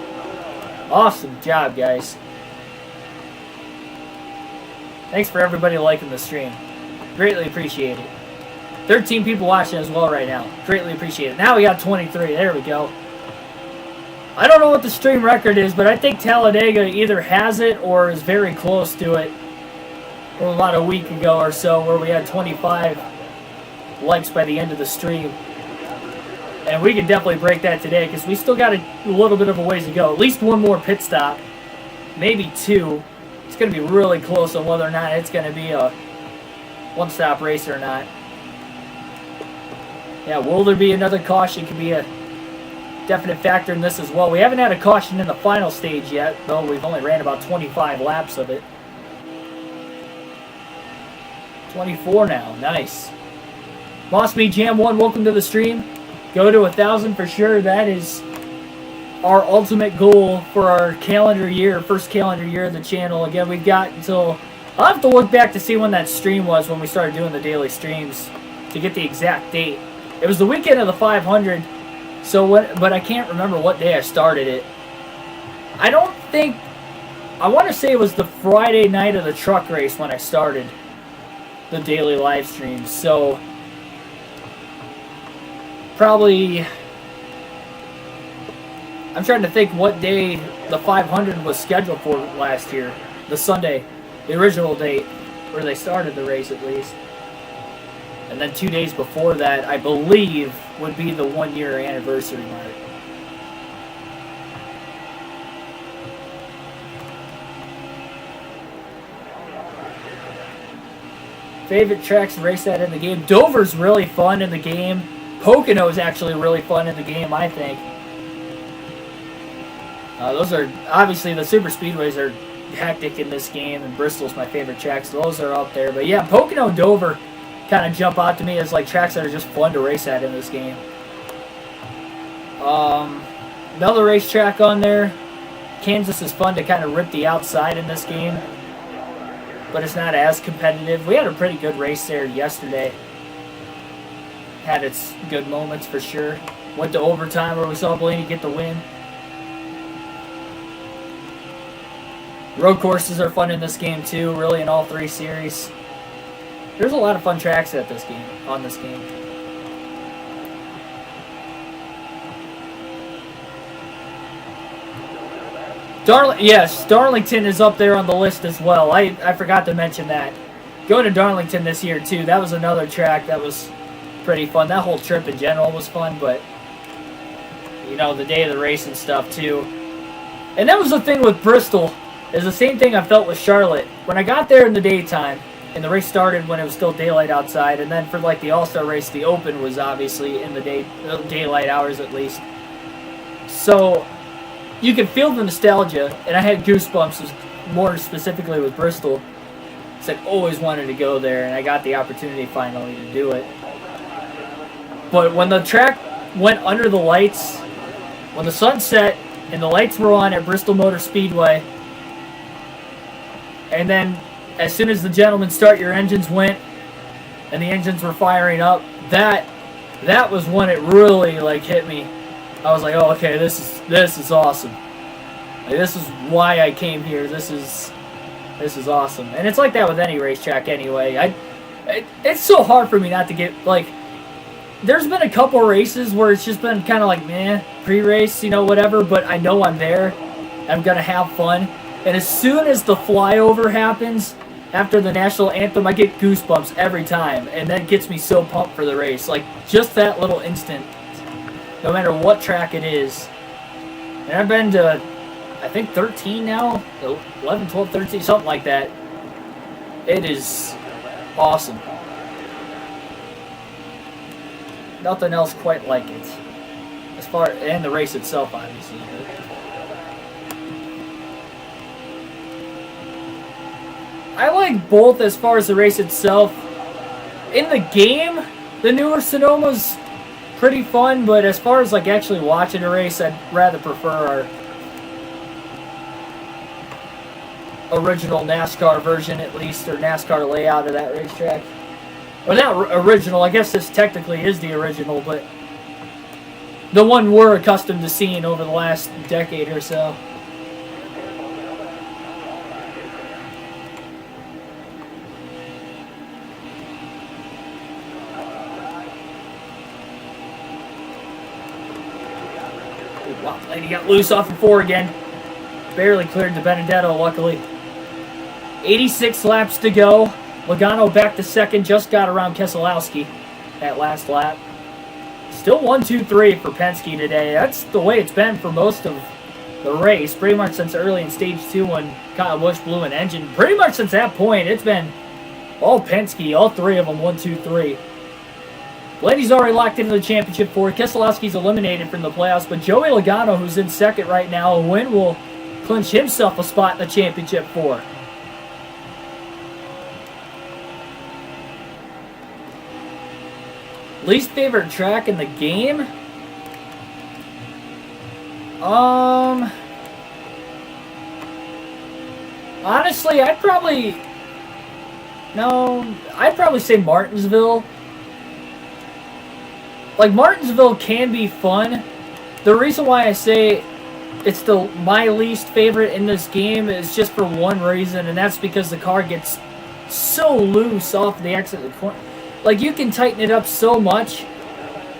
S1: Awesome job, guys. Thanks for everybody liking the stream. Greatly appreciate it. 13 people watching as well right now. Greatly appreciate it. Now we got 23. There we go. I don't know what the stream record is, but I think Talladega either has it or is very close to it from about a week ago or so, where we had 25 likes by the end of the stream. And we can definitely break that today because we still got a little bit of a ways to go. At least one more pit stop. Maybe 2. It's going to be really close on whether or not it's going to be a one-stop race or not. Yeah, will there be another caution? Could be a definite factor in this as well. We haven't had a caution in the final stage yet, though we've only ran about 25 laps of it. 24 now. Nice. Boss Me Jam 1, welcome to the stream. Go to 1,000 for sure. That is our ultimate goal for our calendar year, first calendar year of the channel. Again, we've got until... I'll have to look back to see when that stream was, when we started doing the daily streams, to get the exact date. It was the weekend of the 500, but I can't remember what day I started it. I don't think... I want to say it was the Friday night of the truck race when I started the daily live streams, so... Probably, I'm trying to think what day the 500 was scheduled for last year. The Sunday, the original date, where they started the race at least. And then 2 days before that, I believe, would be the 1-year anniversary mark. Favorite tracks to race at in the game. Dover's really fun in the game. Pocono is actually really fun in the game, I think. Those are, obviously, the super speedways are hectic in this game, and Bristol's my favorite track, so those are up there. But yeah, Pocono and Dover kind of jump out to me as like tracks that are just fun to race at in this game. Another racetrack on there. Kansas is fun to kind of rip the outside in this game, but it's not as competitive. We had a pretty good race there yesterday. Had its good moments for sure. Went to overtime where we saw Blaney get the win. Road courses are fun in this game too, really in all three series. There's a lot of fun tracks at this game, on this game. Yes, Darlington is up there on the list as well. I forgot to mention that. Going to Darlington this year too, that was another track that was pretty fun. That whole trip in general was fun, but you know, the day of the race and stuff too. And that was the thing with Bristol, is the same thing I felt with Charlotte. When I got there in the daytime, and the race started when it was still daylight outside, and then for like the All-Star race, the Open was obviously in the daylight hours at least. So you can feel the nostalgia, and I had goosebumps more specifically with Bristol. So I always wanted to go there, and I got the opportunity finally to do it. But when the track went under the lights, when the sun set and the lights were on at Bristol Motor Speedway, and then as soon as the gentlemen start your engines went and the engines were firing up, that was when it really like hit me. I was like, oh, okay, this is awesome. Like, this is why I came here. This is awesome. And it's like that with any racetrack anyway. It's so hard for me not to get, like, there's been a couple races where it's just been kind of like, meh, pre-race, you know, whatever, but I know I'm there. I'm going to have fun. And as soon as the flyover happens after the national anthem, I get goosebumps every time. And that gets me so pumped for the race. Like, just that little instant, no matter what track it is. And I've been to, I think, 13 now? 11, 12, 13, something like that. It is awesome. Nothing else quite like it. And the race itself, obviously. I like both as far as the race itself. In the game, the newer Sonoma's pretty fun, but as far as like actually watching a race, I'd rather prefer our original NASCAR version, at least, or NASCAR layout of that racetrack. Well, not original, I guess this technically is the original, but the one we're accustomed to seeing over the last decade or so. Wow, Lady got loose off of 4 again. Barely cleared to Benedetto, luckily. 86 laps to go. Logano back to second, just got around Keselowski that last lap. Still 1, 2, 3 for Penske today. That's the way it's been for most of the race, pretty much since early in Stage 2 when Kyle Busch blew an engine. Pretty much since that point, it's been all Penske, all 3 of them, 1, 2, 3. Blaney's already locked into the championship 4. Keselowski's eliminated from the playoffs, but Joey Logano, who's in second right now, a win will clinch himself a spot in the championship 4. Least favorite track in the game? Honestly, I'd probably say Martinsville. Like, Martinsville can be fun. The reason why I say it's my least favorite in this game is just for one reason, and that's because the car gets so loose off the exit of the corner. Like, you can tighten it up so much,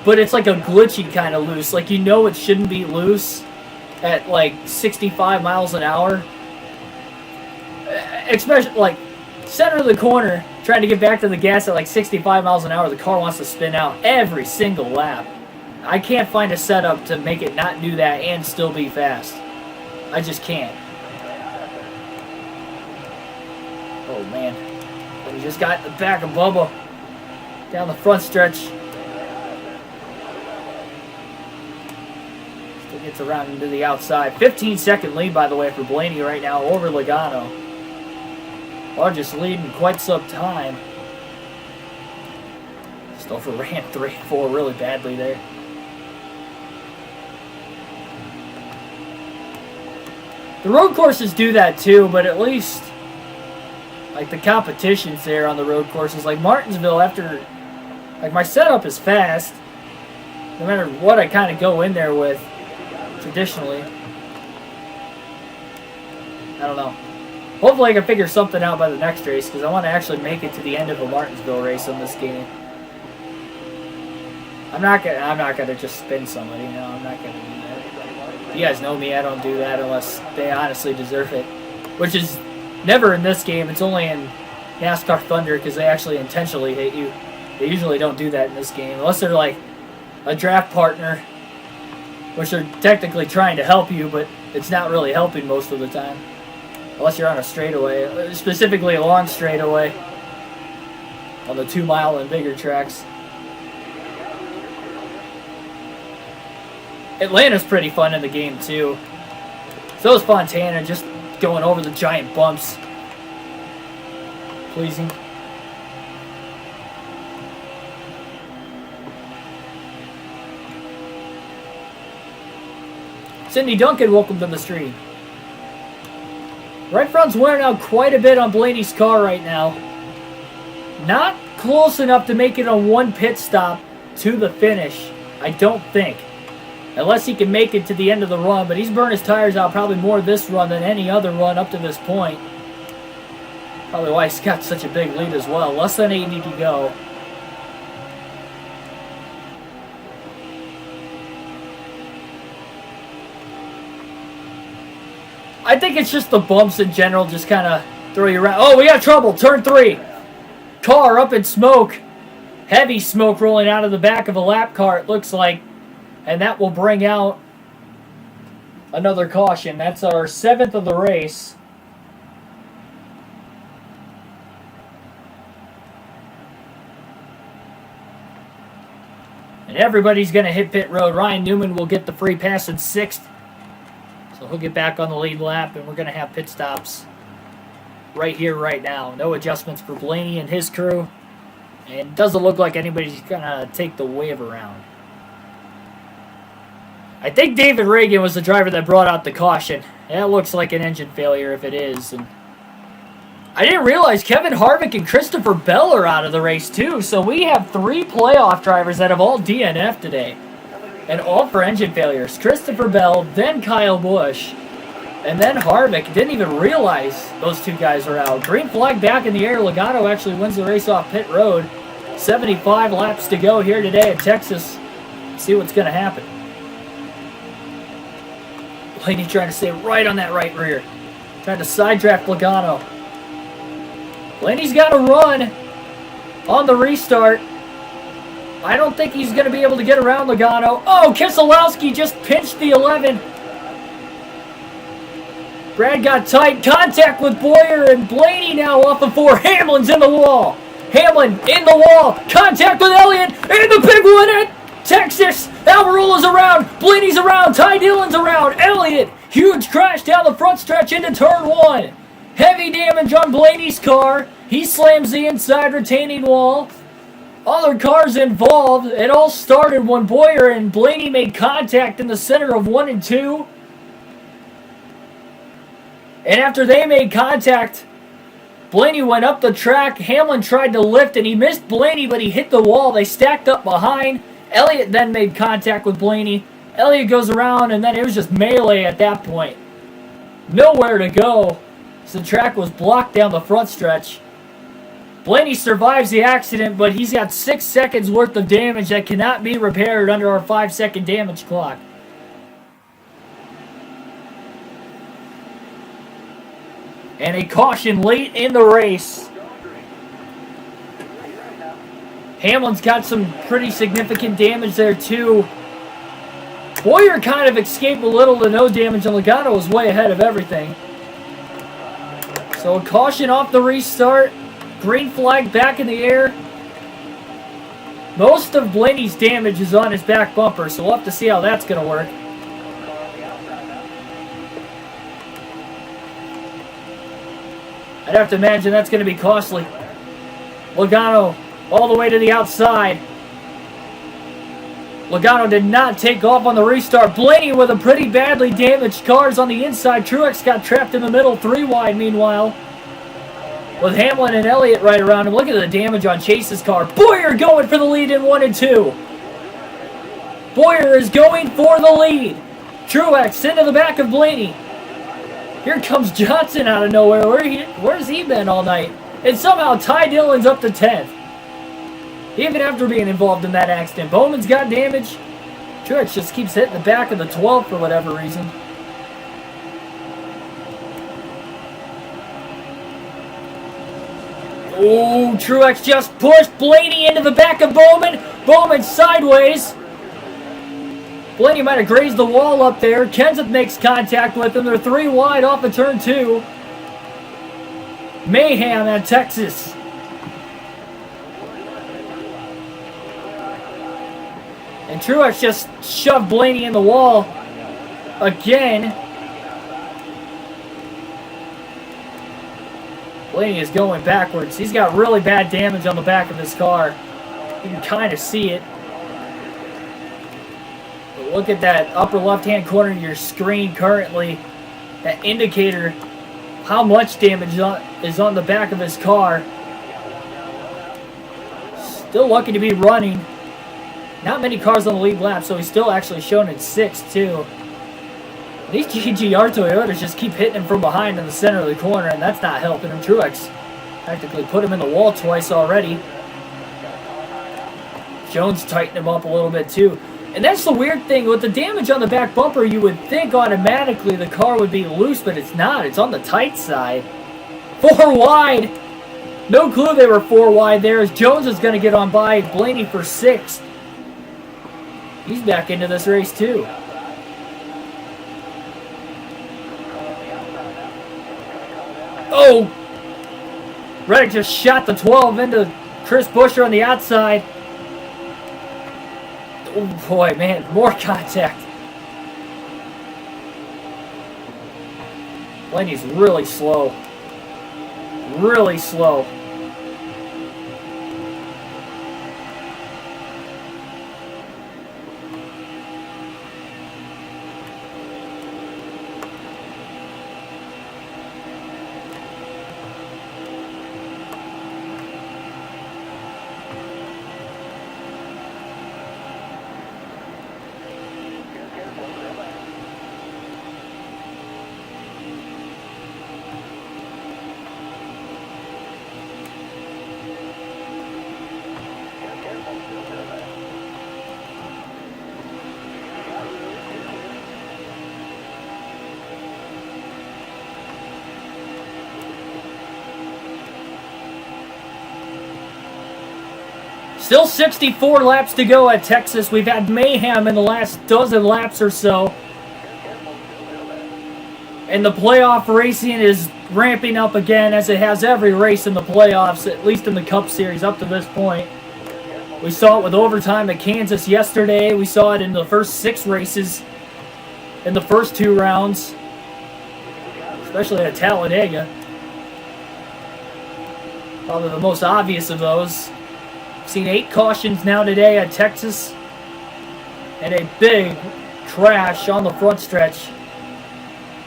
S1: but it's like a glitchy kind of loose. Like, you know it shouldn't be loose at, like, 65 miles an hour. Especially, like, center of the corner, trying to get back to the gas at, like, 65 miles an hour, the car wants to spin out every single lap. I can't find a setup to make it not do that and still be fast. I just can't. Oh, man. And he just got in the back of Bubba down the front stretch. Still gets around into the outside. 15-second lead, by the way, for Blaney right now over Logano. Largest lead in quite some time. Still overran 3-4 really badly there. The road courses do that too, but at least like the competition's there on the road courses. Like Martinsville, after like my setup is fast, no matter what I kind of go in there with traditionally. I don't know. Hopefully I can figure something out by the next race because I want to actually make it to the end of a Martinsville race in this game. I'm not gonna just spin somebody, you know. I'm not gonna do that. You guys know me, I don't do that unless they honestly deserve it. Which is never in this game. It's only in NASCAR Thunder because they actually intentionally hate you. They usually don't do that in this game. Unless they're like a draft partner, which they're technically trying to help you, but it's not really helping most of the time. Unless you're on a straightaway, specifically a long straightaway on the 2 mile and bigger tracks. Atlanta's pretty fun in the game too. So is Fontana, just going over the giant bumps. Pleasing. Cindy Duncan, welcome to the stream. Right front's wearing out quite a bit on Blaney's car right now. Not close enough to make it a one pit stop to the finish, I don't think. Unless he can make it to the end of the run, but he's burned his tires out probably more this run than any other run up to this point. Probably why he's got such a big lead as well. Less than 80 to go. I think it's just the bumps in general just kind of throw you around. Oh, we got trouble. Turn 3. Car up in smoke. Heavy smoke rolling out of the back of a lap car, it looks like. And that will bring out another caution. That's our 7th of the race. And everybody's going to hit pit road. Ryan Newman will get the free pass in 6th. So he'll get back on the lead lap, and we're going to have pit stops right here, right now. No adjustments for Blaney and his crew. And it doesn't look like anybody's going to take the wave around. I think David Reagan was the driver that brought out the caution. That looks like an engine failure if it is. And I didn't realize Kevin Harvick and Christopher Bell are out of the race too. So we have 3 playoff drivers that have all DNF'd today. And all for engine failures. Christopher Bell, then Kyle Busch, and then Harvick. Didn't even realize those 2 guys were out. Green flag back in the air. Logano actually wins the race off pit road. 75 laps to go here today at Texas. Let's see what's going to happen. Blaney trying to stay right on that right rear. Trying to side draft Logano. Blaney's got to run on the restart. I don't think he's going to be able to get around Logano. Oh, Keselowski just pinched the 11. Brad got tight. Contact with Boyer, and Blaney now off of 4. Hamlin's in the wall. Hamlin in the wall. Contact with Elliott. And the big one at Texas. Alvarola's around. Blaney's around. Ty Dillon's around. Elliott. Huge crash down the front stretch into turn 1. Heavy damage on Blaney's car. He slams the inside retaining wall. Other cars involved. It all started when Boyer and Blaney made contact in the center of 1 and 2. And after they made contact, Blaney went up the track. Hamlin tried to lift and he missed Blaney, but he hit the wall. They stacked up behind. Elliott then made contact with Blaney. Elliott goes around, and then it was just melee at that point. Nowhere to go. So the track was blocked down the front stretch. Blaney survives the accident, but he's got 6 seconds worth of damage that cannot be repaired under our 5-second damage clock. And a caution late in the race. Hamlin's got some pretty significant damage there too. Boyer kind of escaped with little to no damage, and Logano was way ahead of everything. So a caution off the restart. Green flag back in the air. Most of Blaney's damage is on his back bumper, so we'll have to see how that's going to work. I'd have to imagine that's going to be costly. Logano all the way to the outside. Logano did not take off on the restart. Blaney with a pretty badly damaged cars on the inside. Truex got trapped in the middle, 3 wide meanwhile. With Hamlin and Elliott right around him. Look at the damage on Chase's car. Boyer going for the lead in 1 and 2. Boyer is going for the lead. Truex into the back of Blaney. Here comes Johnson out of nowhere. Where's he been all night? And somehow Ty Dillon's up to 10th. Even after being involved in that accident. Bowman's got damage. Truex just keeps hitting the back of the 12 for whatever reason. Oh, Truex just pushed Blaney into the back of Bowman. Bowman sideways. Blaney might have grazed the wall up there. Kenseth makes contact with him. They're 3 wide off of turn 2. Mayhem at Texas. And Truex just shoved Blaney in the wall again. Blaney is going backwards. He's got really bad damage on the back of his car. You can kind of see it. But look at that upper left-hand corner of your screen currently. That indicator how much damage is on the back of his car. Still lucky to be running. Not many cars on the lead lap, so he's still actually shown in 6th, too. These GGR Toyotas just keep hitting him from behind in the center of the corner, and that's not helping him. Truex practically put him in the wall twice already. Jones tightened him up a little bit, too. And that's the weird thing. With the damage on the back bumper, you would think automatically the car would be loose, but it's not. It's on the tight side. 4 wide. No clue they were 4 wide there, as Jones is going to get on by Blaney for 6th. He's back into this race, too. Oh! Reddick just shot the 12 into Chris Buescher on the outside. Oh boy, man, more contact. Blaney's really slow. Really slow. Still 64 laps to go at Texas. We've had mayhem in the last dozen laps or so. And the playoff racing is ramping up again, as it has every race in the playoffs, at least in the Cup Series up to this point. We saw it with overtime at Kansas yesterday. We saw it in the first 6 races in the first 2 rounds, especially at Talladega. Probably the most obvious of those. Seen 8 cautions now today at Texas, and a big crash on the front stretch.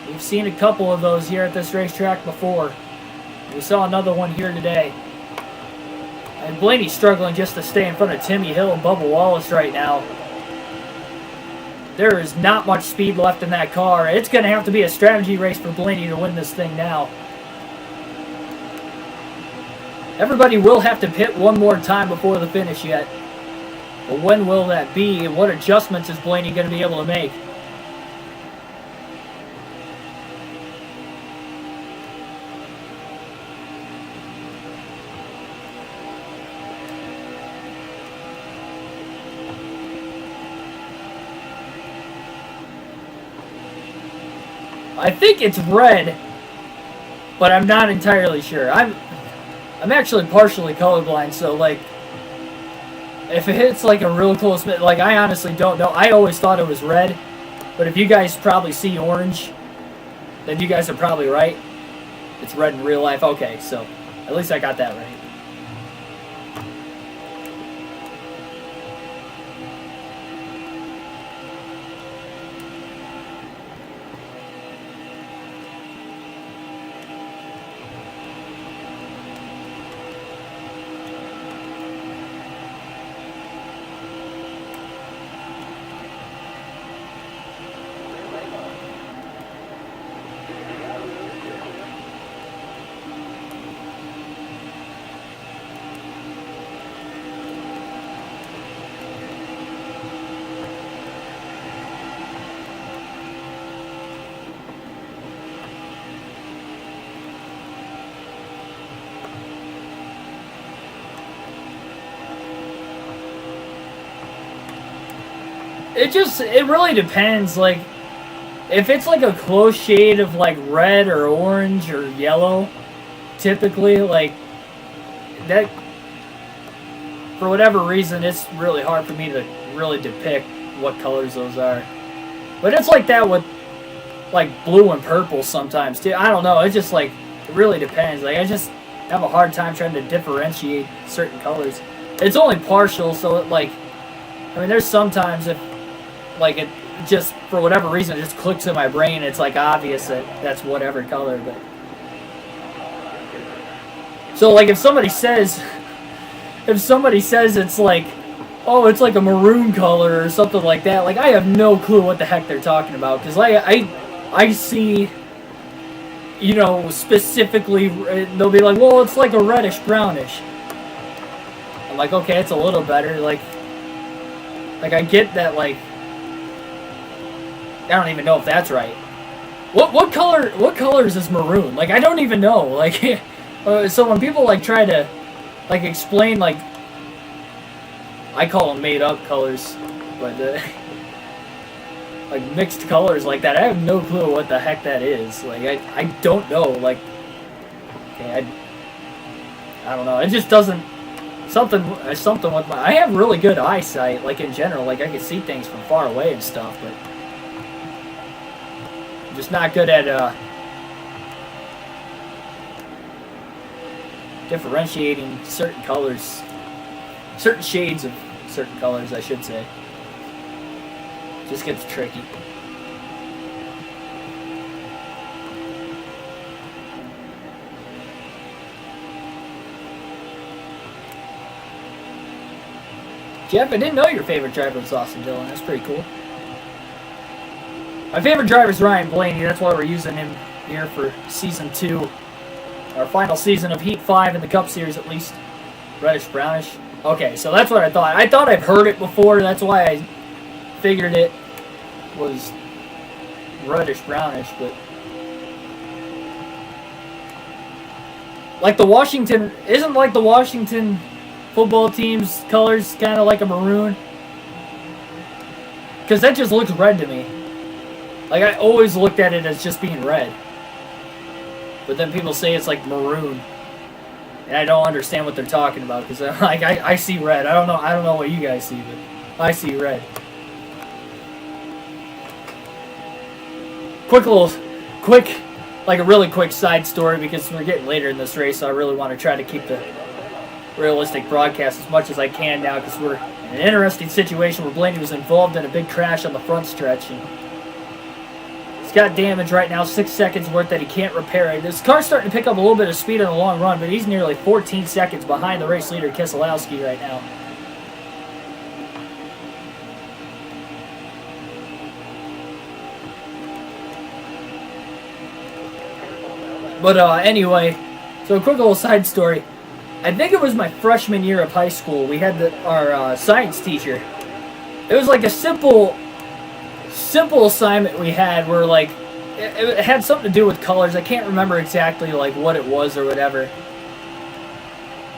S1: We've seen a couple of those here at this racetrack before. We saw another one here today. And Blaney's struggling just to stay in front of Timmy Hill and Bubba Wallace right now. There is not much speed left in that car. It's going to have to be a strategy race for Blaney to win this thing now. Everybody will have to pit one more time before the finish yet. But when will that be, and what adjustments is Blaney going to be able to make? I think it's red, but I'm not entirely sure. I'm actually partially colorblind, so like if it hits like a real close, like I honestly don't know. I always thought it was red, but if you guys probably see orange, then you guys are probably right. It's red in real life. Okay, so at least I got that right. It really depends, like, if it's like a close shade of like red or orange or yellow, typically, like, that, for whatever reason, it's really hard for me to really depict what colors those are. But it's like that with, like, blue and purple sometimes, too. I don't know, it's just, like, it really depends. Like, I just have a hard time trying to differentiate certain colors. It's only partial, so, it, like, I mean, there's sometimes if, like, it just, for whatever reason, it just clicks in my brain. It's, like, obvious that that's whatever color, but... So, like, if somebody says it's, like, oh, it's, like, a maroon color or something like that, like, I have no clue what the heck they're talking about, because, like, I see, you know, specifically, they'll be like, well, it's, like, a reddish-brownish. I'm like, okay, it's a little better, like, I get that, like, I don't even know if that's right. What colors is maroon? Like, I don't even know. Like, so when people, like, try to, like, explain, like, I call them made-up colors, but, like, mixed colors like that, I have no clue what the heck that is. Like, I don't know. Like, okay, I don't know. It just doesn't, something with my, I have really good eyesight, like, in general. Like, I can see things from far away and stuff, but I'm just not good at, differentiating certain colors, certain shades of certain colors, I should say. Just gets tricky. Jeff, I didn't know your favorite driver was Austin Dillon. That's pretty cool. My favorite driver is Ryan Blaney. That's why we're using him here for Season 2. Our final season of Heat 5 in the Cup Series, at least. Reddish-brownish. Okay, so that's what I thought. I thought I've heard it before. That's why I figured it was reddish-brownish, but... Like the Washington... Isn't like the Washington football team's colors kind of like a maroon? Because that just looks red to me. Like, I always looked at it as just being red. But then people say it's like maroon. And I don't understand what they're talking about, because like, I see red. I don't know what you guys see, but I see red. Like a really quick side story, because we're getting later in this race, so I really want to try to keep the realistic broadcast as much as I can now, because we're in an interesting situation where Blaney was involved in a big crash on the front stretch, and he's got damage right now, 6 seconds worth that he can't repair it. This car's starting to pick up a little bit of speed in the long run, but he's nearly 14 seconds behind the race leader, Keselowski, right now. But anyway, so a quick little side story. I think it was my freshman year of high school. We had our science teacher. It was like a simple assignment we had where, like, it had something to do with colors. I can't remember exactly, like, what it was or whatever.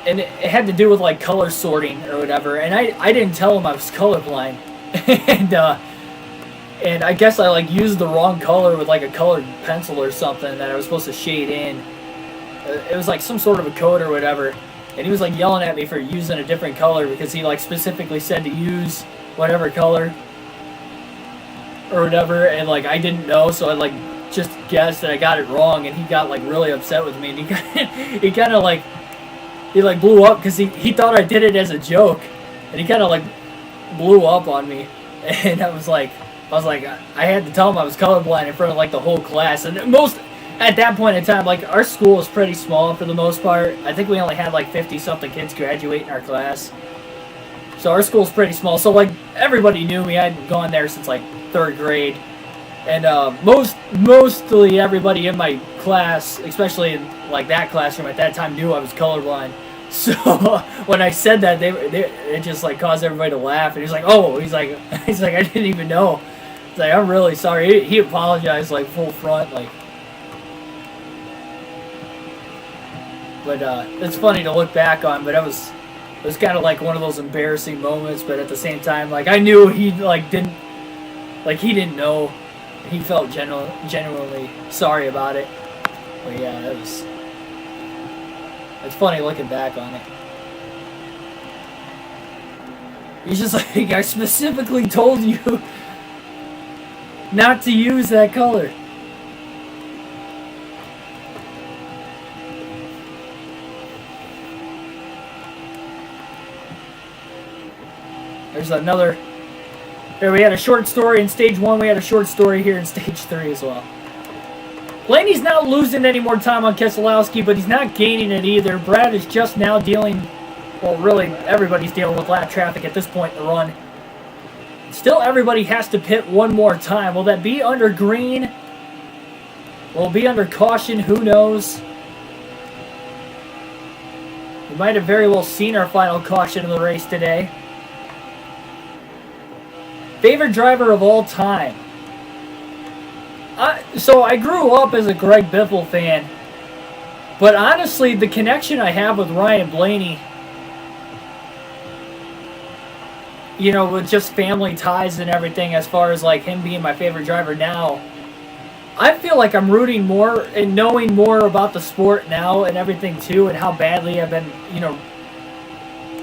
S1: And it had to do with, like, color sorting or whatever. And I didn't tell him I was colorblind. And I guess I, like, used the wrong color with, like, a colored pencil or something that I was supposed to shade in. It was like some sort of a code or whatever. And he was like yelling at me for using a different color because he like specifically said to use whatever color or whatever, and like I didn't know, so I like just guessed that I got it wrong, and he got like really upset with me, and he kind of like blew up because he thought I did it as a joke, and he kind of like blew up on me, and I was like I had to tell him I was colorblind in front of like the whole class, and at that point in time, like, our school was pretty small for the most part. I think we only had like 50-something kids graduate in our class. So our school's pretty small. So like everybody knew me. I had gone there since like 3rd grade. And mostly everybody in my class, especially in like that classroom at that time, knew I was colorblind. So when I said that, it just like caused everybody to laugh. And he's like, "Oh," he's like I didn't even know. He's like, "I'm really sorry." He apologized like full front, like. But it's funny to look back on. But it was kind of like one of those embarrassing moments. But at the same time, like I knew he didn't know. He felt genuinely sorry about it. But yeah, it's funny looking back on it. He's just like, I specifically told you not to use that color. There's another. There, we had a short story in stage 1. We had a short story here in stage 3 as well. Blaney's not losing any more time on Keselowski, but he's not gaining it either. Brad is just now dealing, well, really, everybody's dealing with lap traffic at this point in the run. Still, everybody has to pit one more time. Will that be under green? Will it be under caution? Who knows? We might have very well seen our final caution of the race today. Favorite driver of all time. So I grew up as a Greg Biffle fan, but honestly, the connection I have with Ryan Blaney, you know, with just family ties and everything, as far as like him being my favorite driver now, I feel like I'm rooting more and knowing more about the sport now and everything too, and how badly I've been, you know,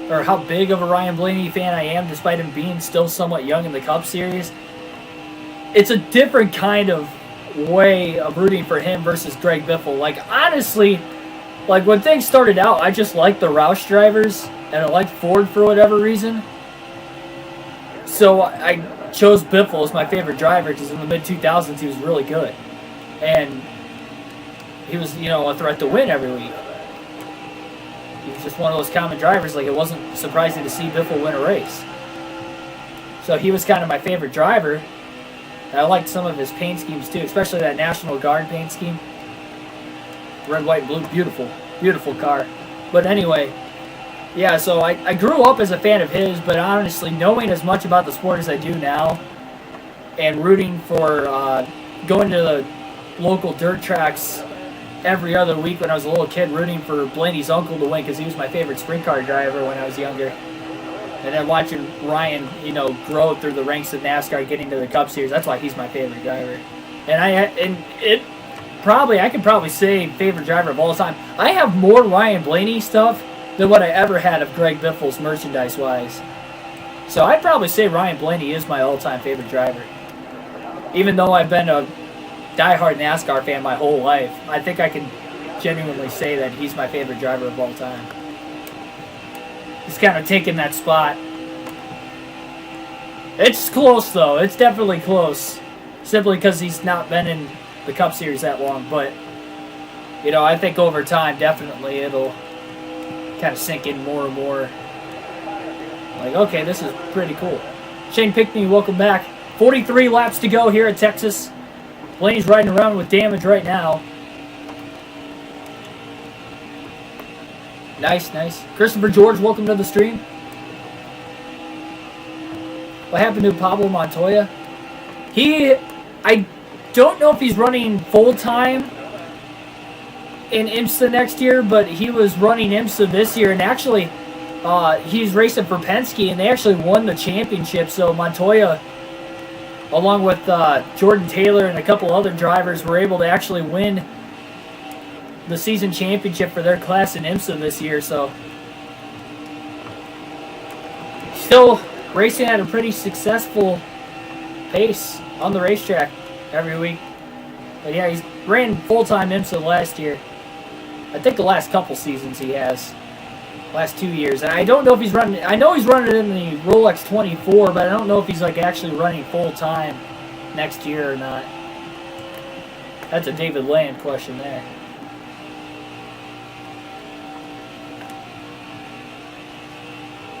S1: or how big of a Ryan Blaney fan I am, despite him being still somewhat young in the Cup Series. It's a different kind of way of rooting for him versus Greg Biffle. Like, honestly, like when things started out, I just liked the Roush drivers, and I liked Ford for whatever reason. So I chose Biffle as my favorite driver because in the mid-2000s he was really good. And he was, you know, a threat to win every week. He was just one of those common drivers. Like, it wasn't surprising to see Biffle win a race. So he was kind of my favorite driver. And I liked some of his paint schemes too, especially that National Guard paint scheme. Red, white, and blue. Beautiful. Beautiful car. But anyway, yeah, so I grew up as a fan of his, but honestly, knowing as much about the sport as I do now, and rooting for going to the local dirt tracks every other week when I was a little kid, rooting for Blaney's uncle to win because he was my favorite sprint car driver when I was younger. And then watching Ryan, you know, grow through the ranks of NASCAR, getting to the Cup Series, that's why he's my favorite driver. And I could probably say favorite driver of all time. I have more Ryan Blaney stuff than what I ever had of Greg Biffle's merchandise-wise. So I'd probably say Ryan Blaney is my all-time favorite driver. Even though I've been a diehard NASCAR fan my whole life, I think I can genuinely say that he's my favorite driver of all time. He's kind of taken that spot. It's close, though. It's definitely close. Simply because he's not been in the Cup Series that long. But, you know, I think over time, definitely it'll kind of sink in more and more. Like, okay, this is pretty cool. Shane Pickney, welcome back. 43 laps to go here at Texas. Blaney's riding around with damage right now. Nice, nice. Christopher George, welcome to the stream. What happened to Pablo Montoya? I don't know if he's running full-time in IMSA next year, but he was running IMSA this year, and actually, he's racing for Penske, and they actually won the championship, so Montoya, along with Jordan Taylor and a couple other drivers, were able to actually win the season championship for their class in IMSA this year, so still racing at a pretty successful pace on the racetrack every week. But yeah, he's ran full-time IMSA last year. I think the last couple seasons he has. Last 2 years. And I don't know if he's running... I know he's running in the Rolex 24, but I don't know if he's like actually running full-time next year or not. That's a David Land question there.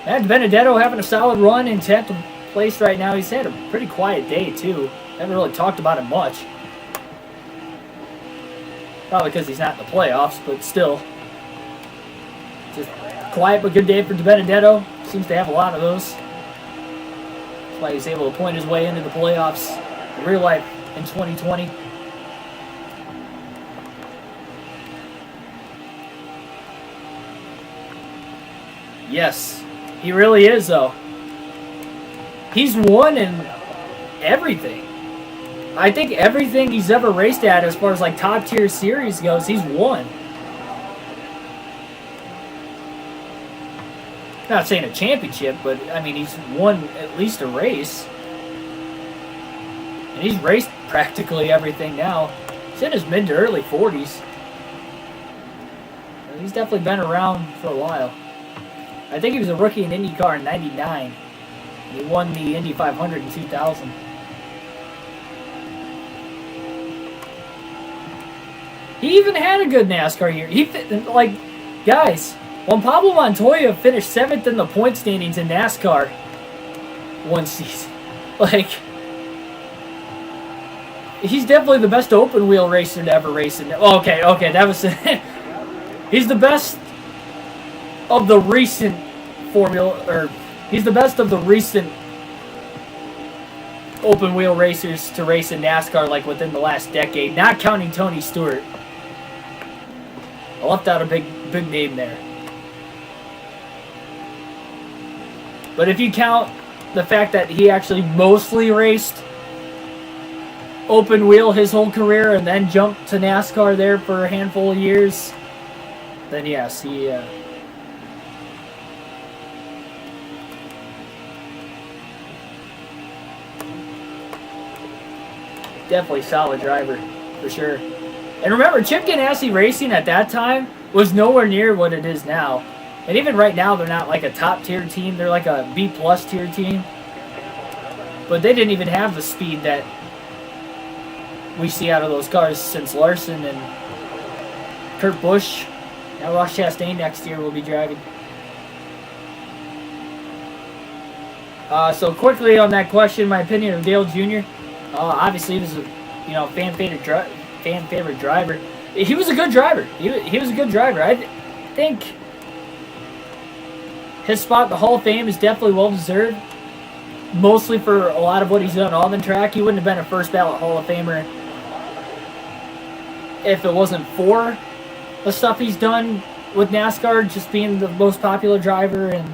S1: And Benedetto having a solid run in 10th place right now. He's had a pretty quiet day, too. Haven't really talked about him much. Probably because he's not in the playoffs, but still. Just quiet but good day for Benedetto. Seems to have a lot of those. That's why he's able to point his way into the playoffs in real life in 2020. Yes, he really is, though. He's won in everything. I think everything he's ever raced at as far as like top tier series goes, he's won. Not saying a championship, but I mean he's won at least a race. And he's raced practically everything now. He's in his mid to early 40s. He's definitely been around for a while. I think he was a rookie in IndyCar in '99. He won the Indy 500 in 2000. He even had a good NASCAR year. Like, guys, when Pablo Montoya finished 7th in the point standings in NASCAR one season, like, he's definitely the best open wheel racer to ever race in. Okay, that was he's the best of the recent he's the best of the recent open wheel racers to race in NASCAR, like within the last decade, not counting Tony Stewart. I left out a big name there. But if you count the fact that he actually mostly raced open wheel his whole career and then jumped to NASCAR there for a handful of years, then yes, he definitely solid driver for sure. And remember, Chip Ganassi Racing at that time was nowhere near what it is now. And even right now, they're not like a top-tier team. They're like a B-plus tier team. But they didn't even have the speed that we see out of those cars since Larson and Kurt Busch. Now Ross Chastain next year will be driving. So quickly on that question, my opinion of Dale Jr. Obviously, he was a fan favorite driver. He was a good driver. He was a good driver. I think his spot in the Hall of Fame is definitely well deserved. Mostly for a lot of what he's done on the track. He wouldn't have been a first ballot Hall of Famer if it wasn't for the stuff he's done with NASCAR, just being the most popular driver, and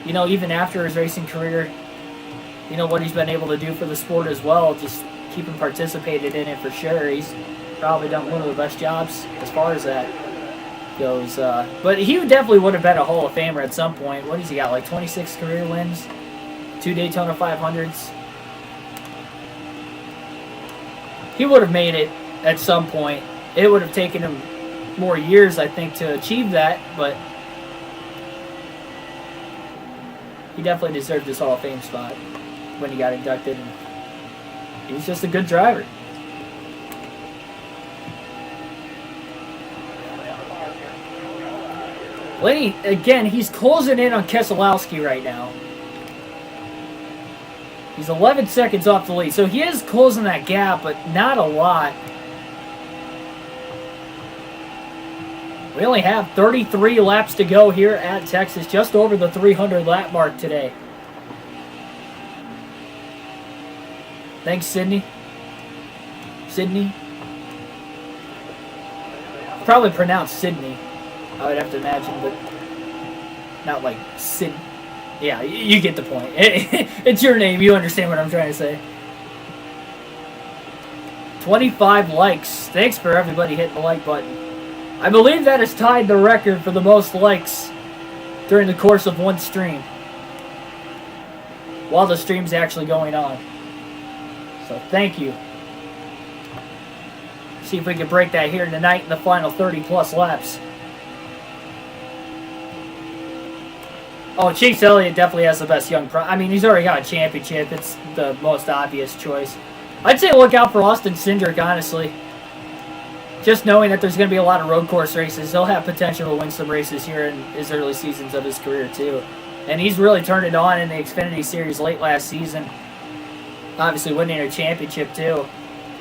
S1: even after his racing career, what he's been able to do for the sport as well, just keep him participated in it for sure. He's probably done one of the best jobs as far as that goes. But he definitely would have been a Hall of Famer at some point. What has he got, like 26 career wins? 2 Daytona 500s? He would have made it at some point. It would have taken him more years, I think, to achieve that, but he definitely deserved his Hall of Fame spot when he got inducted. And he was just a good driver. Blaney, again, he's closing in on Keselowski right now. He's 11 seconds off the lead, so he is closing that gap, but not a lot. We only have 33 laps to go here at Texas, just over the 300 lap mark today. Thanks, Sydney. Probably pronounced Sydney, I would have to imagine, but not like Sid. Yeah, you get the point. It's your name. You understand what I'm trying to say. 25 likes. Thanks for everybody hitting the like button. I believe that has tied the record for the most likes during the course of one stream, while the stream's actually going on. So thank you. See if we can break that here tonight in the final 30-plus laps. Oh, Chase Elliott definitely has the best young pro. I mean, he's already got a championship. It's the most obvious choice. I'd say look out for Austin Cindric, honestly. Just knowing that there's going to be a lot of road course races, he'll have potential to win some races here in his early seasons of his career, too. And he's really turned it on in the Xfinity Series late last season. Obviously winning a championship, too.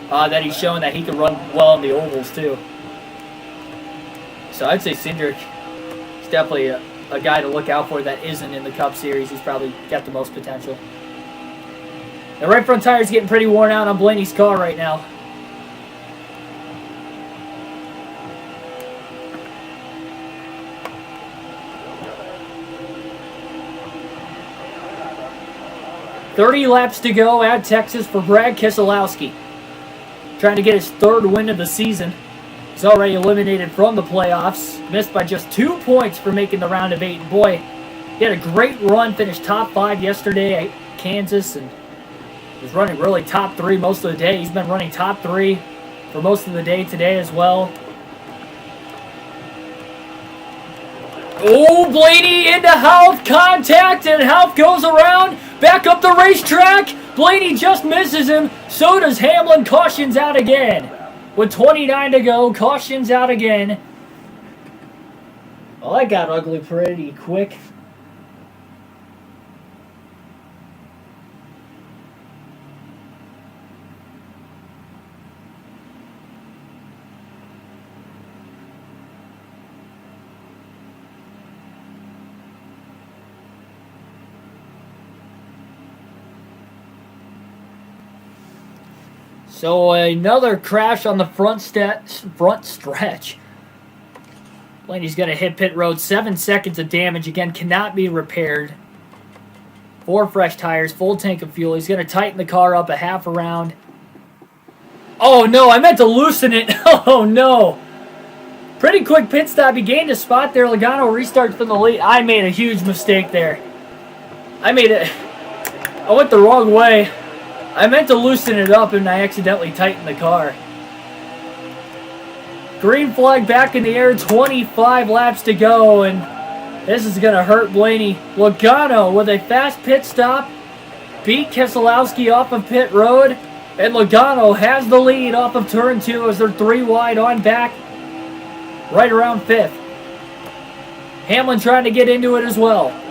S1: That he's shown that he can run well in the ovals, too. So I'd say Cindric is definitely a guy to look out for that isn't in the Cup Series. He's probably got the most potential. The right front tire's getting pretty worn out on Blaney's car right now. .30 laps to go at Texas for Brad Keselowski. Trying to get his third win of the season. He's already eliminated from the playoffs. Missed by just 2 points for making the round of 8. And boy, he had a great run. Finished top 5 yesterday at Kansas. And was running really top 3 most of the day. He's been running top 3 for most of the day today as well. Oh, Blaney into Houff. Contact, and Houff goes around. Back up the racetrack. Blaney just misses him. So does Hamlin. Caution's out again. With 29 to go, caution's out again. Well, that got ugly pretty quick. So another crash on the front stretch. Blaney's going to hit pit road. 7 seconds of damage. Again, cannot be repaired. 4 fresh tires, full tank of fuel. He's going to tighten the car up a half a round. Oh, no, I meant to loosen it. Oh, no. Pretty quick pit stop. He gained a spot there. Logano restarts from the lead. I made a huge mistake there. I went the wrong way. I meant to loosen it up and I accidentally tightened the car. Green flag back in the air, 25 laps to go, and this is going to hurt Blaney. Logano with a fast pit stop beat Keselowski off of pit road, and Logano has the lead off of turn 2 as they're 3 wide on back, right around 5th. Hamlin trying to get into it as well.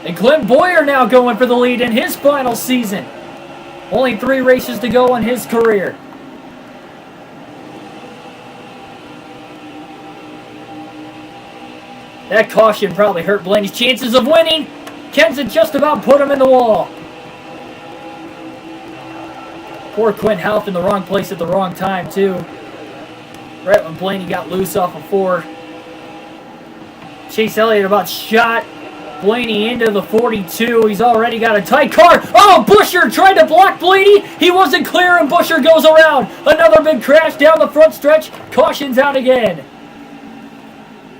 S1: And Clint Boyer now going for the lead in his final season. Only 3 races to go in his career. That caution probably hurt Blaney's chances of winning. Kenseth just about put him in the wall. Poor Quint Houff in the wrong place at the wrong time, too. Right when Blaney got loose off of 4. Chase Elliott about shot Blaney into the 42. He's already got a tight car. Oh, Buescher tried to block Blaney. He wasn't clear, and Buescher goes around. Another big crash down the front stretch. Caution's out again.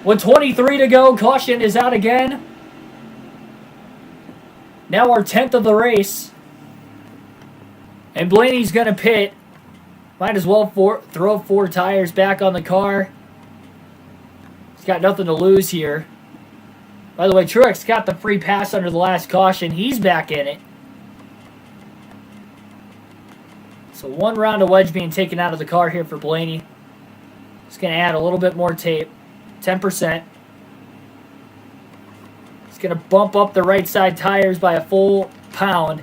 S1: With 23 to go, caution is out again. Now our 10th of the race. And Blaney's going to pit. Might as well throw 4 tires back on the car. He's got nothing to lose here. By the way, Truex got the free pass under the last caution. He's back in it. So 1 round of wedge being taken out of the car here for Blaney. Just going to add a little bit more tape. 10%. He's going to bump up the right side tires by a full pound.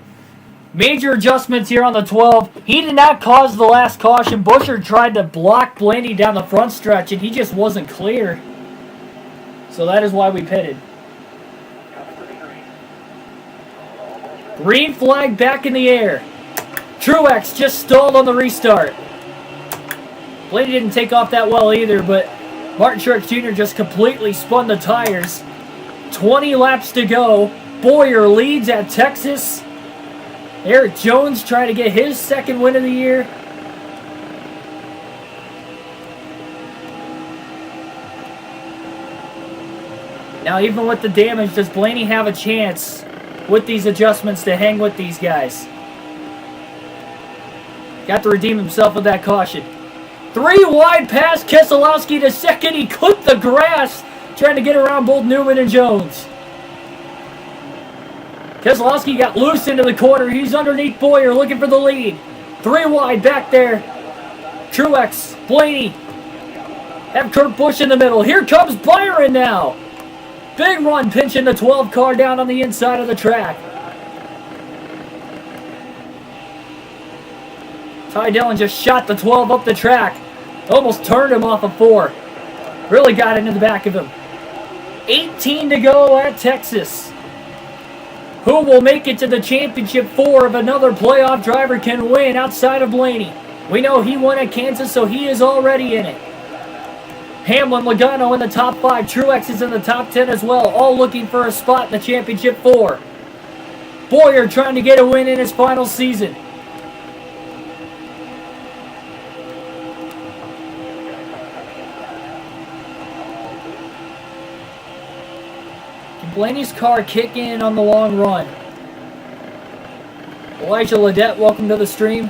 S1: Major adjustments here on the 12. He did not cause the last caution. Buescher tried to block Blaney down the front stretch, and he just wasn't clear. So that is why we pitted. Green flag back in the air. Truex just stalled on the restart. Blaney didn't take off that well either, but Martin Truex Jr. just completely spun the tires. 20 laps to go. Boyer leads at Texas. Eric Jones trying to get his second win of the year. Now, even with the damage, does Blaney have a chance with these adjustments to hang with these guys? Got to redeem himself with that caution. 3 wide pass, Keselowski to second. He clipped the grass, trying to get around both Newman and Jones. Keselowski got loose into the corner. He's underneath Boyer, looking for the lead. 3 wide back there. Truex, Blaney. Have Kurt Busch in the middle. Here comes Byron now. Big run, pinching the 12 car down on the inside of the track. Ty Dillon just shot the 12 up the track. Almost turned him off of 4. Really got into the back of him. 18 to go at Texas. Who will make it to the championship 4 if another playoff driver can win outside of Blaney? We know he won at Kansas, so he is already in it. Hamlin, Logano in the top 5. Truex is in the top 10 as well, all looking for a spot in the championship 4. Boyer trying to get a win in his final season. Can Blaney's car kick in on the long run? Elijah Ledette, welcome to the stream.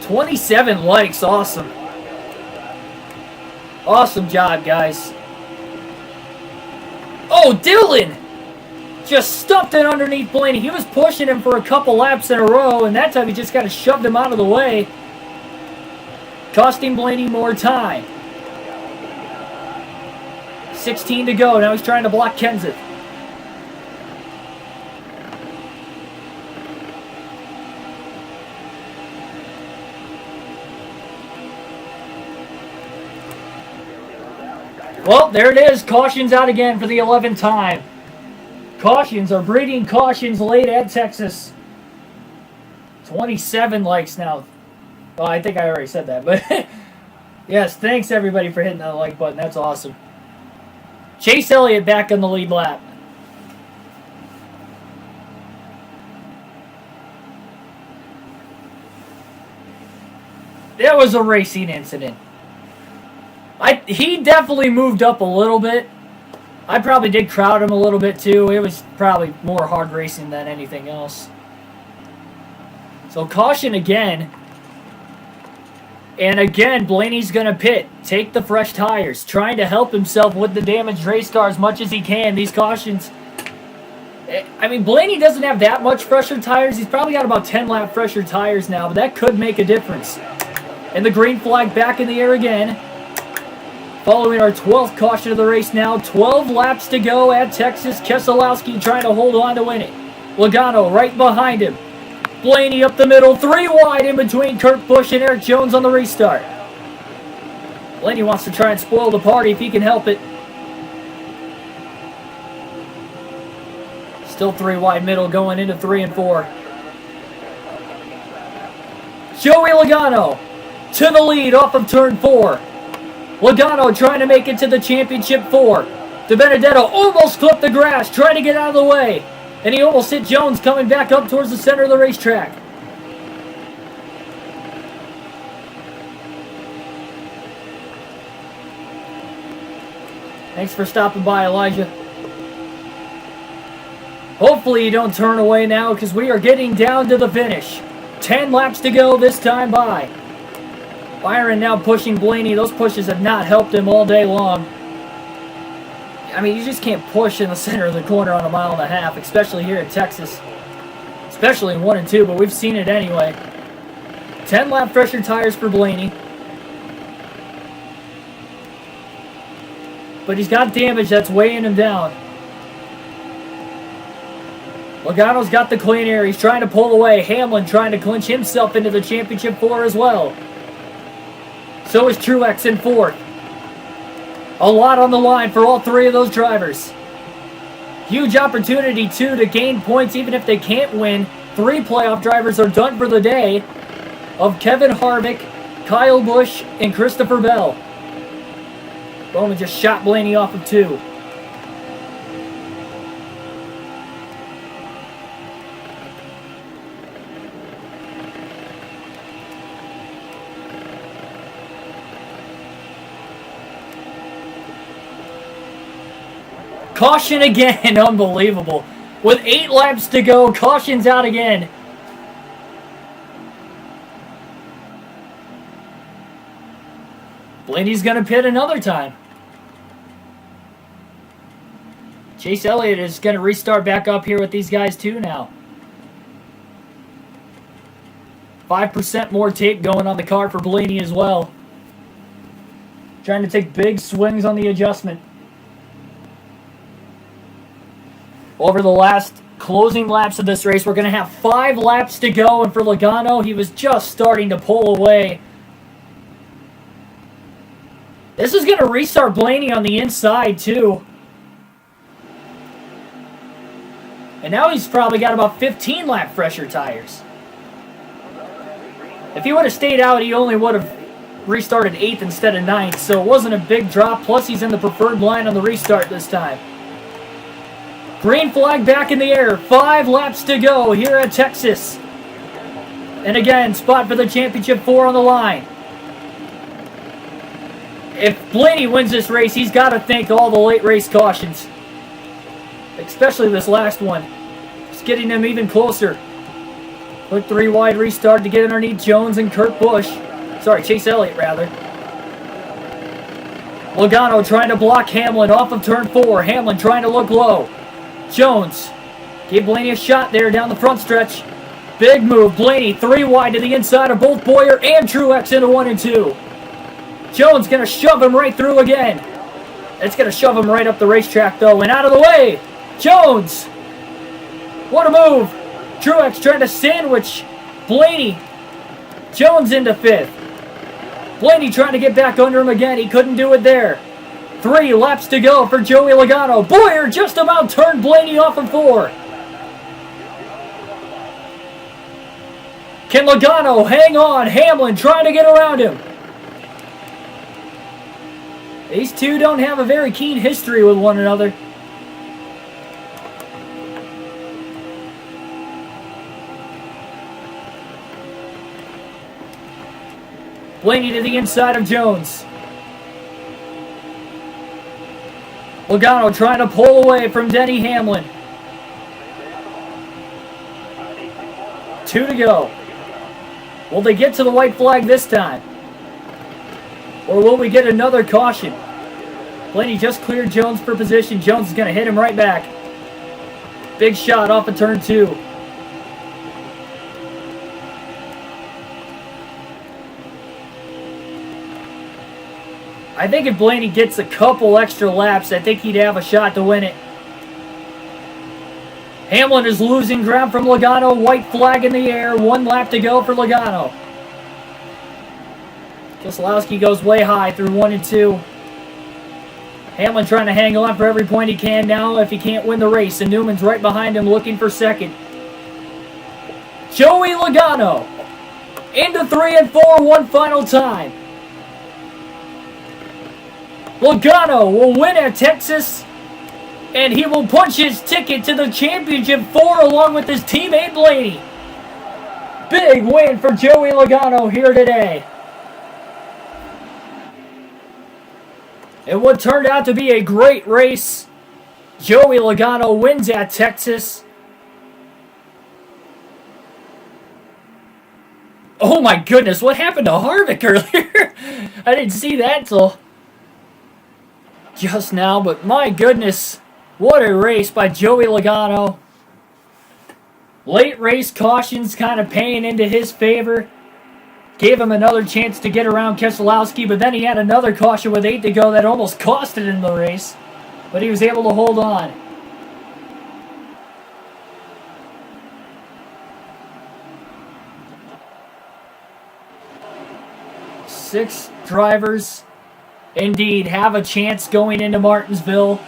S1: 27 likes, awesome. Awesome job, guys. Oh, Dillon! Just stuffed it underneath Blaney. He was pushing him for a couple laps in a row, and that time he just kind of shoved him out of the way, costing Blaney more time. 16 to go. Now he's trying to block Kenseth. Well, there it is. Caution's out again for the 11th time. Cautions are breeding cautions late at Texas. 27 likes now. Well, I think I already said that, but yes, thanks everybody for hitting that like button. That's awesome. Chase Elliott back on the lead lap. That was a racing incident. He definitely moved up a little bit. I probably did crowd him a little bit too. It was probably more hard racing than anything else. So caution again. And again, Blaney's going to pit. Take the fresh tires. Trying to help himself with the damaged race car as much as he can. These cautions. I mean, Blaney doesn't have that much fresher tires. He's probably got about 10 lap fresher tires now. But that could make a difference. And the green flag back in the air again. Following our 12th caution of the race now. 12 laps to go at Texas. Keselowski trying to hold on to win it. Logano right behind him. Blaney up the middle. 3 wide in between Kurt Busch and Eric Jones on the restart. Blaney wants to try and spoil the party if he can help it. Still 3 wide middle going into 3 and 4. Joey Logano to the lead off of turn 4. Logano trying to make it to the championship 4. DiBenedetto almost clipped the grass, trying to get out of the way. And he almost hit Jones coming back up towards the center of the racetrack. Thanks for stopping by, Elijah. Hopefully you don't turn away now because we are getting down to the finish. 10 laps to go this time by. Byron now pushing Blaney. Those pushes have not helped him all day long. I mean, you just can't push in the center of the corner on a 1.5 miles, especially here in Texas. Especially in 1 and 2, but we've seen it anyway. 10 lap fresher tires for Blaney. But he's got damage that's weighing him down. Logano's got the clean air. He's trying to pull away. Hamlin trying to clinch himself into the championship 4 as well. So is Truex in 4th. A lot on the line for all 3 of those drivers. Huge opportunity, too, to gain points even if they can't win. 3 playoff drivers are done for the day of Kevin Harvick, Kyle Busch, and Christopher Bell. Bowman just shot Blaney off of 2. Caution again. Unbelievable. With 8 laps to go, caution's out again. Blaney's going to pit another time. Chase Elliott is going to restart back up here with these guys too now. 5% more tape going on the car for Blaney as well. Trying to take big swings on the adjustment. Over the last closing laps of this race, we're going to have 5 laps to go. And for Logano, he was just starting to pull away. This is going to restart Blaney on the inside too. And now he's probably got about 15 lap fresher tires. If he would have stayed out, he only would have restarted 8th instead of 9th. So it wasn't a big drop. Plus, he's in the preferred line on the restart this time. Green flag back in the air. 5 laps to go here at Texas. And again, spot for the championship 4 on the line. If Blaney wins this race, he's got to thank all the late race cautions. Especially this last one. It's getting them even closer. Quick 3 wide restart to get underneath Jones and Kurt Busch. Sorry, Chase Elliott rather. Logano trying to block Hamlin off of turn 4. Hamlin trying to look low. Jones gave Blaney a shot there down the front stretch. Big move. Blaney 3 wide to the inside of both Boyer and Truex into 1 and 2. Jones going to shove him right through again. It's going to shove him right up the racetrack, though, and out of the way. Jones. What a move. Truex trying to sandwich Blaney. Jones into 5th. Blaney trying to get back under him again. He couldn't do it there. 3 laps to go for Joey Logano. Boyer just about turned Blaney off in 4. Can Logano hang on? Hamlin trying to get around him. These two don't have a very keen history with one another. Blaney to the inside of Jones. Logano trying to pull away from Denny Hamlin. 2 to go. Will they get to the white flag this time? Or will we get another caution? Blaney just cleared Jones for position. Jones is going to hit him right back. Big shot off of turn 2. I think if Blaney gets a couple extra laps, I think he'd have a shot to win it. Hamlin is losing ground from Logano. White flag in the air. 1 lap to go for Logano. Keselowski goes way high through 1 and 2. Hamlin trying to hang on for every point he can now if he can't win the race. And Newman's right behind him looking for 2nd. Joey Logano into 3 and 4 one final time. Logano will win at Texas. And he will punch his ticket to the championship 4 along with his teammate Blaney. Big win for Joey Logano here today. In what turned out to be a great race, Joey Logano wins at Texas. Oh my goodness, what happened to Harvick earlier? I didn't see that till just now, but my goodness, what a race by Joey Logano. Late race cautions kind of paying into his favor. Gave him another chance to get around Keselowski, but then he had another caution with 8 to go that almost costed him the race. But he was able to hold on. Six drivers indeed have a chance going into Martinsville.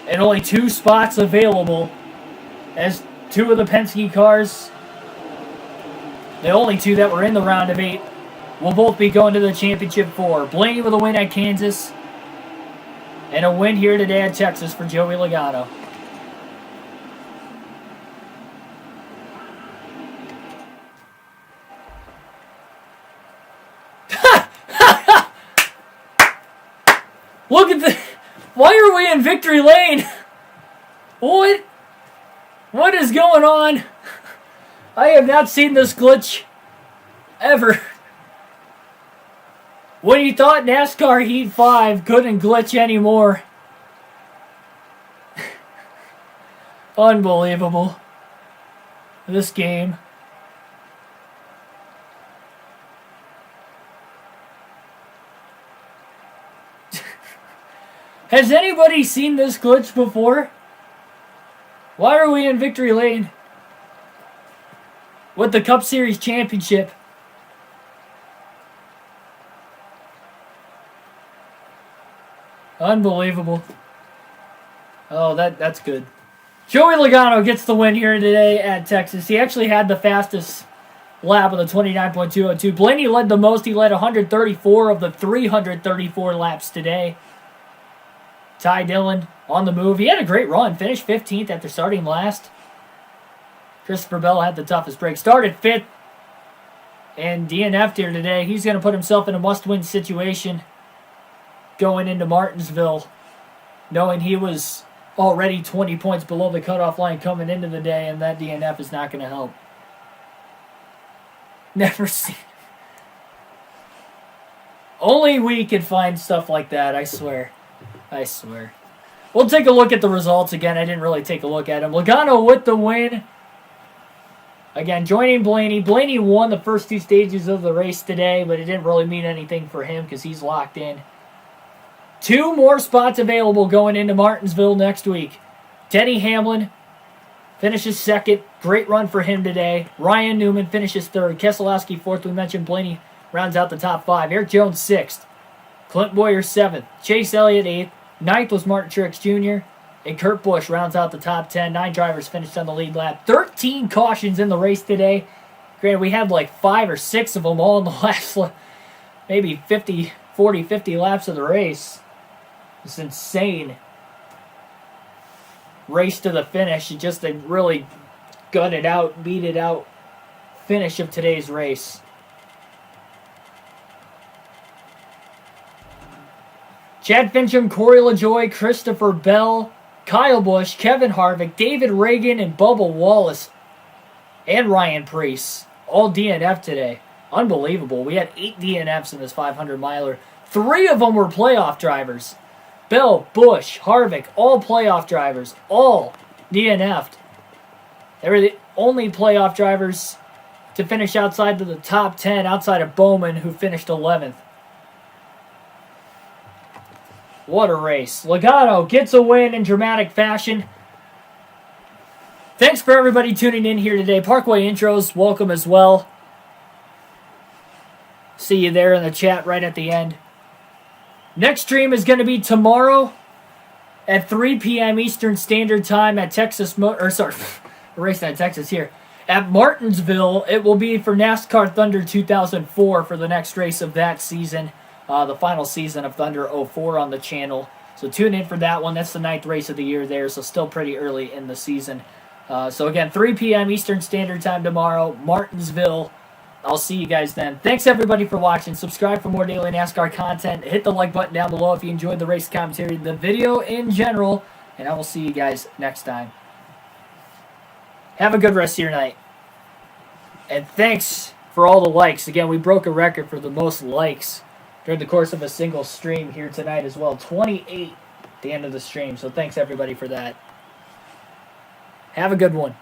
S1: And only 2 spots available as 2 of the Penske cars, the only 2 that were in the round of 8, will both be going to the championship 4. Blaney with a win at Kansas and a win here today at Texas for Joey Logano. Look at the... Why are we in victory lane? What? What is going on? I have not seen this glitch ever. When you thought NASCAR Heat 5 couldn't glitch anymore. Unbelievable. This game. Has anybody seen this glitch before? Why are we in victory lane with the Cup Series championship? Unbelievable. Oh, that's good. Joey Logano gets the win here today at Texas. He actually had the fastest lap of the 29.202. Blaney led the most. He led 134 of the 334 laps today. Ty Dillon on the move. He had a great run. Finished 15th after starting last. Christopher Bell had the toughest break. Started 5th and DNF'd here today. He's going to put himself in a must-win situation going into Martinsville, knowing he was already 20 points below the cutoff line coming into the day, and that DNF is not going to help. Never seen. Only we can find stuff like that, I swear. I swear. We'll take a look at the results again. I didn't really take a look at them. Logano with the win. Again, joining Blaney. Blaney won the first two stages of the race today, but it didn't really mean anything for him because he's locked in. 2 more spots available going into Martinsville next week. Denny Hamlin finishes 2nd. Great run for him today. Ryan Newman finishes 3rd. Keselowski 4th. We mentioned Blaney rounds out the top 5. Eric Jones 6th. Clint Boyer 7th. Chase Elliott 8th. 9th was Martin Truex Jr. And Kurt Busch rounds out the top 10. 9 drivers finished on the lead lap. 13 cautions in the race today. Granted, we had like 5 or 6 of them all in the last maybe 50 laps of the race. It's insane. Race to the finish. Just a really gutted out, beat it out finish of today's race. Chad Fincham, Corey LaJoie, Christopher Bell, Kyle Busch, Kevin Harvick, David Reagan, and Bubba Wallace, and Ryan Preece all DNF today. Unbelievable. We had 8 DNFs in this 500-miler. 3 of them were playoff drivers. Bell, Busch, Harvick, all playoff drivers. All DNF'd. They were the only playoff drivers to finish outside of the top 10, outside of Bowman, who finished 11th. What a race. Logano gets a win in dramatic fashion. Thanks for everybody tuning in here today. Parkway Intros, welcome as well. See you there in the chat right at the end. Next stream is going to be tomorrow at 3 p.m. Eastern Standard Time at racing at Texas here. At Martinsville, it will be for NASCAR Thunder 2004 for the next race of that season. The final season of Thunder 04 on the channel. So tune in for that one. That's the 9th race of the year there, so still pretty early in the season. So again, 3 p.m. Eastern Standard Time tomorrow, Martinsville. I'll see you guys then. Thanks everybody for watching. Subscribe for more daily NASCAR content. Hit the like button down below if you enjoyed the race commentary, the video in general. And I will see you guys next time. Have a good rest of your night. And thanks for all the likes. Again, we broke a record for the most likes during the course of a single stream here tonight as well. 28 at the end of the stream. So thanks everybody for that. Have a good one.